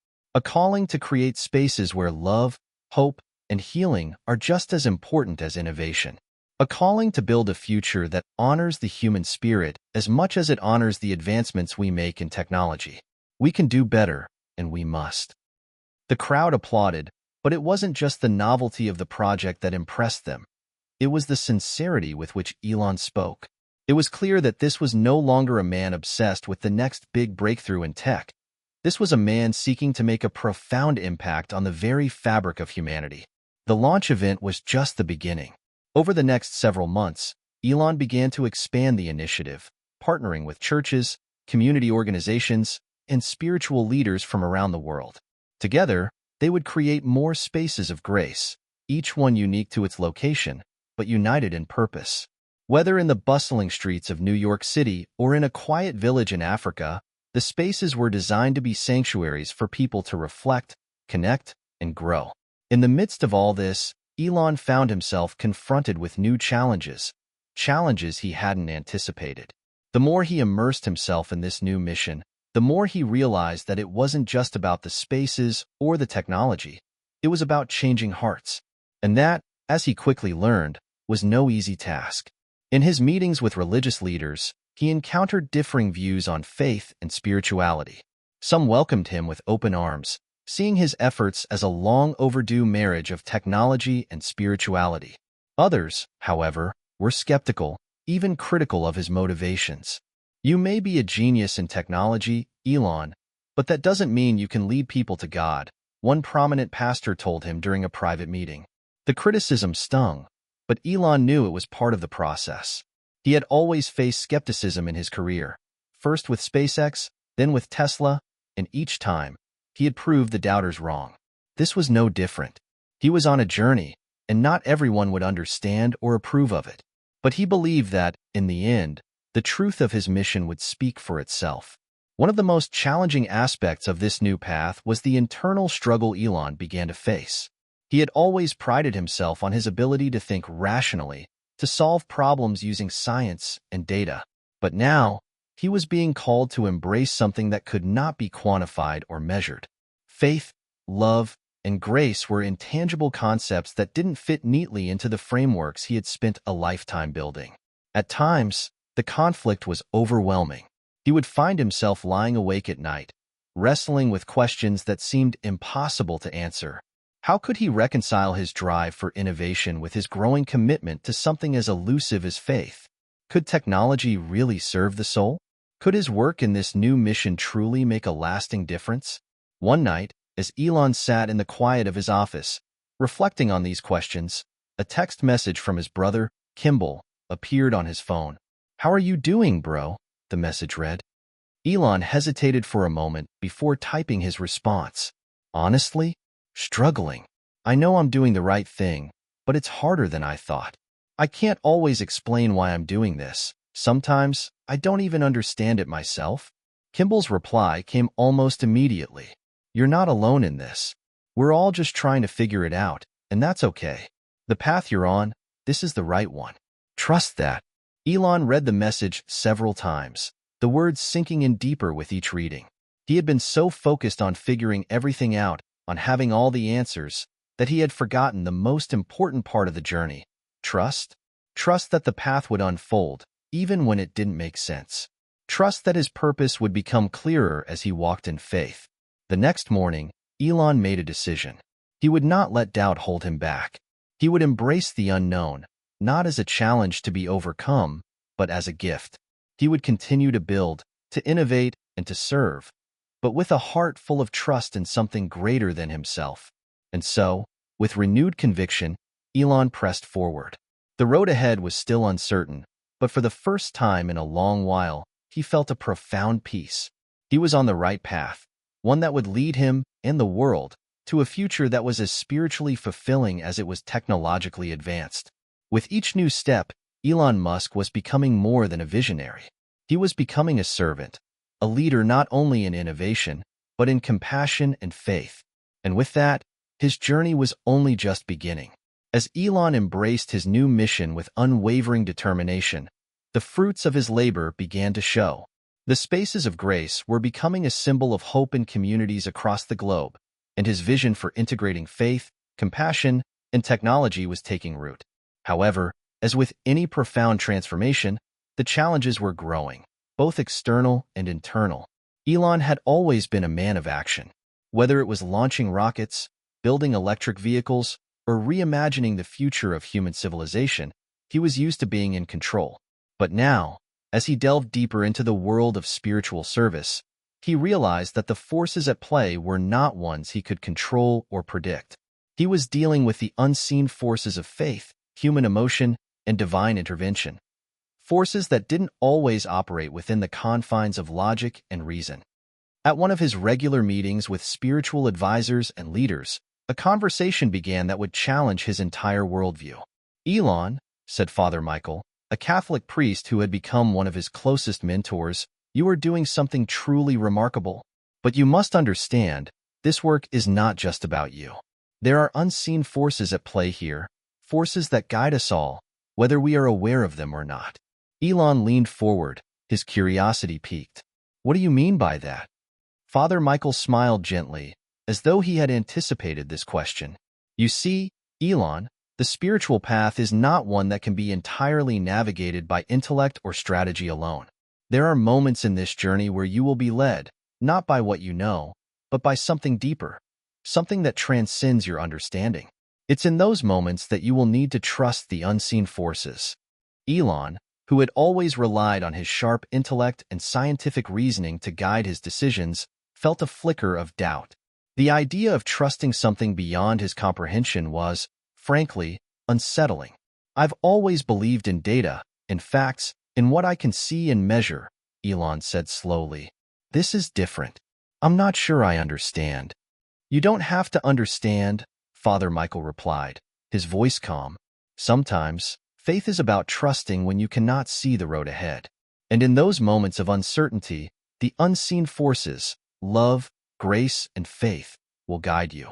to create spaces where love, hope, and healing are just as important as innovation. A calling to build a future that honors the human spirit as much as it honors the advancements we make in technology. We can do better, and we must." The crowd applauded, but it wasn't just the novelty of the project that impressed them. It was the sincerity with which Elon spoke. It was clear that this was no longer a man obsessed with the next big breakthrough in tech. This was a man seeking to make a profound impact on the very fabric of humanity. The launch event was just the beginning. Over the next several months, Elon began to expand the initiative, partnering with churches, community organizations, and spiritual leaders from around the world. Together, they would create more spaces of grace, each one unique to its location, but united in purpose. Whether in the bustling streets of New York City or in a quiet village in Africa, the spaces were designed to be sanctuaries for people to reflect, connect, and grow. In the midst of all this, Elon found himself confronted with new challenges he hadn't anticipated. The more he immersed himself in this new mission, the more he realized that it wasn't just about the spaces or the technology. It was about changing hearts. And that, as he quickly learned, was no easy task. In his meetings with religious leaders, he encountered differing views on faith and spirituality. Some welcomed him with open arms, seeing his efforts as a long-overdue marriage of technology and spirituality. Others, however, were skeptical, even critical of his motivations. "You may be a genius in technology, Elon, but that doesn't mean you can lead people to God," one prominent pastor told him during a private meeting. The criticism stung, but Elon knew it was part of the process. He had always faced skepticism in his career, first with SpaceX, then with Tesla, and each time, he had proved the doubters wrong. This was no different. He was on a journey, and not everyone would understand or approve of it. But he believed that, in the end, the truth of his mission would speak for itself. One of the most challenging aspects of this new path was the internal struggle Elon began to face. He had always prided himself on his ability to think rationally, to solve problems using science and data. But now, he was being called to embrace something that could not be quantified or measured. Faith, love, and grace were intangible concepts that didn't fit neatly into the frameworks he had spent a lifetime building. At times, the conflict was overwhelming. He would find himself lying awake at night, wrestling with questions that seemed impossible to answer. How could he reconcile his drive for innovation with his growing commitment to something as elusive as faith? Could technology really serve the soul? Could his work in this new mission truly make a lasting difference? One night, as Elon sat in the quiet of his office, reflecting on these questions, a text message from his brother, Kimball, appeared on his phone. "How are you doing, bro?" the message read. Elon hesitated for a moment before typing his response. "Honestly, struggling. I know I'm doing the right thing, but it's harder than I thought. I can't always explain why I'm doing this. Sometimes, I don't even understand it myself." Kimball's reply came almost immediately. "You're not alone in this. We're all just trying to figure it out, and that's okay. The path you're on, this is the right one. Trust that." Elon read the message several times, the words sinking in deeper with each reading. He had been so focused on figuring everything out, on having all the answers, that he had forgotten the most important part of the journey: trust. Trust that the path would unfold, even when it didn't make sense. Trust that his purpose would become clearer as he walked in faith. The next morning, Elon made a decision. He would not let doubt hold him back. He would embrace the unknown, not as a challenge to be overcome, but as a gift. He would continue to build, to innovate, and to serve, but with a heart full of trust in something greater than himself. And so, with renewed conviction, Elon pressed forward. The road ahead was still uncertain, but for the first time in a long while, he felt a profound peace. He was on the right path, one that would lead him and the world to a future that was as spiritually fulfilling as it was technologically advanced. With each new step, Elon Musk was becoming more than a visionary. He was becoming a servant, a leader not only in innovation, but in compassion and faith. And with that, his journey was only just beginning. As Elon embraced his new mission with unwavering determination, the fruits of his labor began to show. The spaces of grace were becoming a symbol of hope in communities across the globe, and his vision for integrating faith, compassion, and technology was taking root. However, as with any profound transformation, the challenges were growing, both external and internal. Elon had always been a man of action. Whether it was launching rockets, building electric vehicles, or reimagining the future of human civilization, he was used to being in control. But now, as he delved deeper into the world of spiritual service, he realized that the forces at play were not ones he could control or predict. He was dealing with the unseen forces of faith, human emotion, and divine intervention. Forces that didn't always operate within the confines of logic and reason. At one of his regular meetings with spiritual advisors and leaders, a conversation began that would challenge his entire worldview. "Elon," said Father Michael, a Catholic priest who had become one of his closest mentors, "you are doing something truly remarkable. But you must understand, this work is not just about you. There are unseen forces at play here, forces that guide us all, whether we are aware of them or not." Elon leaned forward, his curiosity piqued. "What do you mean by that?" Father Michael smiled gently, as though he had anticipated this question. "You see, Elon, the spiritual path is not one that can be entirely navigated by intellect or strategy alone. There are moments in this journey where you will be led, not by what you know, but by something deeper, something that transcends your understanding. It's in those moments that you will need to trust the unseen forces." Elon, who had always relied on his sharp intellect and scientific reasoning to guide his decisions, felt a flicker of doubt. The idea of trusting something beyond his comprehension was, frankly, unsettling. "I've always believed in data, in facts, in what I can see and measure," Elon said slowly. "This is different. I'm not sure I understand." "You don't have to understand," Father Michael replied, his voice calm. "Sometimes, Faith is about trusting when you cannot see the road ahead. And in those moments of uncertainty, the unseen forces, love, grace, and faith, will guide you.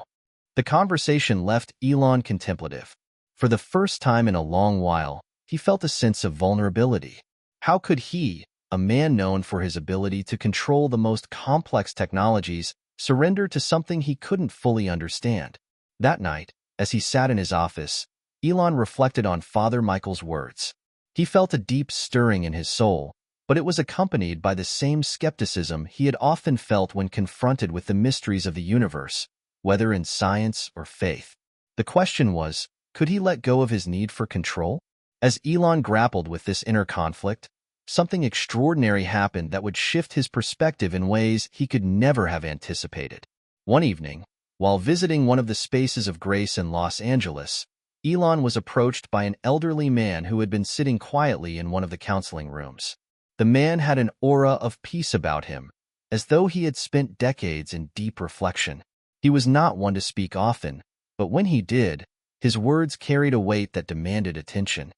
The conversation left Elon contemplative. For the first time in a long while, he felt a sense of vulnerability. How could he, a man known for his ability to control the most complex technologies, surrender to something he couldn't fully understand? That night, as he sat in his office, Elon reflected on Father Michael's words. He felt a deep stirring in his soul, but it was accompanied by the same skepticism he had often felt when confronted with the mysteries of the universe, whether in science or faith. The question was, could he let go of his need for control? As Elon grappled with this inner conflict, something extraordinary happened that would shift his perspective in ways he could never have anticipated. One evening, while visiting one of the spaces of grace in Los Angeles, Elon was approached by an elderly man who had been sitting quietly in one of the counseling rooms. The man had an aura of peace about him, as though he had spent decades in deep reflection. He was not one to speak often, but when he did, his words carried a weight that demanded attention.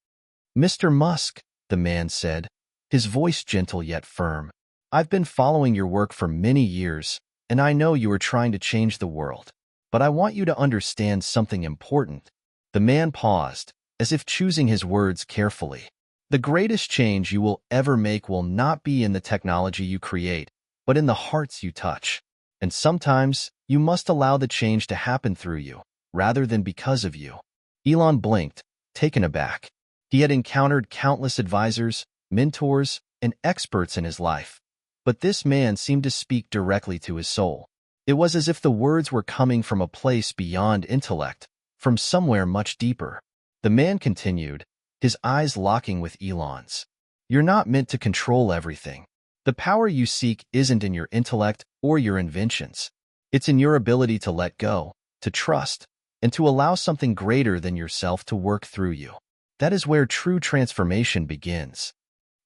"Mr. Musk," the man said, his voice gentle yet firm, "I've been following your work for many years, and I know you are trying to change the world. But I want you to understand something important." The man paused, as if choosing his words carefully. "The greatest change you will ever make will not be in the technology you create, but in the hearts you touch. And sometimes, you must allow the change to happen through you, rather than because of you." Elon blinked, taken aback. He had encountered countless advisors, mentors, and experts in his life, but this man seemed to speak directly to his soul. It was as if the words were coming from a place beyond intellect, from somewhere much deeper. The man continued, his eyes locking with Elon's. "You're not meant to control everything. The power you seek isn't in your intellect or your inventions. It's in your ability to let go, to trust, and to allow something greater than yourself to work through you. That is where true transformation begins."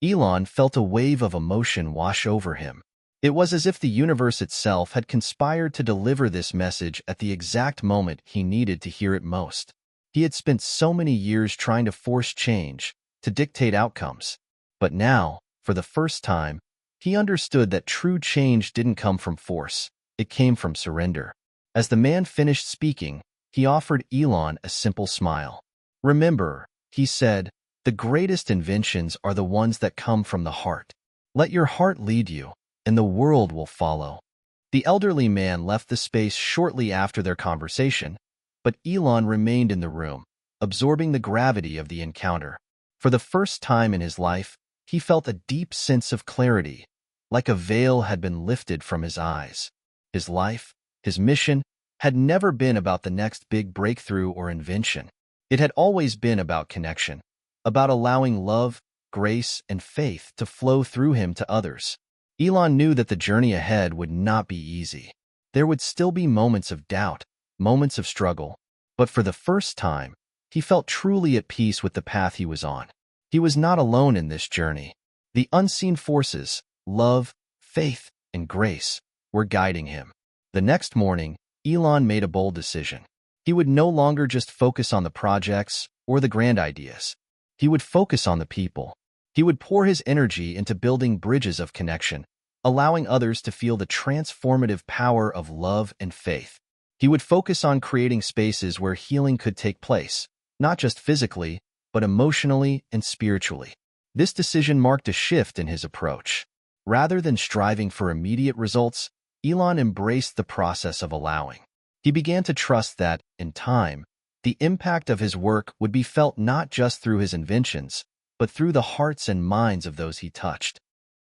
Elon felt a wave of emotion wash over him. It was as if the universe itself had conspired to deliver this message at the exact moment he needed to hear it most. He had spent so many years trying to force change, to dictate outcomes. But now, for the first time, he understood that true change didn't come from force, it came from surrender. As the man finished speaking, he offered Elon a simple smile. "Remember," he said, "the greatest inventions are the ones that come from the heart. Let your heart lead you, and the world will follow." The elderly man left the space shortly after their conversation, but Elon remained in the room, absorbing the gravity of the encounter. For the first time in his life, he felt a deep sense of clarity, like a veil had been lifted from his eyes. His life, his mission, had never been about the next big breakthrough or invention. It had always been about connection, about allowing love, grace, and faith to flow through him to others. Elon knew that the journey ahead would not be easy. There would still be moments of doubt, moments of struggle, but for the first time, he felt truly at peace with the path he was on. He was not alone in this journey. The unseen forces, love, faith, and grace, were guiding him. The next morning, Elon made a bold decision. He would no longer just focus on the projects or the grand ideas. He would focus on the people. He would pour his energy into building bridges of connection, allowing others to feel the transformative power of love and faith. He would focus on creating spaces where healing could take place, not just physically, but emotionally and spiritually. This decision marked a shift in his approach. Rather than striving for immediate results, Elon embraced the process of allowing. He began to trust that, in time, the impact of his work would be felt not just through his inventions, but through the hearts and minds of those he touched.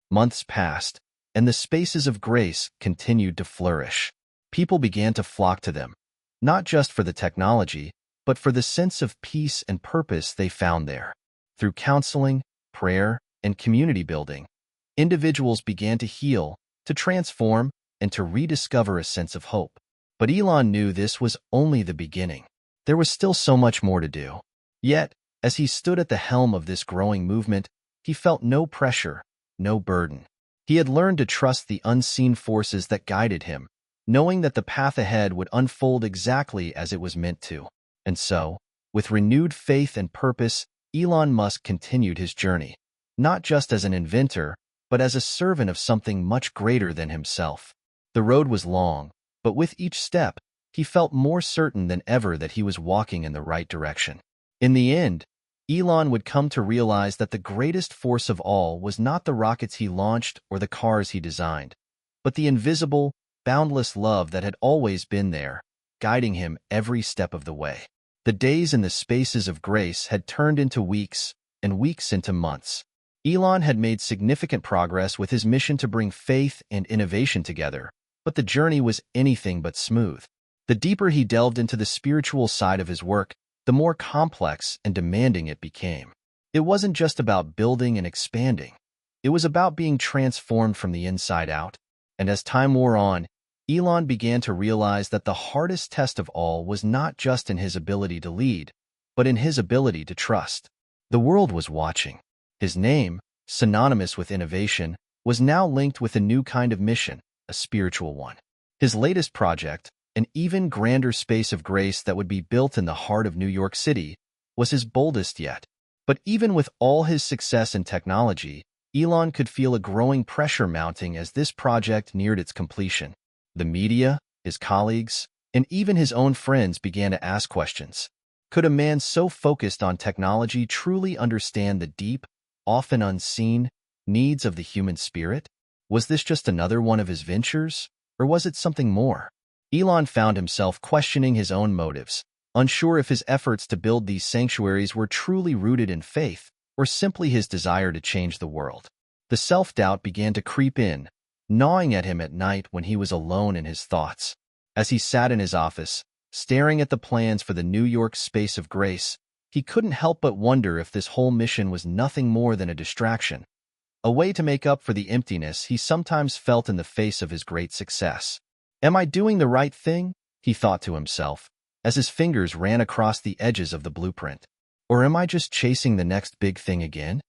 Months passed, and the spaces of grace continued to flourish. People began to flock to them, not just for the technology, but for the sense of peace and purpose they found there. Through counseling, prayer, and community building, individuals began to heal, to transform, and to rediscover a sense of hope. But Elon knew this was only the beginning. There was still so much more to do. Yet, as he stood at the helm of this growing movement, he felt no pressure, no burden. He had learned to trust the unseen forces that guided him, knowing that the path ahead would unfold exactly as it was meant to. And so, with renewed faith and purpose, Elon Musk continued his journey, not just as an inventor, but as a servant of something much greater than himself. The road was long, but with each step, he felt more certain than ever that he was walking in the right direction. In the end, Elon would come to realize that the greatest force of all was not the rockets he launched or the cars he designed, but the invisible, boundless love that had always been there, guiding him every step of the way. The days and the spaces of grace had turned into weeks, and weeks into months. Elon had made significant progress with his mission to bring faith and innovation together, but the journey was anything but smooth. The deeper he delved into the spiritual side of his work, the more complex and demanding it became. It wasn't just about building and expanding. It was about being transformed from the inside out. And as time wore on, Elon began to realize that the hardest test of all was not just in his ability to lead, but in his ability to trust. The world was watching. His name, synonymous with innovation, was now linked with a new kind of mission, a spiritual one. His latest project, an even grander space of grace that would be built in the heart of New York City, was his boldest yet. But even with all his success in technology, Elon could feel a growing pressure mounting as this project neared its completion. The media, his colleagues, and even his own friends began to ask questions. Could a man so focused on technology truly understand the deep, often unseen, needs of the human spirit? Was this just another one of his ventures, or was it something more? Elon found himself questioning his own motives, unsure if his efforts to build these sanctuaries were truly rooted in faith, or simply his desire to change the world. The self-doubt began to creep in, gnawing at him at night when he was alone in his thoughts. As he sat in his office, staring at the plans for the New York space of grace, he couldn't help but wonder if this whole mission was nothing more than a distraction, a way to make up for the emptiness he sometimes felt in the face of his great success. Am I doing the right thing? He thought to himself, as his fingers ran across the edges of the blueprint. Or am I just chasing the next big thing again?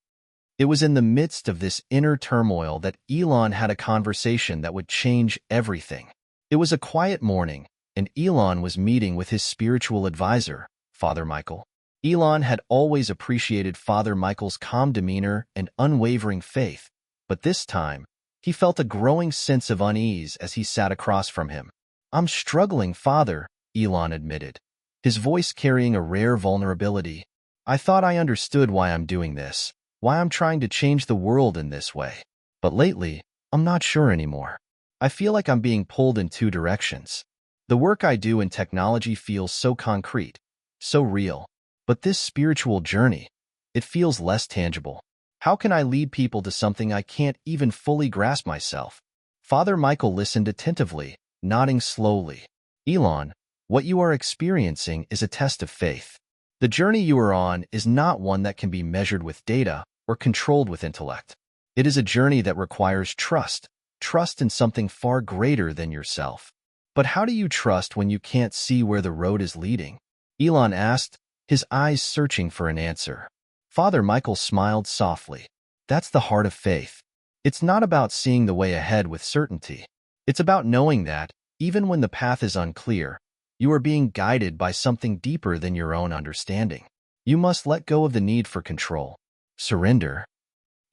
It was in the midst of this inner turmoil that Elon had a conversation that would change everything. It was a quiet morning, and Elon was meeting with his spiritual advisor, Father Michael. Elon had always appreciated Father Michael's calm demeanor and unwavering faith, but this time, he felt a growing sense of unease as he sat across from him. "I'm struggling, Father," Elon admitted, his voice carrying a rare vulnerability. "I thought I understood why I'm doing this, why I'm trying to change the world in this way. But lately, I'm not sure anymore. I feel like I'm being pulled in two directions. The work I do in technology feels so concrete, so real. But this spiritual journey, it feels less tangible. How can I lead people to something I can't even fully grasp myself?" Father Michael listened attentively, nodding slowly. "Elon, what you are experiencing is a test of faith. The journey you are on is not one that can be measured with data or controlled with intellect. It is a journey that requires trust in something far greater than yourself. But how do you trust when you can't see where the road is leading?" Elon asked, his eyes searching for an answer. Father Michael smiled softly. "That's the heart of faith. It's not about seeing the way ahead with certainty. It's about knowing that, even when the path is unclear, you are being guided by something deeper than your own understanding. You must let go of the need for control. Surrender."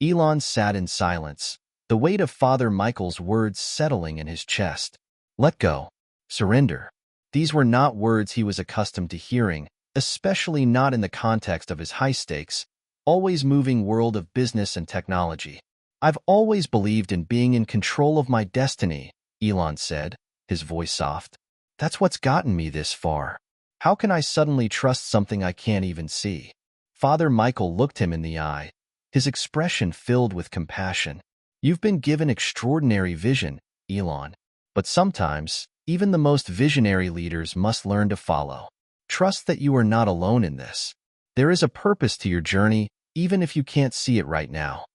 Elon sat in silence, the weight of Father Michael's words settling in his chest. Let go. Surrender. These were not words he was accustomed to hearing, especially not in the context of his high-stakes, always moving world of business and technology. "I've always believed in being in control of my destiny," Elon said, his voice soft. "That's what's gotten me this far. How can I suddenly trust something I can't even see?" Father Michael looked him in the eye, his expression filled with compassion. "You've been given extraordinary vision, Elon. But sometimes, even the most visionary leaders must learn to follow. Trust that you are not alone in this. There is a purpose to your journey, even if you can't see it right now."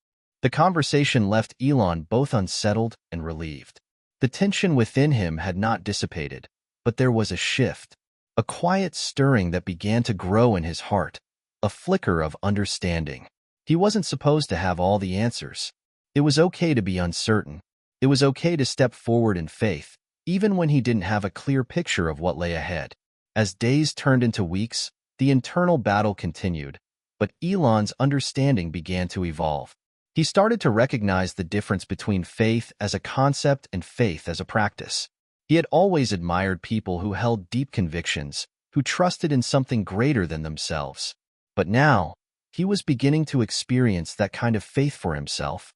The conversation left Elon both unsettled and relieved. The tension within him had not dissipated, but there was a shift, a quiet stirring that began to grow in his heart, a flicker of understanding. He wasn't supposed to have all the answers. It was okay to be uncertain. It was okay to step forward in faith, even when he didn't have a clear picture of what lay ahead. As days turned into weeks, the internal battle continued, But Elon's understanding began to evolve. He started to recognize the difference between faith as a concept and faith as a practice. He had always admired people who held deep convictions, who trusted in something greater than themselves. But now, he was beginning to experience that kind of faith for himself.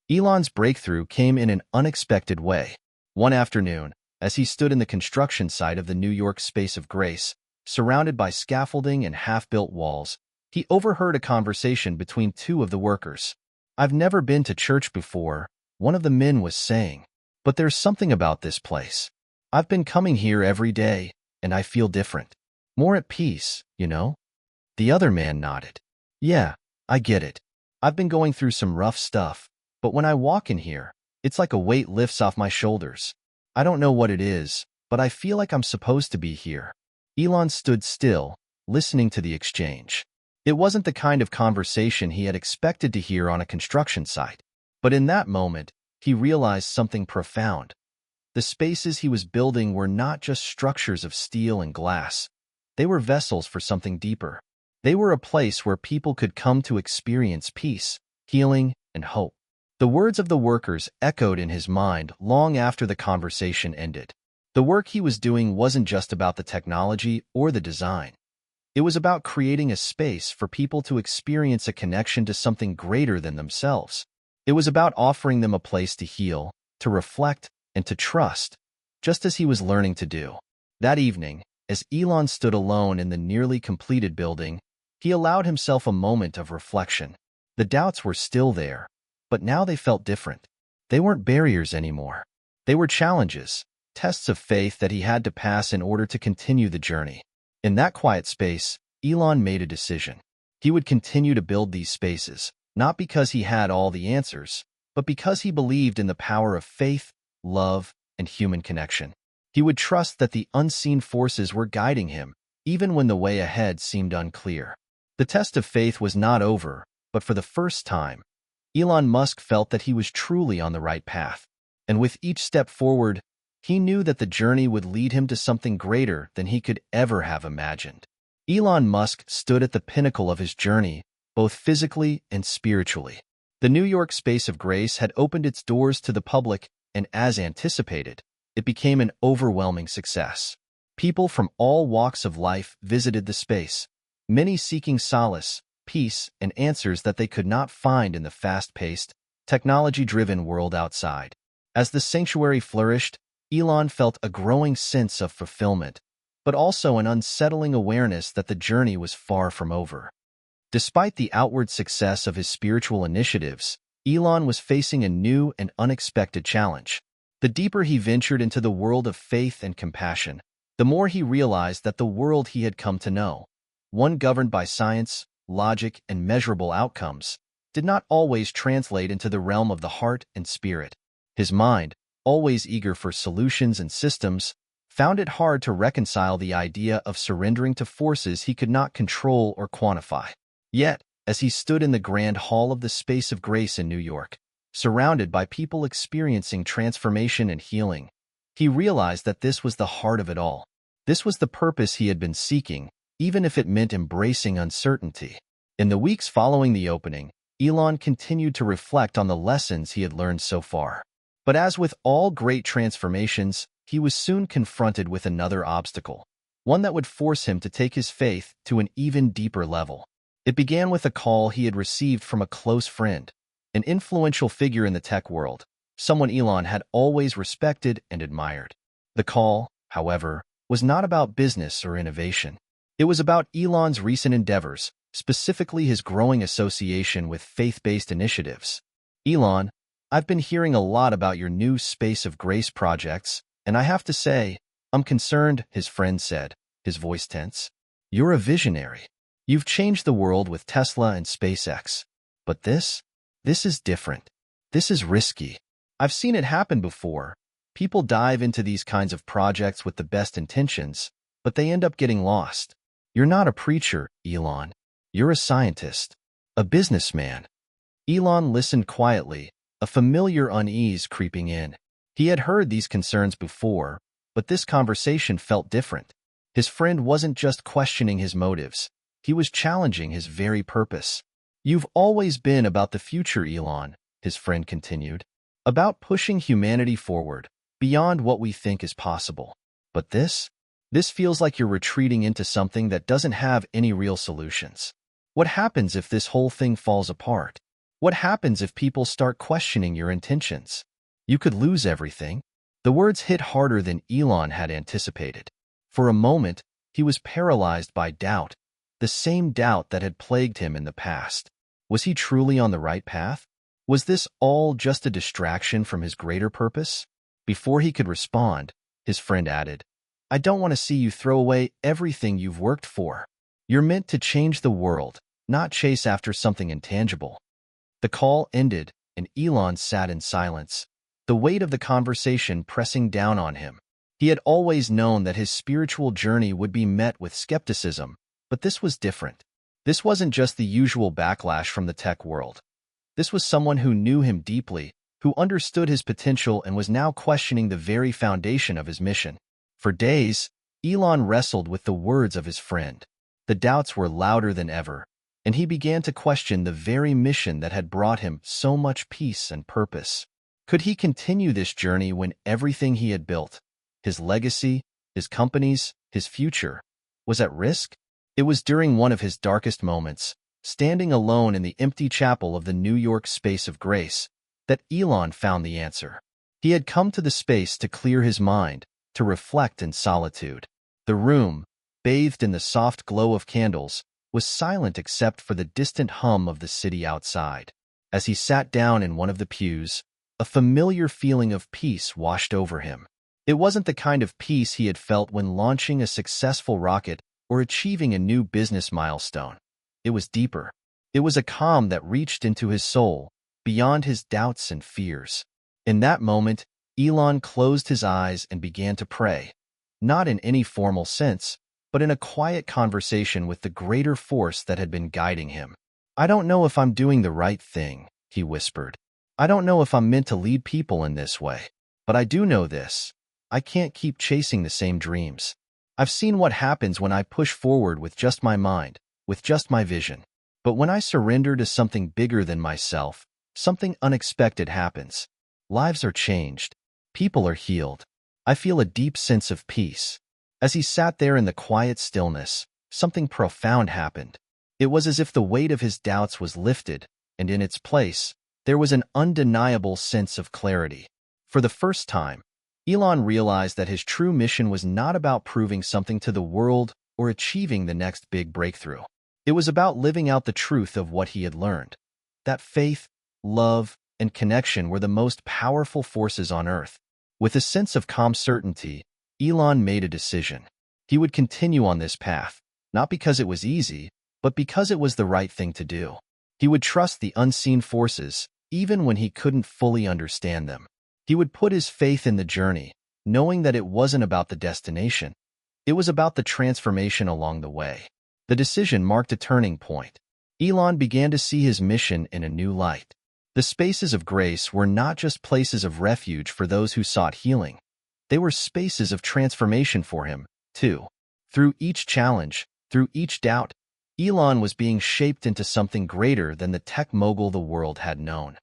Elon's breakthrough came in an unexpected way. One afternoon, as he stood in the construction site of the New York Space of Grace, surrounded by scaffolding and half-built walls, he overheard a conversation between two of the workers. "I've never been to church before," one of the men was saying, "but there's something about this place. I've been coming here every day, and I feel different. More at peace, you know?" The other man nodded. "Yeah, I get it. I've been going through some rough stuff, but when I walk in here, it's like a weight lifts off my shoulders. I don't know what it is, but I feel like I'm supposed to be here." Elon stood still, listening to the exchange. It wasn't the kind of conversation he had expected to hear on a construction site. But in that moment, he realized something profound. The spaces he was building were not just structures of steel and glass. They were vessels for something deeper. They were a place where people could come to experience peace, healing, and hope. The words of the workers echoed in his mind long after the conversation ended. The work he was doing wasn't just about the technology or the design. It was about creating a space for people to experience a connection to something greater than themselves. It was about offering them a place to heal, to reflect, and to trust, just as he was learning to do. That evening, as Elon stood alone in the nearly completed building, he allowed himself a moment of reflection. The doubts were still there, but now they felt different. They weren't barriers anymore. They were challenges, tests of faith that he had to pass in order to continue the journey. In that quiet space, Elon made a decision. He would continue to build these spaces, not because he had all the answers, but because he believed in the power of faith, love, and human connection. He would trust that the unseen forces were guiding him, even when the way ahead seemed unclear. The test of faith was not over, but for the first time, Elon Musk felt that he was truly on the right path. And with each step forward, he knew that the journey would lead him to something greater than he could ever have imagined. Elon Musk stood at the pinnacle of his journey, both physically and spiritually. The New York Space of Grace had opened its doors to the public, and as anticipated, it became an overwhelming success. People from all walks of life visited the space, many seeking solace, peace, and answers that they could not find in the fast-paced, technology-driven world outside. As the sanctuary flourished, Elon felt a growing sense of fulfillment, but also an unsettling awareness that the journey was far from over. Despite the outward success of his spiritual initiatives, Elon was facing a new and unexpected challenge. The deeper he ventured into the world of faith and compassion, the more he realized that the world he had come to know, one governed by science, logic, and measurable outcomes, did not always translate into the realm of the heart and spirit. His mind, always eager for solutions and systems, found it hard to reconcile the idea of surrendering to forces he could not control or quantify. Yet, as he stood in the grand hall of the Space of Grace in New York, surrounded by people experiencing transformation and healing, he realized that this was the heart of it all. This was the purpose he had been seeking, even if it meant embracing uncertainty. In the weeks following the opening, Elon continued to reflect on the lessons he had learned so far. But as with all great transformations, he was soon confronted with another obstacle, one that would force him to take his faith to an even deeper level. It began with a call he had received from a close friend, an influential figure in the tech world, someone Elon had always respected and admired. The call, however, was not about business or innovation. It was about Elon's recent endeavors, specifically his growing association with faith-based initiatives. "Elon, I've been hearing a lot about your new Space of Grace projects, and I have to say, I'm concerned," his friend said, his voice tense. "You're a visionary. You've changed the world with Tesla and SpaceX. But this is different. This is risky. I've seen it happen before. People dive into these kinds of projects with the best intentions, but they end up getting lost. You're not a preacher, Elon. You're a scientist, a businessman." Elon listened quietly, a familiar unease creeping in. He had heard these concerns before, but this conversation felt different. His friend wasn't just questioning his motives. He was challenging his very purpose. "You've always been about the future, Elon," his friend continued. "About pushing humanity forward, beyond what we think is possible. But this feels like you're retreating into something that doesn't have any real solutions. What happens if this whole thing falls apart? What happens if people start questioning your intentions? You could lose everything." The words hit harder than Elon had anticipated. For a moment, he was paralyzed by doubt, the same doubt that had plagued him in the past. Was he truly on the right path? Was this all just a distraction from his greater purpose? Before he could respond, his friend added, "I don't want to see you throw away everything you've worked for. You're meant to change the world, not chase after something intangible." The call ended, and Elon sat in silence, the weight of the conversation pressing down on him. He had always known that his spiritual journey would be met with skepticism, but this was different. This wasn't just the usual backlash from the tech world. This was someone who knew him deeply, who understood his potential and was now questioning the very foundation of his mission. For days, Elon wrestled with the words of his friend. The doubts were louder than ever, and he began to question the very mission that had brought him so much peace and purpose. Could he continue this journey when everything he had built, his legacy, his companies, his future, was at risk? It was during one of his darkest moments, standing alone in the empty chapel of the New York Space of Grace, that Elon found the answer. He had come to the space to clear his mind, to reflect in solitude. The room, bathed in the soft glow of candles, was silent except for the distant hum of the city outside. As he sat down in one of the pews, a familiar feeling of peace washed over him. It wasn't the kind of peace he had felt when launching a successful rocket or achieving a new business milestone. It was deeper. It was a calm that reached into his soul, beyond his doubts and fears. In that moment, Elon closed his eyes and began to pray, not in any formal sense, but in a quiet conversation with the greater force that had been guiding him. "I don't know if I'm doing the right thing," he whispered. "I don't know if I'm meant to lead people in this way. But I do know this. I can't keep chasing the same dreams. I've seen what happens when I push forward with just my mind, with just my vision. But when I surrender to something bigger than myself, something unexpected happens. Lives are changed. People are healed. I feel a deep sense of peace." As he sat there in the quiet stillness, something profound happened. It was as if the weight of his doubts was lifted, and in its place, there was an undeniable sense of clarity. For the first time, Elon realized that his true mission was not about proving something to the world or achieving the next big breakthrough. It was about living out the truth of what he had learned. That faith, love, and connection were the most powerful forces on Earth. With a sense of calm certainty, Elon made a decision. He would continue on this path, not because it was easy, but because it was the right thing to do. He would trust the unseen forces, even when he couldn't fully understand them. He would put his faith in the journey, knowing that it wasn't about the destination. It was about the transformation along the way. The decision marked a turning point. Elon began to see his mission in a new light. The spaces of grace were not just places of refuge for those who sought healing. They were spaces of transformation for him, too. Through each challenge, through each doubt, Elon was being shaped into something greater than the tech mogul the world had known.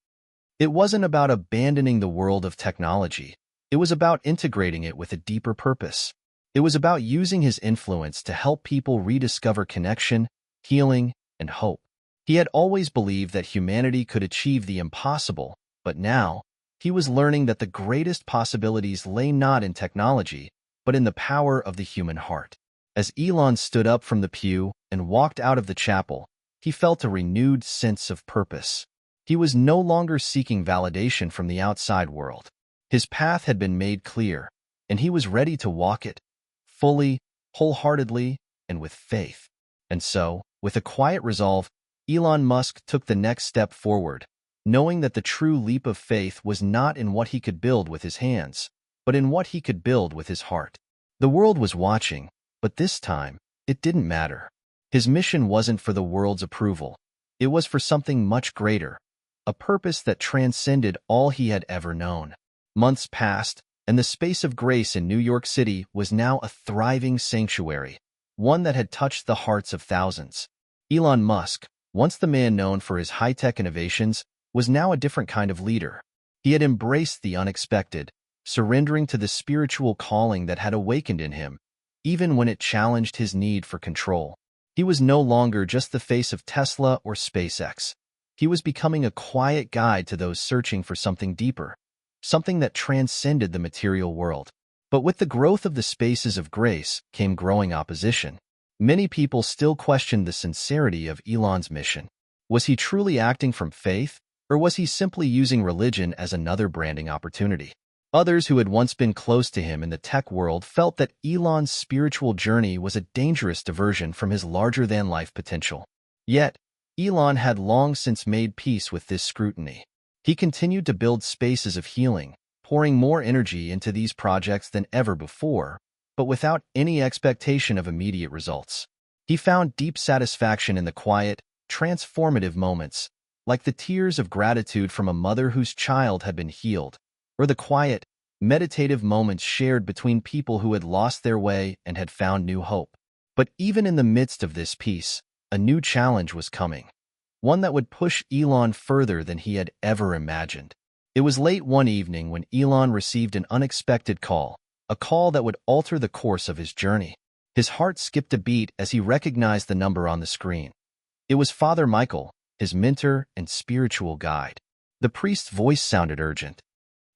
It wasn't about abandoning the world of technology. It was about integrating it with a deeper purpose. It was about using his influence to help people rediscover connection, healing, and hope. He had always believed that humanity could achieve the impossible, but now, he was learning that the greatest possibilities lay not in technology, but in the power of the human heart. As Elon stood up from the pew and walked out of the chapel, he felt a renewed sense of purpose. He was no longer seeking validation from the outside world. His path had been made clear, and he was ready to walk it, fully, wholeheartedly, and with faith. And so, with a quiet resolve, Elon Musk took the next step forward, knowing that the true leap of faith was not in what he could build with his hands, but in what he could build with his heart. The world was watching, but this time, it didn't matter. His mission wasn't for the world's approval. It was for something much greater, a purpose that transcended all he had ever known. Months passed, and the space of grace in New York City was now a thriving sanctuary. one that had touched the hearts of thousands. Elon Musk, once the man known for his high-tech innovations, was now a different kind of leader. He had embraced the unexpected, surrendering to the spiritual calling that had awakened in him, even when it challenged his need for control. He was no longer just the face of Tesla or SpaceX. He was becoming a quiet guide to those searching for something deeper, something that transcended the material world. But with the growth of the spaces of grace came growing opposition. Many people still questioned the sincerity of Elon's mission. Was he truly acting from faith, or was he simply using religion as another branding opportunity? Others who had once been close to him in the tech world felt that Elon's spiritual journey was a dangerous diversion from his larger-than-life potential. Yet, Elon had long since made peace with this scrutiny. He continued to build spaces of healing, pouring more energy into these projects than ever before, but without any expectation of immediate results. He found deep satisfaction in the quiet, transformative moments, like the tears of gratitude from a mother whose child had been healed, or the quiet, meditative moments shared between people who had lost their way and had found new hope. But even in the midst of this peace, a new challenge was coming, one that would push Elon further than he had ever imagined. It was late one evening when Elon received an unexpected call, a call that would alter the course of his journey. His heart skipped a beat as he recognized the number on the screen. It was Father Michael, his mentor and spiritual guide. The priest's voice sounded urgent.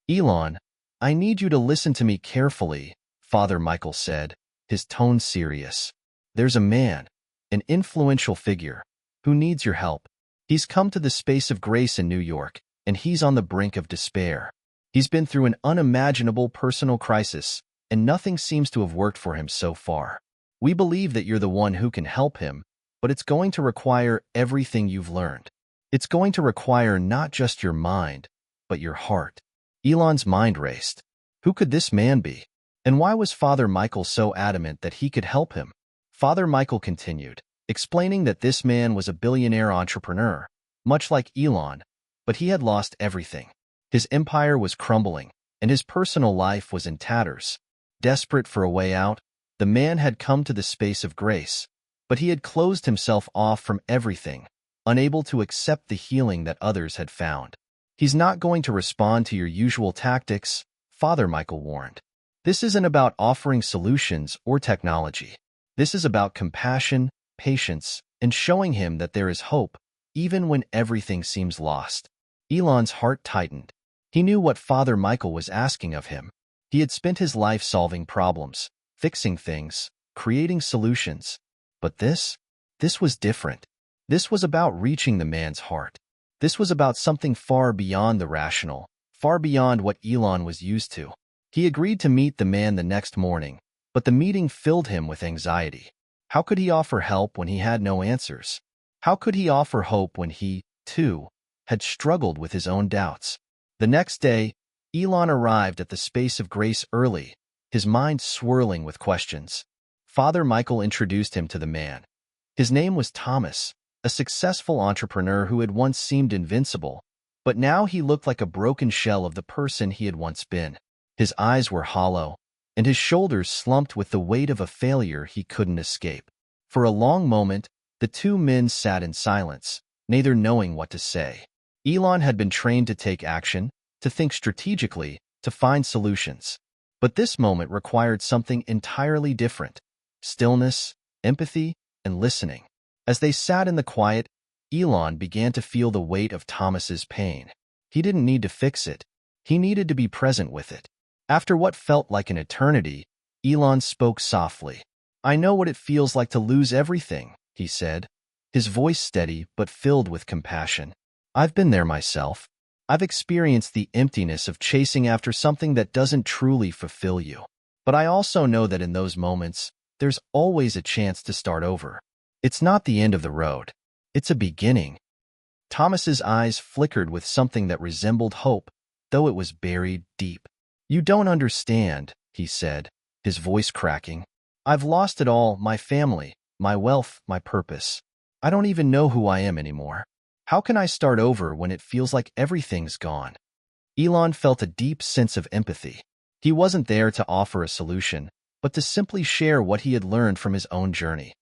"Elon, I need you to listen to me carefully," Father Michael said, his tone serious. "There's a man, an influential figure, who needs your help. He's come to the space of grace in New York, and he's on the brink of despair. He's been through an unimaginable personal crisis, and nothing seems to have worked for him so far. We believe that you're the one who can help him, but it's going to require everything you've learned. It's going to require not just your mind, but your heart." Elon's mind raced. Who could this man be? And why was Father Michael so adamant that he could help him? Father Michael continued, explaining that this man was a billionaire entrepreneur, much like Elon, but he had lost everything. His empire was crumbling, and his personal life was in tatters. Desperate for a way out, the man had come to the space of grace, but he had closed himself off from everything, unable to accept the healing that others had found. "He's not going to respond to your usual tactics," Father Michael warned. "This isn't about offering solutions or technology. This is about compassion, patience, and showing him that there is hope, even when everything seems lost." Elon's heart tightened. He knew what Father Michael was asking of him. He had spent his life solving problems, fixing things, creating solutions. But this was different. This was about reaching the man's heart. This was about something far beyond the rational, far beyond what Elon was used to. He agreed to meet the man the next morning, but the meeting filled him with anxiety. How could he offer help when he had no answers? How could he offer hope when he, too, had struggled with his own doubts? The next day, Elon arrived at the space of grace early, his mind swirling with questions. Father Michael introduced him to the man. His name was Thomas, a successful entrepreneur who had once seemed invincible, but now he looked like a broken shell of the person he had once been. His eyes were hollow, and his shoulders slumped with the weight of a failure he couldn't escape. For a long moment, the two men sat in silence, neither knowing what to say. Elon had been trained to take action, to think strategically, to find solutions. But this moment required something entirely different: stillness, empathy, and listening. As they sat in the quiet, Elon began to feel the weight of Thomas's pain. He didn't need to fix it. He needed to be present with it. After what felt like an eternity, Elon spoke softly. "I know what it feels like to lose everything," he said, his voice steady but filled with compassion. "I've been there myself. I've experienced the emptiness of chasing after something that doesn't truly fulfill you. But I also know that in those moments, there's always a chance to start over. It's not the end of the road. It's a beginning." Thomas's eyes flickered with something that resembled hope, though it was buried deep. "You don't understand," he said, his voice cracking. "I've lost it all: my family, my wealth, my purpose. I don't even know who I am anymore. How can I start over when it feels like everything's gone?" Elon felt a deep sense of empathy. He wasn't there to offer a solution, but to simply share what he had learned from his own journey,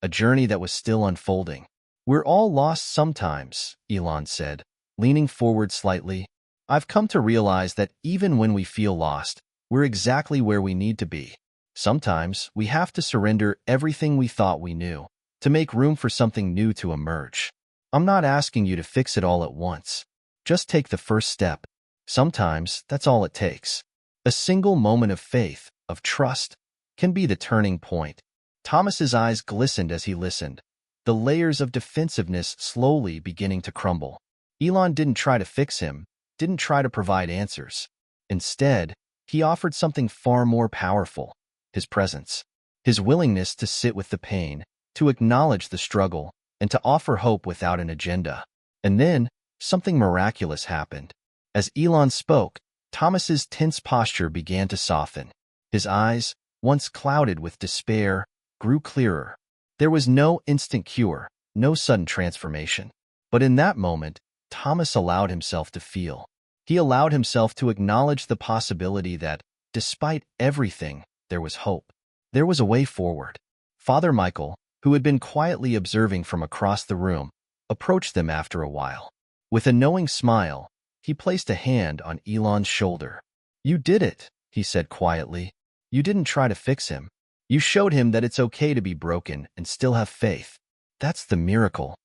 a journey that was still unfolding. "We're all lost sometimes," Elon said, leaning forward slightly. "I've come to realize that even when we feel lost, we're exactly where we need to be. Sometimes we have to surrender everything we thought we knew to make room for something new to emerge. I'm not asking you to fix it all at once. Just take the first step. Sometimes that's all it takes. A single moment of faith, of trust, can be the turning point." Thomas's eyes glistened as he listened, the layers of defensiveness slowly beginning to crumble. Elon didn't try to fix him, didn't try to provide answers. Instead, he offered something far more powerful: his presence, his willingness to sit with the pain, to acknowledge the struggle, and to offer hope without an agenda. And then, something miraculous happened. As Elon spoke, Thomas's tense posture began to soften. His eyes, once clouded with despair, grew clearer. There was no instant cure, no sudden transformation. But in that moment, Thomas allowed himself to feel. He allowed himself to acknowledge the possibility that, despite everything, there was hope. There was a way forward. Father Michael, who had been quietly observing from across the room, approached them after a while. With a knowing smile, he placed a hand on Elon's shoulder. "You did it," he said quietly. "You didn't try to fix him. You showed him that it's okay to be broken and still have faith. That's the miracle."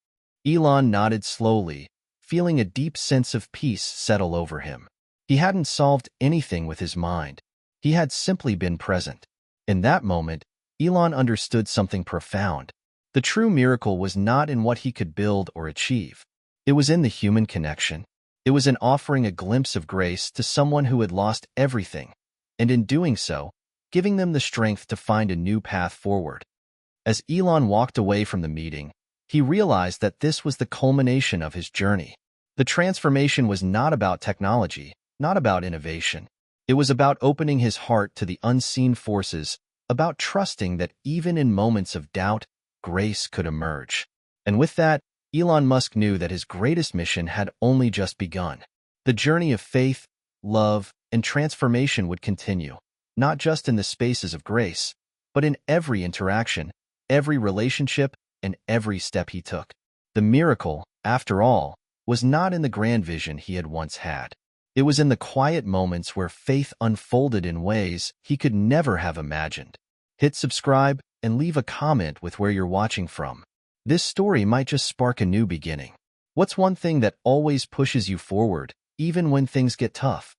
Elon nodded slowly, feeling a deep sense of peace settle over him. He hadn't solved anything with his mind. He had simply been present. In that moment, Elon understood something profound. The true miracle was not in what he could build or achieve. It was in the human connection. It was in offering a glimpse of grace to someone who had lost everything, and in doing so, giving them the strength to find a new path forward. As Elon walked away from the meeting, he realized that this was the culmination of his journey. The transformation was not about technology, not about innovation. It was about opening his heart to the unseen forces, about trusting that even in moments of doubt, grace could emerge. And with that, Elon Musk knew that his greatest mission had only just begun. The journey of faith, love, and transformation would continue, not just in the spaces of grace, but in every interaction, every relationship, and every step he took. The miracle, after all, was not in the grand vision he had once had. It was in the quiet moments where faith unfolded in ways he could never have imagined. Hit subscribe and leave a comment with where you're watching from. This story might just spark a new beginning. What's one thing that always pushes you forward, even when things get tough?